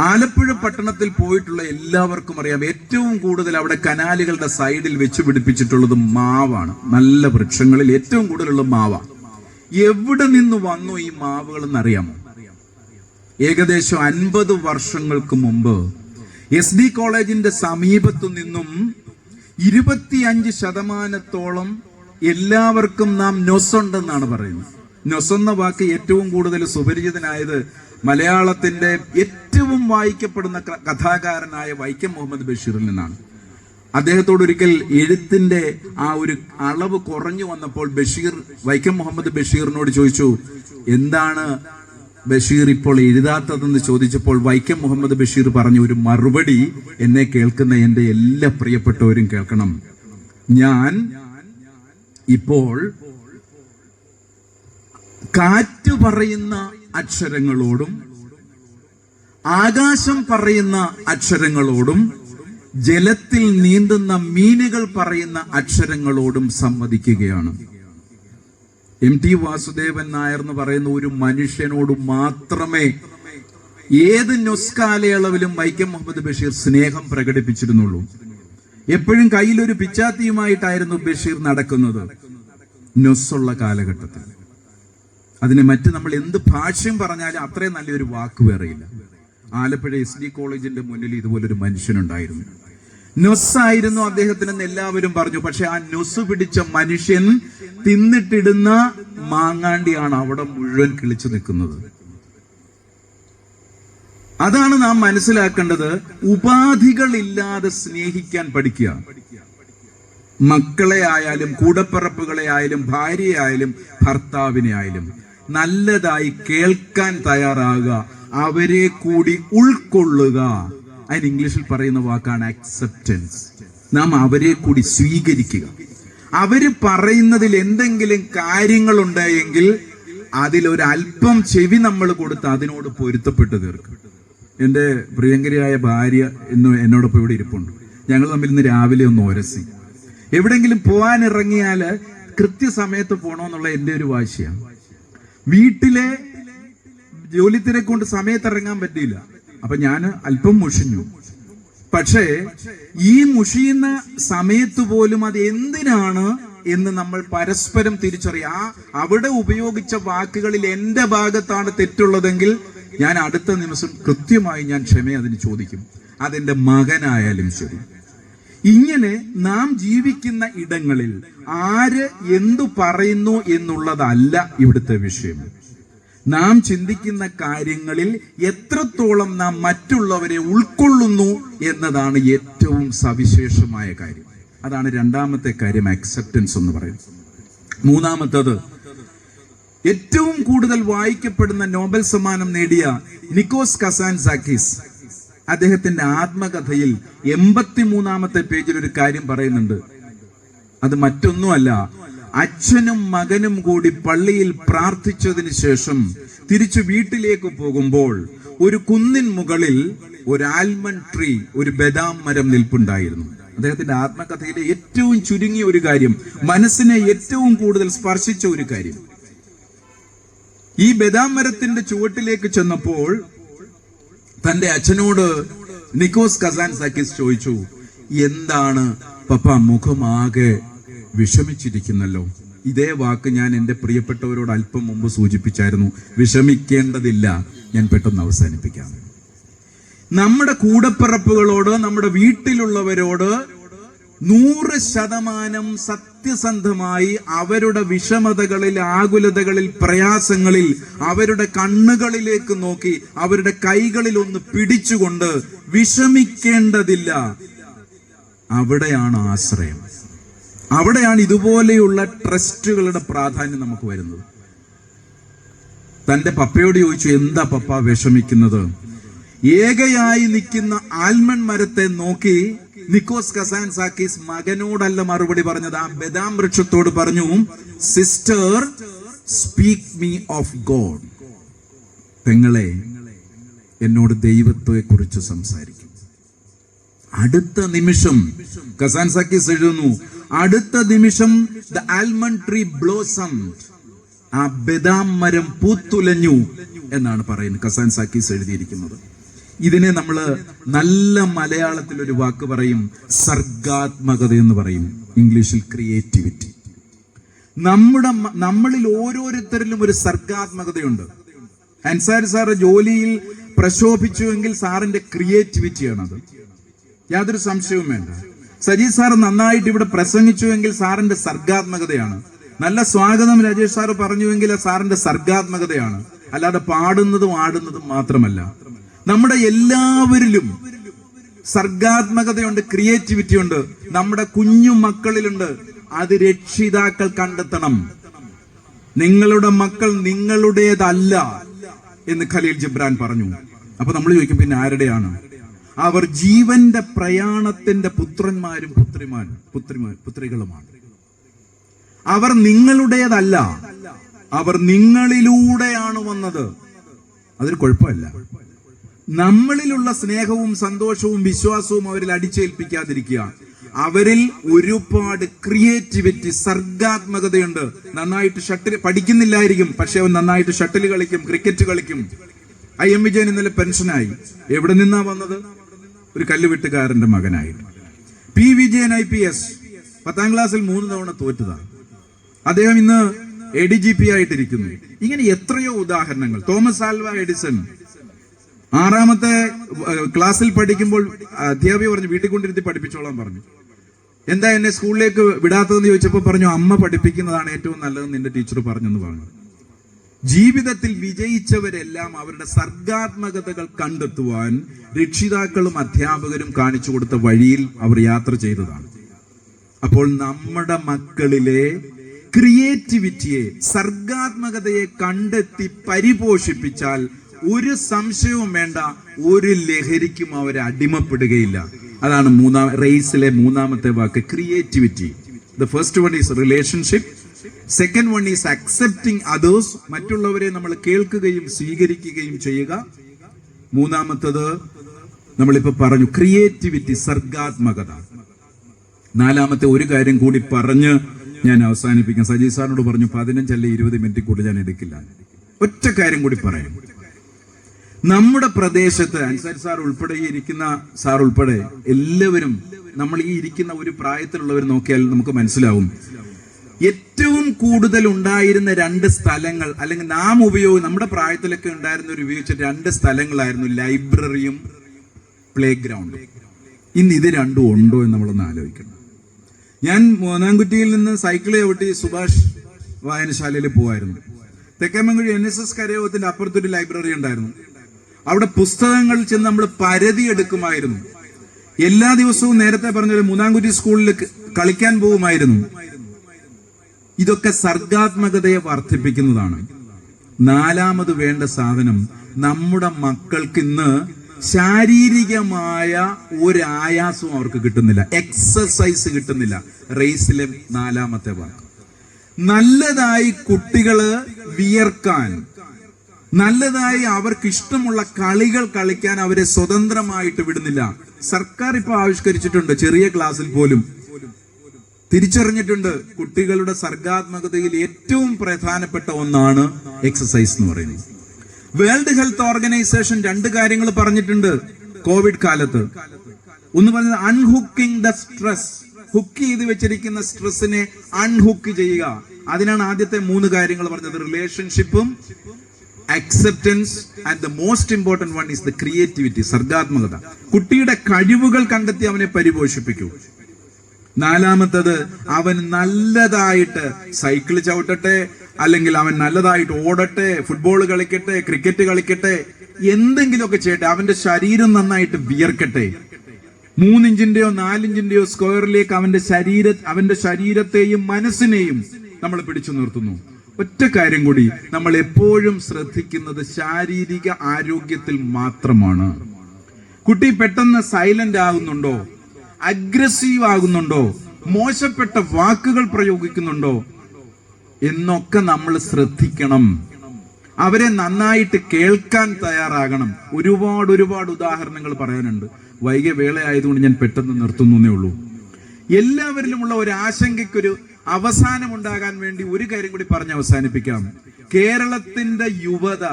ആലപ്പുഴ പട്ടണത്തിൽ പോയിട്ടുള്ള എല്ലാവർക്കും അറിയാം, ഏറ്റവും കൂടുതൽ അവിടെ കനാലുകളുടെ സൈഡിൽ വെച്ച് പിടിപ്പിച്ചിട്ടുള്ളത് മാവാണ്. നല്ല വൃക്ഷങ്ങളിൽ ഏറ്റവും കൂടുതലുള്ള മാവ. എവിടെ നിന്ന് വന്നു ഈ മാവുകൾ എന്നറിയാമോ? ഏകദേശം 50 വർഷങ്ങൾക്ക് മുമ്പ് SD കോളേജിന്റെ സമീപത്തു നിന്നും 25% എല്ലാവർക്കും നാം നൊസുണ്ടെന്നാണ് പറയുന്നത്. നൊസെന്ന വാക്ക് ഏറ്റവും കൂടുതൽ സുപരിചിതനായത് മലയാളത്തിന്റെ ഏറ്റവും വായിക്കപ്പെടുന്ന കഥാകാരനായ വൈക്കം മുഹമ്മദ് ബഷീറിൽ നിന്നാണ്. അദ്ദേഹത്തോട് ഒരിക്കൽ എഴുത്തിന്റെ ആ ഒരു അളവ് കുറഞ്ഞു വന്നപ്പോൾ വൈക്കം മുഹമ്മദ് ബഷീറിനോട് ചോദിച്ചു, എന്താണ് ബഷീർ ഇപ്പോൾ എഴുതാത്തതെന്ന് ചോദിച്ചപ്പോൾ വൈക്കം മുഹമ്മദ് ബഷീർ പറഞ്ഞു ഒരു മറുപടി. എന്നെ കേൾക്കുന്ന എൻ്റെ എല്ലാ പ്രിയപ്പെട്ടവരും കേൾക്കണം. ഞാൻ ഇപ്പോൾ കാറ്റ് പറയുന്ന അക്ഷരങ്ങളോടും ആകാശം പറയുന്ന അക്ഷരങ്ങളോടും ജലത്തിൽ നീന്തുന്ന മീനുകൾ പറയുന്ന അക്ഷരങ്ങളോടും സംവദിക്കുകയാണ്. MT വാസുദേവൻ നായർ എന്ന് പറയുന്ന ഒരു മനുഷ്യനോട് മാത്രമേ ഏത് ന്യൂസ് കാലയളവിലും വൈക്കം മുഹമ്മദ് ബഷീർ സ്നേഹം പ്രകടിപ്പിച്ചിരുന്നുള്ളൂ. എപ്പോഴും കയ്യിലൊരു പിച്ചാത്തിയുമായിട്ടായിരുന്നു ബഷീർ നടക്കുന്നത് ന്യൂസുള്ള കാലഘട്ടത്തിൽ. അതിന് മറ്റ് നമ്മൾ എന്ത് ഭാഷ്യം പറഞ്ഞാലും അത്രയും നല്ലൊരു വാക്ക് വേറെയില്ല. ആലപ്പുഴ SD കോളേജിന്റെ മുന്നിൽ ഇതുപോലൊരു മനുഷ്യനുണ്ടായിരുന്നു. നൊസ്സായിരുന്നു അദ്ദേഹത്തിനെന്ന് എല്ലാവരും പറഞ്ഞു. പക്ഷെ ആ നൊസ് പിടിച്ച മനുഷ്യൻ തിന്നിട്ടിടുന്ന മാങ്ങാണ്ടിയാണ് അവിടെ മുഴുവൻ കിളിച്ചു നിൽക്കുന്നത്. അതാണ് നാം മനസ്സിലാക്കേണ്ടത്. ഉപാധികളില്ലാതെ സ്നേഹിക്കാൻ പഠിക്കുക. മക്കളെ ആയാലും കൂടപ്പിറപ്പുകളെ ആയാലും ഭാര്യയെ ആയാലും ഭർത്താവിനെ ആയാലും നല്ലതായി കേൾക്കാൻ തയ്യാറാകുക, അവരെ കൂടി ഉൾക്കൊള്ളുക. അതിന് ഇംഗ്ലീഷിൽ പറയുന്ന വാക്കാണ് അക്സെപ്റ്റൻസ്. നാം അവരെ കൂടി സ്വീകരിക്കുക. അവര് പറയുന്നതിൽ എന്തെങ്കിലും കാര്യങ്ങളുണ്ടെങ്കിൽ അതിലൊരല്പം ചെവി നമ്മൾ കൊടുത്ത് അതിനോട് പൊരുത്തപ്പെട്ട് തീർക്കും. എൻ്റെ പ്രിയങ്കരിയായ ഭാര്യ എന്നോടൊപ്പം ഇവിടെ ഇരിപ്പുണ്ട്. ഞങ്ങൾ തമ്മിൽ ഇന്ന് രാവിലെ ഒന്ന് ഉരസി. എവിടെങ്കിലും പോകാനിറങ്ങിയാൽ കൃത്യസമയത്ത് പോകണമെന്നുള്ള എൻ്റെ ഒരു വാശിയാണ്. വീട്ടിലെ ജോലി തിരക്കൊണ്ട് സമയത്ത് ഇറങ്ങാൻ പറ്റിയില്ല. അപ്പൊ ഞാൻ അല്പം മുഷിഞ്ഞു. പക്ഷേ ഈ മുഷിയുന്ന സമയത്ത് പോലും അത് എന്തിനാണ് എന്ന് നമ്മൾ പരസ്പരം തിരിച്ചറിയാം. അവിടെ ഉപയോഗിച്ച വാക്കുകളിൽ എന്റെ ഭാഗത്താണ് തെറ്റുള്ളതെങ്കിൽ ഞാൻ അടുത്ത നിമിഷം കൃത്യമായി ഞാൻ അതിന് ചോദിക്കും. അതെന്റെ മകനായാലും ശരി. ഇങ്ങനെ നാം ജീവിക്കുന്ന ഇടങ്ങളിൽ ആര് എന്തു പറയുന്നു എന്നുള്ളതല്ല ഇവിടുത്തെ വിഷയം. നാം ചിന്തിക്കുന്ന കാര്യങ്ങളിൽ എത്രത്തോളം നാം മറ്റുള്ളവരെ ഉൾക്കൊള്ളുന്നു എന്നതാണ് ഏറ്റവും സവിശേഷമായ കാര്യം. അതാണ് രണ്ടാമത്തെ കാര്യം, അക്സെപ്റ്റൻസ് എന്ന് പറയുന്നത്. മൂന്നാമത്തത്, ഏറ്റവും കൂടുതൽ വായിക്കപ്പെടുന്ന നോബൽ സമ്മാനം നേടിയ നിക്കോസ് കസാൻസാക്കിസ് അദ്ദേഹത്തിന്റെ ആത്മകഥയിൽ 83-ാമത്തെ പേജിൽ ഒരു കാര്യം പറയുന്നുണ്ട്. അത് മറ്റൊന്നുമല്ല, അച്ഛനും മകനും കൂടി പള്ളിയിൽ പ്രാർത്ഥിച്ചതിന് ശേഷം തിരിച്ചു വീട്ടിലേക്ക് പോകുമ്പോൾ ഒരു കുന്നിൻ മുകളിൽ ഒരു ആൽമണ്ട് ട്രീ, ഒരു ബദാം മരം നിൽപ്പുണ്ടായിരുന്നു. അദ്ദേഹത്തിന്റെ ആത്മകഥയിലെ ഏറ്റവും ചുരുങ്ങിയ ഒരു കാര്യം, മനസ്സിനെ ഏറ്റവും കൂടുതൽ സ്പർശിച്ച ഒരു കാര്യം. ഈ ബദാം മരത്തിന്റെ ചുവട്ടിലേക്ക് ചെന്നപ്പോൾ തന്റെ അച്ഛനോട് നിക്കോസ് കസാൻസാക്കിസ് ചോദിച്ചു, എന്താണ് പപ്പ മുഖമാകെ വിഷമിച്ചിരിക്കുന്നല്ലോ? ഇതേ വാക്ക് ഞാൻ എൻ്റെ പ്രിയപ്പെട്ടവരോട് അല്പം മുമ്പ് സൂചിപ്പിച്ചായിരുന്നു. വിഷമിക്കേണ്ടതില്ല, ഞാൻ പെട്ടെന്ന് അവസാനിപ്പിക്കാം. നമ്മുടെ കൂടപ്പിറപ്പുകളോട്, നമ്മുടെ വീട്ടിലുള്ളവരോട് 100% സത്യസന്ധമായി അവരുടെ വിഷമതകളിൽ, ആകുലതകളിൽ, പ്രയാസങ്ങളിൽ അവരുടെ കണ്ണുകളിലേക്ക് നോക്കി അവരുടെ കൈകളിൽ ഒന്ന് പിടിച്ചുകൊണ്ട് വിഷമിക്കേണ്ടതില്ല. അവിടെയാണ് ആശ്രയം. അവിടെയാണ് ഇതുപോലെയുള്ള ട്രസ്റ്റുകളുടെ പ്രാധാന്യം നമുക്ക് വരുന്നത്. തന്റെ പപ്പയോട് ചോദിച്ചു, എന്താ പപ്പ വിഷമിക്കുന്നത്? ഏകയായി നിൽക്കുന്ന ആൽമണ്ട് മരത്തെ നോക്കി നിക്കോസ് കസാൻസാക്കിസ് മകനോടല്ല മറുപടി പറഞ്ഞത്, ആ ബദാം വൃക്ഷത്തോട് പറഞ്ഞു, sister speak me of God. പെങ്ങളെ, എന്നോട് ദൈവത്തെ കുറിച്ച് സംസാരിക്കും. അടുത്ത നിമിഷം കസാൻസാക്കിസ് എഴുതുന്നു, അടുത്ത നിമിഷം ദ ആൽമണ്ട് ട്രീ ബ്ലോസംഡ്, ആ ബദാം മരം പൂത്തുലഞ്ഞു എന്നാണ് പറയുന്നത് കസാൻസാക്കിസ് എഴുതിയിരിക്കുന്നത്. ഇതിനെ നമ്മൾ നല്ല മലയാളത്തിൽ ഒരു വാക്ക് പറയും, സർഗാത്മകത എന്ന് പറയും, ഇംഗ്ലീഷിൽ ക്രിയേറ്റിവിറ്റി. നമ്മളിൽ ഓരോരുത്തരിലും ഒരു സർഗാത്മകതയുണ്ട്. അൻസാരി സാറ് ജോലിയിൽ പ്രശോഭിച്ചുവെങ്കിൽ സാറിന്റെ ക്രിയേറ്റിവിറ്റിയാണത്, യാതൊരു സംശയവും വേണ്ട. സജീദ് സാർ നന്നായിട്ട് ഇവിടെ പ്രസംഗിച്ചുവെങ്കിൽ സാറിന്റെ സർഗാത്മകതയാണ്. നല്ല സ്വാഗതം രാജേഷ് സാറ് പറഞ്ഞുവെങ്കിൽ സാറിന്റെ സർഗാത്മകതയാണ്, അല്ലാതെ പാടുന്നതും ആടുന്നതും മാത്രമല്ല. നമ്മുടെ എല്ലാവരിലും സർഗാത്മകതയുണ്ട്, ക്രിയേറ്റിവിറ്റി ഉണ്ട്. നമ്മുടെ കുഞ്ഞു മക്കളിലുണ്ട്. അത് രക്ഷിതാക്കൾ കണ്ടെത്തണം. നിങ്ങളുടെ മക്കൾ നിങ്ങളുടേതല്ല എന്ന് ഖലീൽ ജിബ്രാൻ പറഞ്ഞു. അപ്പൊ നമ്മൾ ചോദിക്കും, പിന്നെ ആരുടെയാണ്? അവർ ജീവന്റെ പ്രയാണത്തിന്റെ പുത്രന്മാരും പുത്രികളുമാണ്. അവർ നിങ്ങളുടേതല്ല, അവർ നിങ്ങളിലൂടെയാണ് വന്നത്. അതൊരു കുഴപ്പമില്ല. നമ്മളിലുള്ള സ്നേഹവും സന്തോഷവും വിശ്വാസവും അവരിൽ അടിച്ചേൽപ്പിക്കാതിരിക്കുക. അവരിൽ ഒരുപാട് ക്രിയേറ്റിവിറ്റി, സർഗാത്മകതയുണ്ട്. നന്നായിട്ട് ഷട്ടിൽ പഠിക്കുന്നില്ലായിരിക്കും, പക്ഷെ അവൻ നന്നായിട്ട് ഷട്ടിൽ കളിക്കും, ക്രിക്കറ്റ് കളിക്കും. IM വിജയൻ ഇന്നലെ പെൻഷനായി. എവിടെ നിന്നാ വന്നത്? ഒരു കല്ലുവെട്ടുകാരന്റെ മകനായിട്ട്. P വിജയൻ IPS 10ാം ക്ലാസ്സിൽ 3 തവണ തോറ്റതാണ്. അദ്ദേഹം ഇന്ന് ADGP ആയിട്ടിരിക്കുന്നു. ഇങ്ങനെ എത്രയോ ഉദാഹരണങ്ങൾ. തോമസ് ആൽവ എഡിസൺ 6ാമത്തെ ക്ലാസ്സിൽ പഠിക്കുമ്പോൾ അധ്യാപിക പറഞ്ഞു, വീട്ടിൽ കൊണ്ടിരുത്തി പഠിപ്പിച്ചോളാൻ പറഞ്ഞു. എന്താ എന്നെ സ്കൂളിലേക്ക് വിടാത്തതെന്ന് ചോദിച്ചപ്പോൾ പറഞ്ഞു, അമ്മ പഠിപ്പിക്കുന്നതാണ് ഏറ്റവും നല്ലതെന്ന് നിന്റെ ടീച്ചർ പറഞ്ഞെന്ന് പറഞ്ഞു. ജീവിതത്തിൽ വിജയിച്ചവരെല്ലാം അവരുടെ സർഗാത്മകതകൾ കണ്ടെത്തുവാൻ രക്ഷിതാക്കളും അധ്യാപകരും കാണിച്ചു കൊടുത്ത വഴിയിൽ അവർ യാത്ര ചെയ്തതാണ്. അപ്പോൾ നമ്മുടെ മക്കളിലെ ക്രിയേറ്റിവിറ്റിയെ, സർഗാത്മകതയെ കണ്ടെത്തി പരിപോഷിപ്പിച്ചാൽ ഒരു സംശയവും വേണ്ട, ഒരു ലഹരിക്കും അവരെ അടിമപ്പെടുകയില്ല. അതാണ് റേസിലെ 3ാമത്തെ വാക്ക്, creativity. The first one is relationship, second one is accepting others, മറ്റുള്ളവരെ നമ്മൾ കേൾക്കുകയും സ്വീകരിക്കുകയും ചെയ്യുക. 3ാമത്തത് നമ്മളിപ്പോ പറഞ്ഞു, ക്രിയേറ്റിവിറ്റി, സർഗാത്മകത. 4ാമത്തെ ഒരു കാര്യം കൂടി പറഞ്ഞ് ഞാൻ അവസാനിപ്പിക്കാം. സജീദ് സാറിനോട് പറഞ്ഞു 15 അല്ലെ 20 മിനിറ്റ് കൂടി ഞാൻ എടുക്കില്ല. ഒറ്റ കാര്യം കൂടി പറയാം. നമ്മുടെ പ്രദേശത്ത് അൻസാരി സാർ ഉൾപ്പെടെ, ഈ ഇരിക്കുന്ന സാർ ഉൾപ്പെടെ എല്ലാവരും, നമ്മൾ ഈ ഇരിക്കുന്ന ഒരു പ്രായത്തിലുള്ളവർ നോക്കിയാൽ നമുക്ക് മനസ്സിലാവും, ഏറ്റവും കൂടുതൽ ഉണ്ടായിരുന്ന 2 സ്ഥലങ്ങൾ, അല്ലെങ്കിൽ നമ്മുടെ പ്രായത്തിലൊക്കെ ഉണ്ടായിരുന്ന ഒരു ഉപയോഗിച്ച 2 സ്ഥലങ്ങളായിരുന്നു ലൈബ്രറിയും പ്ലേ ഗ്രൗണ്ടും. ഇന്ന് ഇത് രണ്ടും ഉണ്ടോ എന്ന് നമ്മളൊന്ന് ആലോചിക്കണം. ഞാൻ മോനാൻകുറ്റിയിൽ നിന്ന് സൈക്കിൾ ചവിട്ടി സുഭാഷ് വായനശാലയിൽ പോവായിരുന്നു. തെക്കേമംഗഴി NSS കരയോഗത്തിന്റെ അപ്പുറത്തൊരു ലൈബ്രറി ഉണ്ടായിരുന്നു. അവിടെ പുസ്തകങ്ങൾ ചെന്ന് നമ്മൾ പരതി എടുക്കുമായിരുന്നു. എല്ലാ ദിവസവും നേരത്തെ പറഞ്ഞ മൂന്നാംകുറ്റി സ്കൂളിൽ കളിക്കാൻ പോകുമായിരുന്നു. ഇതൊക്കെ സർഗാത്മകതയെ വർദ്ധിപ്പിക്കുന്നതാണ്. 4ാമത് വേണ്ട സാധനം, നമ്മുടെ മക്കൾക്ക് ഇന്ന് ശാരീരികമായ ഒരു ആയാസവും അവർക്ക് കിട്ടുന്നില്ല, എക്സസൈസ് കിട്ടുന്നില്ല. റേസിലെ 4ാമത്തെ വാക്ക്, നല്ലതായി കുട്ടികള് വിയർക്കാൻ, നല്ലതായി അവർക്ക് ഇഷ്ടമുള്ള കളികൾ കളിക്കാൻ അവരെ സ്വതന്ത്രമായിട്ട് വിടുന്നില്ല. സർക്കാർ ഇപ്പൊ ആവിഷ്കരിച്ചിട്ടുണ്ട്, ചെറിയ ക്ലാസ്സിൽ പോലും തിരിച്ചറിഞ്ഞിട്ടുണ്ട്, കുട്ടികളുടെ സർഗാത്മകതയിൽ ഏറ്റവും പ്രധാനപ്പെട്ട ഒന്നാണ് എക്സസൈസ് എന്ന് പറയുന്നത്. വേൾഡ് ഹെൽത്ത് ഓർഗനൈസേഷൻ 2 കാര്യങ്ങൾ പറഞ്ഞിട്ടുണ്ട് കോവിഡ് കാലത്ത്. ഒന്ന് പറഞ്ഞത് അൺഹുക്കിംഗ് ദ സ്ട്രെസ്, ഹുക്ക് ചെയ്ത് വെച്ചിരിക്കുന്ന സ്ട്രെസ്സിനെ അൺഹുക്ക് ചെയ്യുക. അതിനാണ് ആദ്യത്തെ 3 കാര്യങ്ങൾ പറഞ്ഞത്, റിലേഷൻഷിപ്പും acceptance and the most important one is the creativity, സർഗാത്മകത. കുട്ടിയുടെ കഴിവുകൾ കണ്ടെത്തി അവനെ പരിപോഷിപ്പിക്കൂ. 4ാമത്തത്, അവൻ നല്ലതായിട്ട് സൈക്കിൾ ചവിട്ടട്ടെ, അല്ലെങ്കിൽ അവൻ നല്ലതായിട്ട് ഓടട്ടെ, ഫുട്ബോൾ കളിക്കട്ടെ, ക്രിക്കറ്റ് കളിക്കട്ടെ, എന്തെങ്കിലുമൊക്കെ ചെയ്യട്ടെ, അവന്റെ ശരീരം നന്നായിട്ട് വിയർക്കട്ടെ. 3 ഇഞ്ചിന്റെയോ 4 ഇഞ്ചിന്റെയോ സ്ക്വയറിലേക്ക് അവന്റെ ശരീരത്തെയും മനസ്സിനെയും നമ്മൾ പിടിച്ചു നിർത്തുന്നു. ഒറ്റ കാര്യം കൂടി, നമ്മൾ എപ്പോഴും ശ്രദ്ധിക്കുന്നത് ശാരീരിക ആരോഗ്യത്തിൽ മാത്രമാണ്. കുട്ടി പെട്ടെന്ന് സൈലന്റ് ആകുന്നുണ്ടോ, അഗ്രസീവ് ആകുന്നുണ്ടോ, മോശപ്പെട്ട വാക്കുകൾ പ്രയോഗിക്കുന്നുണ്ടോ എന്നൊക്കെ നമ്മൾ ശ്രദ്ധിക്കണം. അവരെ നന്നായിട്ട് കേൾക്കാൻ തയ്യാറാകണം. ഒരുപാട് ഉദാഹരണങ്ങൾ പറയാനുണ്ട്. വൈകിയ വേളയായതുകൊണ്ട് ഞാൻ പെട്ടെന്ന് നിർത്തുന്നേ ഉള്ളൂ. എല്ലാവരിലുമുള്ള ഒരു ആശങ്കയ്ക്കൊരു അവസാനം ഉണ്ടാകാൻ വേണ്ടി ഒരു കാര്യം കൂടി പറഞ്ഞ് അവസാനിപ്പിക്കാം. കേരളത്തിന്റെ യുവത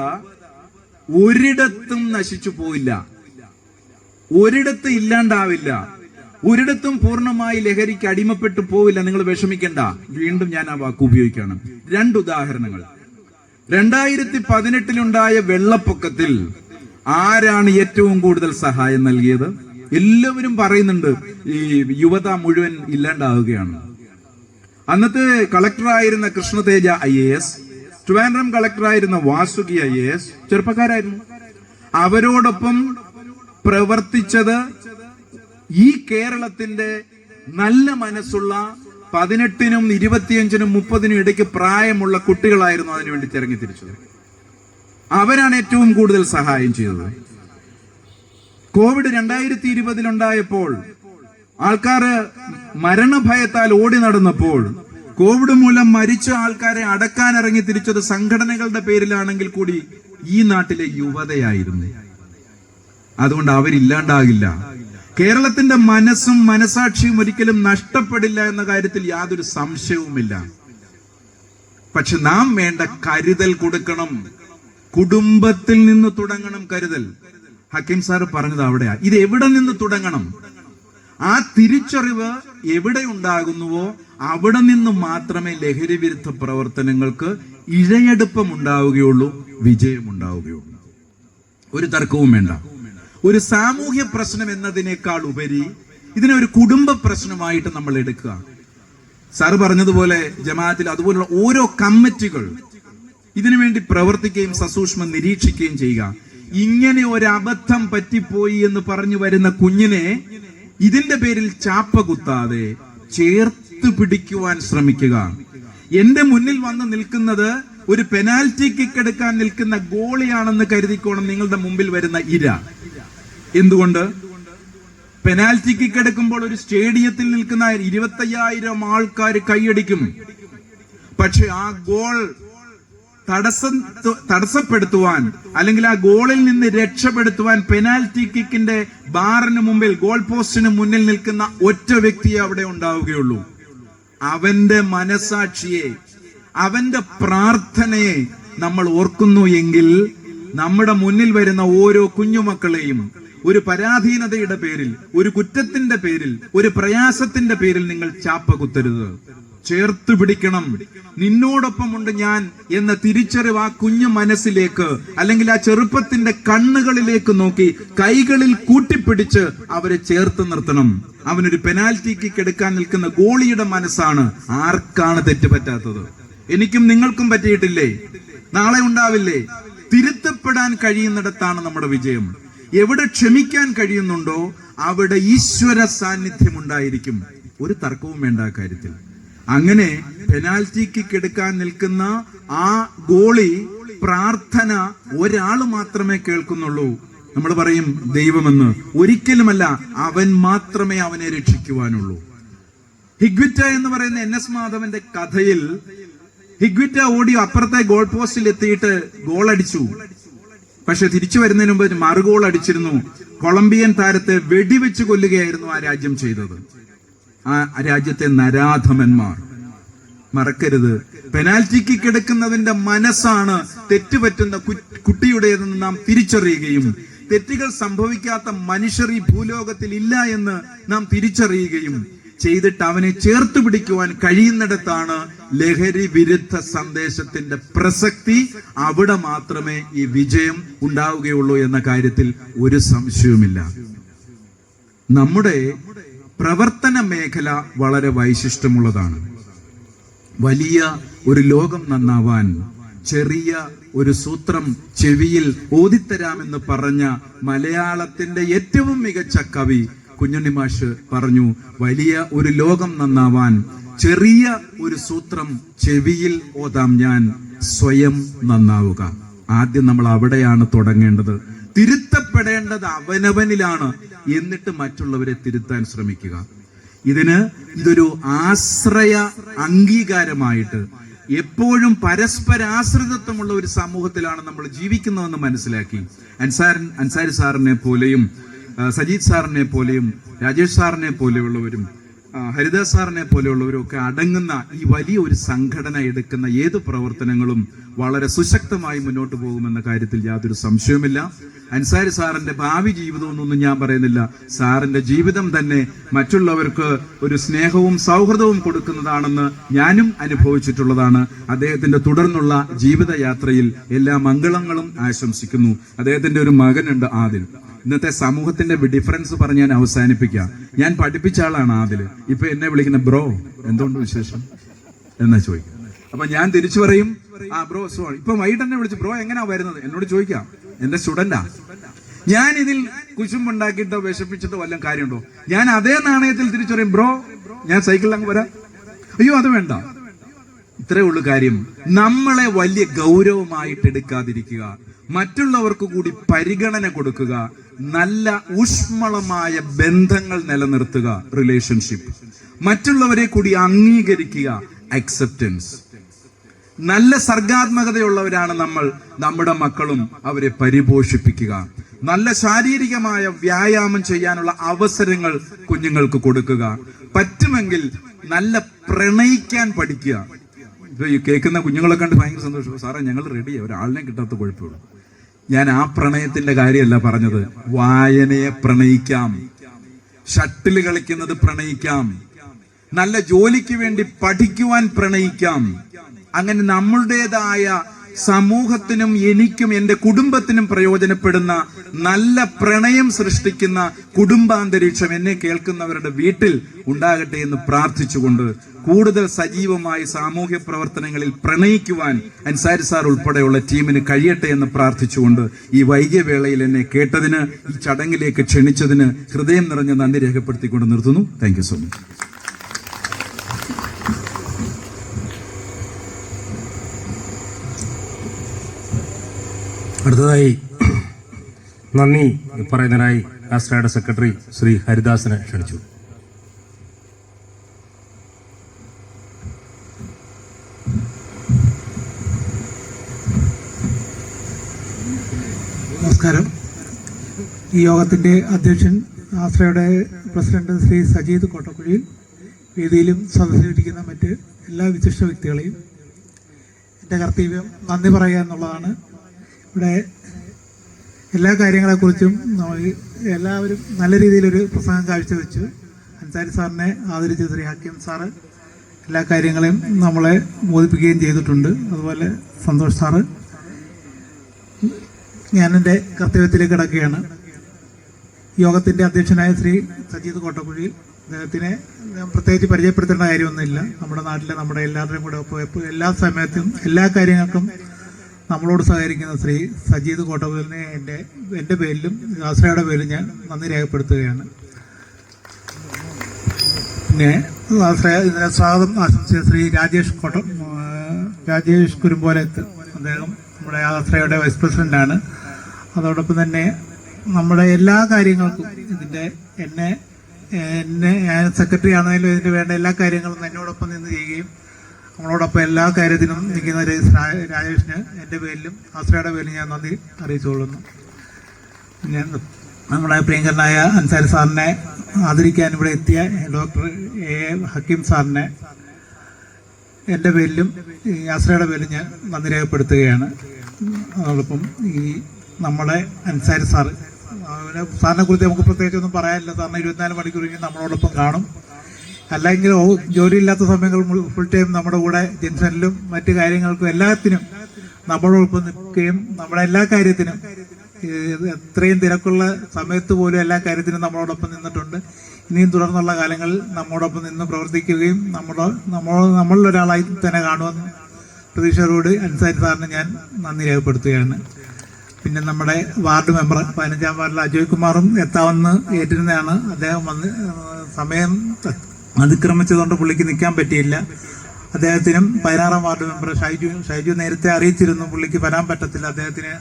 ഒരിടത്തും നശിച്ചു പോയില്ല. ഒരിടത്ത് ഇല്ലാണ്ടാവില്ല, ഒരിടത്തും പൂർണ്ണമായി ലഹരിക്ക് അടിമപ്പെട്ടു പോവില്ല. നിങ്ങൾ വിഷമിക്കണ്ട. വീണ്ടും ഞാൻ ആ വാക്ക് ഉപയോഗിക്കുകയാണ്. 2 ഉദാഹരണങ്ങൾ. 2018 വെള്ളപ്പൊക്കത്തിൽ ആരാണ് ഏറ്റവും കൂടുതൽ സഹായം നൽകിയത്? എല്ലാവരും പറയുന്നുണ്ട് ഈ യുവത മുഴുവൻ ഇല്ലാണ്ടാവുകയാണ്. അന്നത്തെ കളക്ടറായിരുന്ന കൃഷ്ണതേജ IAS, ട്രിവാൻഡ്രം കളക്ടറായിരുന്ന വാസുകി IAS ചെറുപ്പക്കാരായിരുന്നു. അവരോടൊപ്പം പ്രവർത്തിച്ചത് ഈ കേരളത്തിന്റെ നല്ല മനസ്സുള്ള 18-നും 25-നും 30-നും ഇടയ്ക്ക് പ്രായമുള്ള കുട്ടികളായിരുന്നു അതിനുവേണ്ടി തിരഞ്ഞു തിരിച്ചത്. അവരാണ് ഏറ്റവും കൂടുതൽ സഹായം ചെയ്തത്. കോവിഡ് 2020 ആൾക്കാർ മരണഭയത്താൽ ഓടി നടന്നപ്പോൾ, കോവിഡ് മൂലം മരിച്ച ആൾക്കാരെ അടക്കാൻ ഇറങ്ങി തിരിച്ചത് സംഘടനകളുടെ പേരിലാണെങ്കിൽ കൂടി ഈ നാട്ടിലെ യുവതയായിരുന്നു. അതുകൊണ്ട് അവരില്ലാണ്ടാകില്ല. കേരളത്തിന്റെ മനസ്സും മനസാക്ഷിയും ഒരിക്കലും നഷ്ടപ്പെടില്ല എന്ന കാര്യത്തിൽ യാതൊരു സംശയവുമില്ല. പക്ഷെ നാം വേണ്ട കരുതൽ കൊടുക്കണം. കുടുംബത്തിൽ നിന്ന് തുടങ്ങണം കരുതൽ. ഹക്കീം സാർ പറഞ്ഞത് അവിടെയാ. ഇത് എവിടെ നിന്ന് തുടങ്ങണം? ആ തിരിച്ചറിവ് എവിടെ ഉണ്ടാകുന്നുവോ അവിടെ നിന്ന് മാത്രമേ ലഹരി വിരുദ്ധ പ്രവർത്തനങ്ങൾക്ക് ഇഴയെടുപ്പം ഉണ്ടാവുകയുള്ളൂ, വിജയം ഉണ്ടാവുകയുള്ളൂ. ഒരു തർക്കവും വേണ്ട. ഒരു സാമൂഹ്യ പ്രശ്നം എന്നതിനേക്കാൾ ഉപരി ഇതിനെ ഒരു കുടുംബ പ്രശ്നമായിട്ട് നമ്മൾ എടുക്കുക. സാറ് പറഞ്ഞതുപോലെ ജമാഅത്തിൽ അതുപോലുള്ള ഓരോ കമ്മിറ്റികൾ ഇതിനുവേണ്ടി പ്രവർത്തിക്കുകയും സസൂക്ഷ്മം നിരീക്ഷിക്കുകയും ചെയ്യുക. ഇങ്ങനെ ഒരു അബദ്ധം പറ്റിപ്പോയി എന്ന് പറഞ്ഞു വരുന്ന കുഞ്ഞിനെ ഇതിന്റെ പേരിൽ ചാപ്പ കുത്താതെ ചേർത്ത് പിടിക്കുവാൻ ശ്രമിക്കുക. എന്റെ മുന്നിൽ വന്ന് നിൽക്കുന്നത് ഒരു പെനാൽറ്റി കിക്ക് എടുക്കാൻ നിൽക്കുന്ന ഗോളിയാണെന്ന് കരുതിക്കോണം നിങ്ങളുടെ മുമ്പിൽ വരുന്ന ഇര. എന്തുകൊണ്ട്? പെനാൽറ്റി കിക്ക് എടുക്കുമ്പോൾ ഒരു സ്റ്റേഡിയത്തിൽ നിൽക്കുന്ന 25,000 ആൾക്കാർ കൈയടിക്കും. പക്ഷെ ആ ഗോൾ തടസ്സപ്പെടുത്തുവാൻ അല്ലെങ്കിൽ ആ ഗോളിൽ നിന്ന് രക്ഷപ്പെടുത്തുവാൻ പെനാൽറ്റി കിക്കിന്റെ ബാറിന് മുമ്പിൽ, ഗോൾ പോസ്റ്റിന് മുന്നിൽ നിൽക്കുന്ന ഒറ്റ വ്യക്തിയെ അവിടെ ഉണ്ടാവുകയുള്ളൂ. അവന്റെ മനസാക്ഷിയെ, അവന്റെ പ്രാർത്ഥനയെ നമ്മൾ ഓർക്കുന്നു എങ്കിൽ നമ്മുടെ മുന്നിൽ വരുന്ന ഓരോ കുഞ്ഞുമക്കളെയും ഒരു പരാധീനതയുടെ പേരിൽ, ഒരു കുറ്റത്തിന്റെ പേരിൽ, ഒരു പ്രയാസത്തിന്റെ പേരിൽ നിങ്ങൾ ചാപ്പ കുത്തരുത്. ചേർത്ത് പിടിക്കണം. നിന്നോടൊപ്പമുണ്ട് ഞാൻ എന്ന തിരിച്ചറിവ് ആ കുഞ്ഞു മനസ്സിലേക്ക് അല്ലെങ്കിൽ ആ ചെറുപ്പത്തിന്റെ കണ്ണുകളിലേക്ക് നോക്കി കൈകളിൽ കൂട്ടിപ്പിടിച്ച് അവരെ ചേർത്ത് നിർത്തണം. അവനൊരു പെനാൽറ്റി കിക്ക് എടുക്കാൻ നിൽക്കുന്ന ഗോളിയുടെ മനസ്സാണ്. ആർക്കാണ് തെറ്റുപറ്റാത്തത്? എനിക്കും നിങ്ങൾക്കും പറ്റിയിട്ടില്ലേ? നാളെ ഉണ്ടാവില്ലേ? തിരുത്തപ്പെടാൻ കഴിയുന്നിടത്താണ് നമ്മുടെ വിജയം. എവിടെ ക്ഷമിക്കാൻ കഴിയുന്നുണ്ടോ അവിടെ ഈശ്വര സാന്നിധ്യം ഉണ്ടായിരിക്കും. ഒരു തർക്കവും വേണ്ട ആ കാര്യത്തിൽ. അങ്ങനെ പെനാൽറ്റി കിക്ക് എടുക്കാൻ നിൽക്കുന്ന ആ ഗോളി പ്രാർത്ഥന ഒരാൾ മാത്രമേ കേൾക്കുന്നുള്ളൂ. നമ്മൾ പറയും ദൈവമെന്ന്. ഒരിക്കലുമല്ല, അവൻ മാത്രമേ അവനെ രക്ഷിക്കുവാനുള്ളൂ. ഹിഗ്വിറ്റ എന്ന് പറയുന്ന NS മാധവന്റെ കഥയിൽ ഹിഗ്വിറ്റ ഓടി അപ്പുറത്തെ ഗോൾ പോസ്റ്റിൽ എത്തിയിട്ട് ഗോൾ അടിച്ചു. പക്ഷെ തിരിച്ചു വരുന്നതിന് മുമ്പ് മറുഗോൾ അടിച്ചിരുന്നു. കൊളംബിയൻ താരത്തെ വെടിവെച്ച് കൊല്ലുകയായിരുന്നു ആ രാജ്യം ചെയ്തത്. ആ രാജ്യത്തെ നരാധമന്മാർ. മറക്കരുത്, പെനാൽറ്റി കിക്ക് എടുക്കുന്നതിന്റെ മനസ്സാണ് തെറ്റുപറ്റുന്ന കുട്ടിയുടേതെന്ന് നാം തിരിച്ചറിയുകയും തെറ്റുകൾ സംഭവിക്കാത്ത മനുഷ്യർ ഈ ഭൂലോകത്തിൽ ഇല്ല എന്ന് നാം തിരിച്ചറിയുകയും ചെയ്തിട്ട് അവനെ ചേർത്ത് പിടിക്കുവാൻ കഴിയുന്നിടത്താണ് ലഹരി വിരുദ്ധ സന്ദേശത്തിന്റെ പ്രസക്തി. അവിടെ മാത്രമേ ഈ വിജയം ഉണ്ടാവുകയുള്ളൂ എന്ന കാര്യത്തിൽ ഒരു സംശയവുമില്ല. നമ്മുടെ പ്രവർത്തന മേഖല വളരെ വൈശിഷ്ട്യമുള്ളതാണ്. വലിയ ഒരു ലോകം നന്നാവാൻ ചെറിയ ഒരു സൂത്രം ചെവിയിൽ ഓതിത്തരാമെന്ന് പറഞ്ഞ മലയാളത്തിന്റെ ഏറ്റവും മികച്ച കവി കുഞ്ഞുണ്ണി മാഷ് പറഞ്ഞു, വലിയ ഒരു ലോകം നന്നാവാൻ ചെറിയ ഒരു സൂത്രം ചെവിയിൽ ഓതാം ഞാൻ, സ്വയം നന്നാവുക. ആദ്യം നമ്മൾ അവിടെയാണ് തുടങ്ങേണ്ടത്. തിരുത്തപ്പെടേണ്ടത് അവനവനിലാണ്. എന്നിട്ട് മറ്റുള്ളവരെ തിരുത്താൻ ശ്രമിക്കുക. ഇതൊരു ആശ്രയ അംഗീകാരമായിട്ട് എപ്പോഴും പരസ്പരാശ്രിതത്വമുള്ള ഒരു സമൂഹത്തിലാണ് നമ്മൾ ജീവിക്കുന്നതെന്ന് മനസ്സിലാക്കി അൻസാരി സാറിനെ പോലെയും സജീദ് സാറിനെ പോലെയും രാജേഷ് സാറിനെ പോലെയുള്ളവരും ഹരിദാസ് സാറിനെ പോലെയുള്ളവരൊക്കെ അടങ്ങുന്ന ഈ വലിയ ഒരു സംഘടന എടുക്കുന്ന ഏത് പ്രവർത്തനങ്ങളും വളരെ സുശക്തമായി മുന്നോട്ട് പോകുമെന്ന കാര്യത്തിൽ യാതൊരു സംശയവുമില്ല. അൻസാരി സാറിന്റെ ഭാവി ജീവിതമൊന്നും ഞാൻ പറയുന്നില്ല. സാറിന്റെ ജീവിതം തന്നെ മറ്റുള്ളവർക്ക് ഒരു സ്നേഹവും സൗഹൃദവും കൊടുക്കുന്നതാണെന്ന് ഞാനും അനുഭവിച്ചിട്ടുള്ളതാണ്. അദ്ദേഹത്തിന്റെ തുടർന്നുള്ള ജീവിതയാത്രയിൽ എല്ലാ മംഗളങ്ങളും ആശംസിക്കുന്നു. അദ്ദേഹത്തിന്റെ ഒരു മകനുണ്ട്, ആദിൽ. ഇന്നത്തെ സമൂഹത്തിന്റെ ഡിഫറൻസ് പറഞ്ഞ് ഞാൻ അവസാനിപ്പിക്കാം. ഞാൻ പഠിപ്പിച്ച ആളാണ് ആദിൽ. ഇപ്പൊ എന്നെ വിളിക്കുന്ന ബ്രോ, എന്തുകൊണ്ട് വിശേഷം എന്നാ ചോദിക്കാം. അപ്പൊ ഞാൻ തിരിച്ചു പറയും, ആ ബ്രോ ഇപ്പൊ വൈകിട്ട് എന്നെ വിളിച്ചു, ബ്രോ എങ്ങനെയാ വരുന്നത് എന്നോട് ചോദിക്കാം. എന്റെ സ്റ്റുഡന്റാ. ഞാൻ ഇതിൽ കുശുമ്പുണ്ടാക്കിയിട്ടോ വിശപ്പിച്ചിട്ടോ വല്ലതും കാര്യമുണ്ടോ? ഞാൻ അതേ നാണയത്തിൽ തിരിച്ചു പറയും, ബ്രോ ഞാൻ സൈക്കിളിൽ അങ്ങ് വരാം. അയ്യോ അത് വേണ്ട. ഇത്രേ ഉള്ളു കാര്യം. നമ്മളെ വലിയ ഗൗരവമായിട്ട് എടുക്കാതിരിക്കുക, മറ്റുള്ളവർക്ക് കൂടി പരിഗണന കൊടുക്കുക, നല്ല ഊഷ്മളമായ ബന്ധങ്ങൾ നിലനിർത്തുക, റിലേഷൻഷിപ്പ്, മറ്റുള്ളവരെ കൂടി അംഗീകരിക്കുക, അക്സെപ്റ്റൻസ്. നല്ല സർഗാത്മകതയുള്ളവരാണ് നമ്മൾ. നമ്മുടെ മക്കളും അവരെ പരിപോഷിപ്പിക്കുക. നല്ല ശാരീരികമായ വ്യായാമം ചെയ്യാനുള്ള അവസരങ്ങൾ കുഞ്ഞുങ്ങൾക്ക് കൊടുക്കുക. പറ്റുമെങ്കിൽ നല്ല പ്രണയിക്കാൻ പഠിക്കുക. ഇപ്പൊ ഈ കേൾക്കുന്ന കുഞ്ഞുങ്ങളെ കണ്ട് ഭയങ്കര സന്തോഷം. സാറേ ഞങ്ങൾ റെഡിയാ, ഒരാളിനെ കിട്ടാത്ത കുഴപ്പമുള്ളൂ. ഞാൻ ആ പ്രണയത്തിന്റെ കാര്യമല്ല പറഞ്ഞത്. വായനയെ പ്രണയിക്കാം, ഷട്ടിൽ കളിക്കുന്നത് പ്രണയിക്കാം, നല്ല ജോലിക്ക് വേണ്ടി പഠിക്കുവാൻ പ്രണയിക്കാം. അങ്ങനെ നമ്മളുടേതായ സമൂഹത്തിനും എനിക്കും എൻ്റെ കുടുംബത്തിനും പ്രയോജനപ്പെടുന്ന നല്ല പ്രണയം സൃഷ്ടിക്കുന്ന കുടുംബാന്തരീക്ഷം എന്നെ കേൾക്കുന്നവരുടെ വീട്ടിൽ ഉണ്ടാകട്ടെ എന്ന് പ്രാർത്ഥിച്ചുകൊണ്ട് കൂടുതൽ സജീവമായി സാമൂഹ്യ പ്രവർത്തനങ്ങളിൽ പ്രണയിക്കുവാൻ അൻസാരി സാർ ഉൾപ്പെടെയുള്ള ടീമിന് കഴിയട്ടെ എന്ന് പ്രാർത്ഥിച്ചുകൊണ്ട് ഈ വൈകിയ വേളയിൽ എന്നെ കേട്ടതിന്, ഈ ചടങ്ങിലേക്ക് ക്ഷണിച്ചതിന് ഹൃദയം നിറഞ്ഞ നന്ദി രേഖപ്പെടുത്തിക്കൊണ്ട് നിർത്തുന്നു. Thank you so much. അടുത്തതായി നന്ദി പറയുന്നതിനായി ആശ്രയയുടെ സെക്രട്ടറി ശ്രീ ഹരിദാസിനെ ക്ഷണിച്ചു. നമസ്കാരം. ഈ യോഗത്തിൻ്റെ അധ്യക്ഷൻ ആശ്രയയുടെ പ്രസിഡന്റ് ശ്രീ സജീദ് കോട്ടക്കുഴിയിൽ, വേദിയിലും സദസ്സിലിരിക്കുന്ന മറ്റ് എല്ലാ വിശിഷ്ട വ്യക്തികളെയും എൻ്റെ കർത്തവ്യം നന്ദി പറയുക എന്നുള്ളതാണ്. ഇവിടെ എല്ലാ കാര്യങ്ങളെക്കുറിച്ചും എല്ലാവരും നല്ല രീതിയിലൊരു പ്രസംഗം കാഴ്ചവെച്ചു. അൻസാരി സാറിനെ ആദരിച്ച ശ്രീ ഹക്കീം സാറ് എല്ലാ കാര്യങ്ങളെയും നമ്മളെ ബോധിപ്പിക്കുകയും ചെയ്തിട്ടുണ്ട്. അതുപോലെ സന്തോഷ് സാറ്. ഞാനെൻ്റെ കർത്തവ്യത്തിലേക്ക് കിടക്കുകയാണ്. യോഗത്തിൻ്റെ അധ്യക്ഷനായ ശ്രീ സജീദ് കോട്ടക്കുഴിയിൽ, അദ്ദേഹത്തിനെ പ്രത്യേകിച്ച് പരിചയപ്പെടുത്തേണ്ട കാര്യമൊന്നുമില്ല. നമ്മുടെ നാട്ടിലെ നമ്മുടെ എല്ലാവരുടെയും കൂടെ ഒപ്പം എല്ലാ സമയത്തും എല്ലാ കാര്യങ്ങൾക്കും നമ്മളോട് സഹകരിക്കുന്ന ശ്രീ സജീദ് കോട്ടക്കുഴിലിനെ എൻ്റെ പേരിലും ആശ്രയയുടെ പേരിലും ഞാൻ നന്ദി രേഖപ്പെടുത്തുകയാണ്. പിന്നെ ഇതിനെ സ്വാഗതം ആശംസിച്ച ശ്രീ രാജേഷ് കുരുമ്പോലത്ത്, അദ്ദേഹം നമ്മുടെ ആശ്രയയുടെ വൈസ് പ്രസിഡന്റാണ്. അതോടൊപ്പം തന്നെ നമ്മുടെ എല്ലാ കാര്യങ്ങൾക്കും ഞാൻ സെക്രട്ടറി ആണെങ്കിലും ഇതിന് വേണ്ട എല്ലാ കാര്യങ്ങളും എന്നോടൊപ്പം നിന്ന് ചെയ്യുകയും നമ്മളോടൊപ്പം എല്ലാ കാര്യത്തിനും നിൽക്കുന്ന രാജേഷിന് എൻ്റെ പേരിലും ആശ്രയയുടെ പേരിലും ഞാൻ നന്ദി അറിയിച്ചുകൊള്ളുന്നു. ഞാൻ നമ്മുടെ പ്രിയങ്കരനായ അൻസാരി സാറിനെ ആദരിക്കാൻ ഇവിടെ എത്തിയ ഡോക്ടർ എ ഹക്കീം സാറിനെ എൻ്റെ പേരിലും ആശ്രയയുടെ പേരിലും ഞാൻ നന്ദി രേഖപ്പെടുത്തുകയാണ്. അതോടൊപ്പം ഈ നമ്മുടെ അൻസാരി സാറിനെ കുറിച്ച് നമുക്ക് പ്രത്യേകിച്ചൊന്നും പറയാനില്ല. സാറിന് 24 മണിക്കൂർ നമ്മളോടൊപ്പം കാണും. അല്ലെങ്കിൽ ജോലിയില്ലാത്ത സമയങ്ങൾ ഫുൾ ടൈം നമ്മുടെ കൂടെ ജംഗ്ഷനിലും മറ്റു കാര്യങ്ങൾക്കും എല്ലാത്തിനും നമ്മളോടൊപ്പം നിൽക്കുകയും നമ്മുടെ എല്ലാ കാര്യത്തിനും എത്രയും തിരക്കുള്ള സമയത്ത് പോലും എല്ലാ കാര്യത്തിനും നമ്മളോടൊപ്പം നിന്നിട്ടുണ്ട്. ഇനിയും തുടർന്നുള്ള കാലങ്ങളിൽ നമ്മോടൊപ്പം നിന്ന് പ്രവർത്തിക്കുകയും നമ്മളിലൊരാളായി തന്നെ കാണുമെന്ന് പ്രതീക്ഷയോട് അൻസാരി സാറിന് ഞാൻ നന്ദി രേഖപ്പെടുത്തുകയാണ്. പിന്നെ നമ്മുടെ വാർഡ് മെമ്പർ 15-ാം വാർഡിൽ അജോയ് കുമാറും എത്താമെന്ന് ഏറ്റിരുന്നതാണ്. അദ്ദേഹം വന്ന് സമയം അതിക്രമിച്ചതുകൊണ്ട് പുള്ളിക്ക് നിൽക്കാൻ പറ്റിയില്ല. അദ്ദേഹത്തിനും 16-ാം വാർഡ് മെമ്പർ ഷൈജു നേരത്തെ അറിയിച്ചിരുന്നു പുള്ളിക്ക് വരാൻ പറ്റത്തില്ല, അദ്ദേഹത്തിന്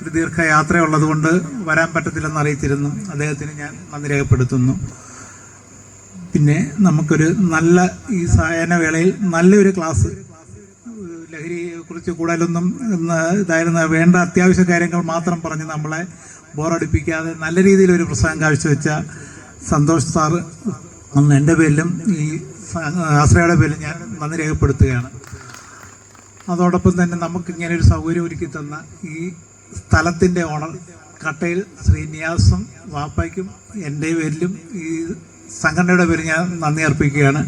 ഒരു ദീർഘയാത്രയുള്ളത് കൊണ്ട് വരാൻ പറ്റത്തില്ലെന്ന് അറിയിച്ചിരുന്നു. അദ്ദേഹത്തിന് ഞാൻ നന്ദി രേഖപ്പെടുത്തുന്നു. പിന്നെ നമുക്കൊരു നല്ല ഈ സായാഹ്നവേളയിൽ നല്ലൊരു ക്ലാസ്, ലഹരിയെ കുറിച്ച് കൂടുതലൊന്നും ഇതായിരുന്ന വേണ്ട അത്യാവശ്യ കാര്യങ്ങൾ മാത്രം പറഞ്ഞ് നമ്മളെ ബോറടിപ്പിക്കാതെ നല്ല രീതിയിലൊരു പ്രസംഗം കാഴ്ചവെച്ച സന്തോഷ് സാറ്, അന്ന് എൻ്റെ പേരിലും ഈ ആശ്രയയുടെ പേരിലും ഞാൻ നന്ദി രേഖപ്പെടുത്തുകയാണ്. അതോടൊപ്പം തന്നെ നമുക്ക് ഇങ്ങനെ ഒരു സൗകര്യം ഒരുക്കി തന്ന ഈ സ്ഥലത്തിൻ്റെ ഓണർ കട്ടയിൽ ശ്രീ നിയാസും വാപ്പയ്ക്കും എൻ്റെ പേരിലും ഈ സംഘടനയുടെ പേരിൽ ഞാൻ നന്ദി അർപ്പിക്കുകയാണ്.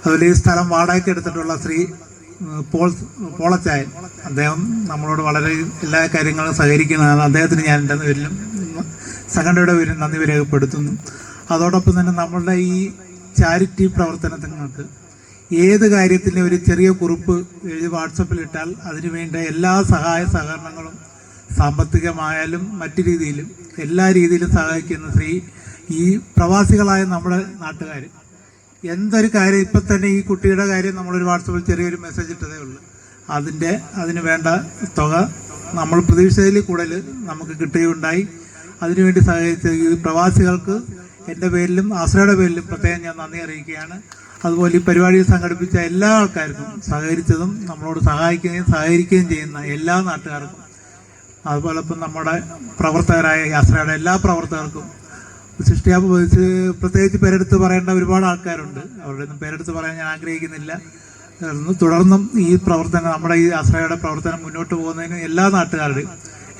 അതുപോലെ ഈ സ്ഥലം വാടകയ്ക്ക് എടുത്തിട്ടുള്ള ശ്രീ പോളച്ചായൻ, അദ്ദേഹം നമ്മളോട് വളരെ എല്ലാ കാര്യങ്ങളും സഹകരിക്കുന്നതാണ്. അദ്ദേഹത്തിന് ഞാൻ എൻ്റെ പേരിലും സംഘടനയുടെ പേരിൽ നന്ദി രേഖപ്പെടുത്തുന്നു. അതോടൊപ്പം തന്നെ നമ്മളുടെ ഈ ചാരിറ്റി പ്രവർത്തനങ്ങൾക്ക് ഏത് കാര്യത്തിൻ്റെ ഒരു ചെറിയ കുറിപ്പ് എഴുതി വാട്സപ്പിലിട്ടാൽ അതിനുവേണ്ട എല്ലാ സഹായ സഹകരണങ്ങളും സാമ്പത്തികമായാലും മറ്റു രീതിയിലും എല്ലാ രീതിയിലും സഹായിക്കുന്ന ഈ പ്രവാസികളായ നമ്മുടെ നാട്ടുകാർ എന്തൊരു കാര്യം ഇപ്പം തന്നെ ഈ കുട്ടിയുടെ കാര്യം നമ്മളൊരു വാട്സപ്പിൽ ചെറിയൊരു മെസ്സേജ് ഇട്ടതേ ഉള്ളൂ. അതിന് വേണ്ട തുക നമ്മൾ പ്രതീക്ഷിച്ചതിൽ കൂടുതൽ നമുക്ക് കിട്ടുകയുണ്ടായി. അതിനുവേണ്ടി സഹകരിച്ച ഈ പ്രവാസികൾക്ക് എൻ്റെ പേരിലും ആശ്രയയുടെ പേരിലും പ്രത്യേകം ഞാൻ നന്ദി അറിയിക്കുകയാണ്. അതുപോലെ ഈ പരിപാടിയിൽ സംഘടിപ്പിച്ച എല്ലാ ആൾക്കാർക്കും സഹകരിച്ചതും നമ്മളോട് സഹകരിക്കുകയും ചെയ്യുന്ന എല്ലാ നാട്ടുകാർക്കും അതുപോലെ ഇപ്പം നമ്മുടെ പ്രവർത്തകരായ ആശ്രയയുടെ എല്ലാ പ്രവർത്തകർക്കും പ്രത്യേകിച്ച് പേരെടുത്ത് പറയേണ്ട ഒരുപാട് ആൾക്കാരുണ്ട്. അവരുടെ ഒന്നും പേരെടുത്ത് പറയാൻ ഞാൻ ആഗ്രഹിക്കുന്നില്ല. തുടർന്നും ഈ പ്രവർത്തനം നമ്മുടെ ഈ ആശ്രയയുടെ പ്രവർത്തനം മുന്നോട്ട് പോകുന്നതിന് എല്ലാ നാട്ടുകാരുടെയും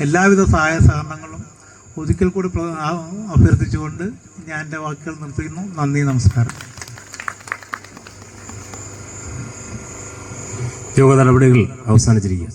എല്ലാവിധ സഹായ സഹകരണങ്ങളും ഒരിക്കൽ കൂടി അഭ്യർത്ഥിച്ചുകൊണ്ട് ഞാൻ എൻ്റെ വാക്കുകൾ നിർത്തുന്നു. നന്ദി, നമസ്കാരം. യോഗ നടപടികൾ അവസാനിച്ചിരിക്കുക.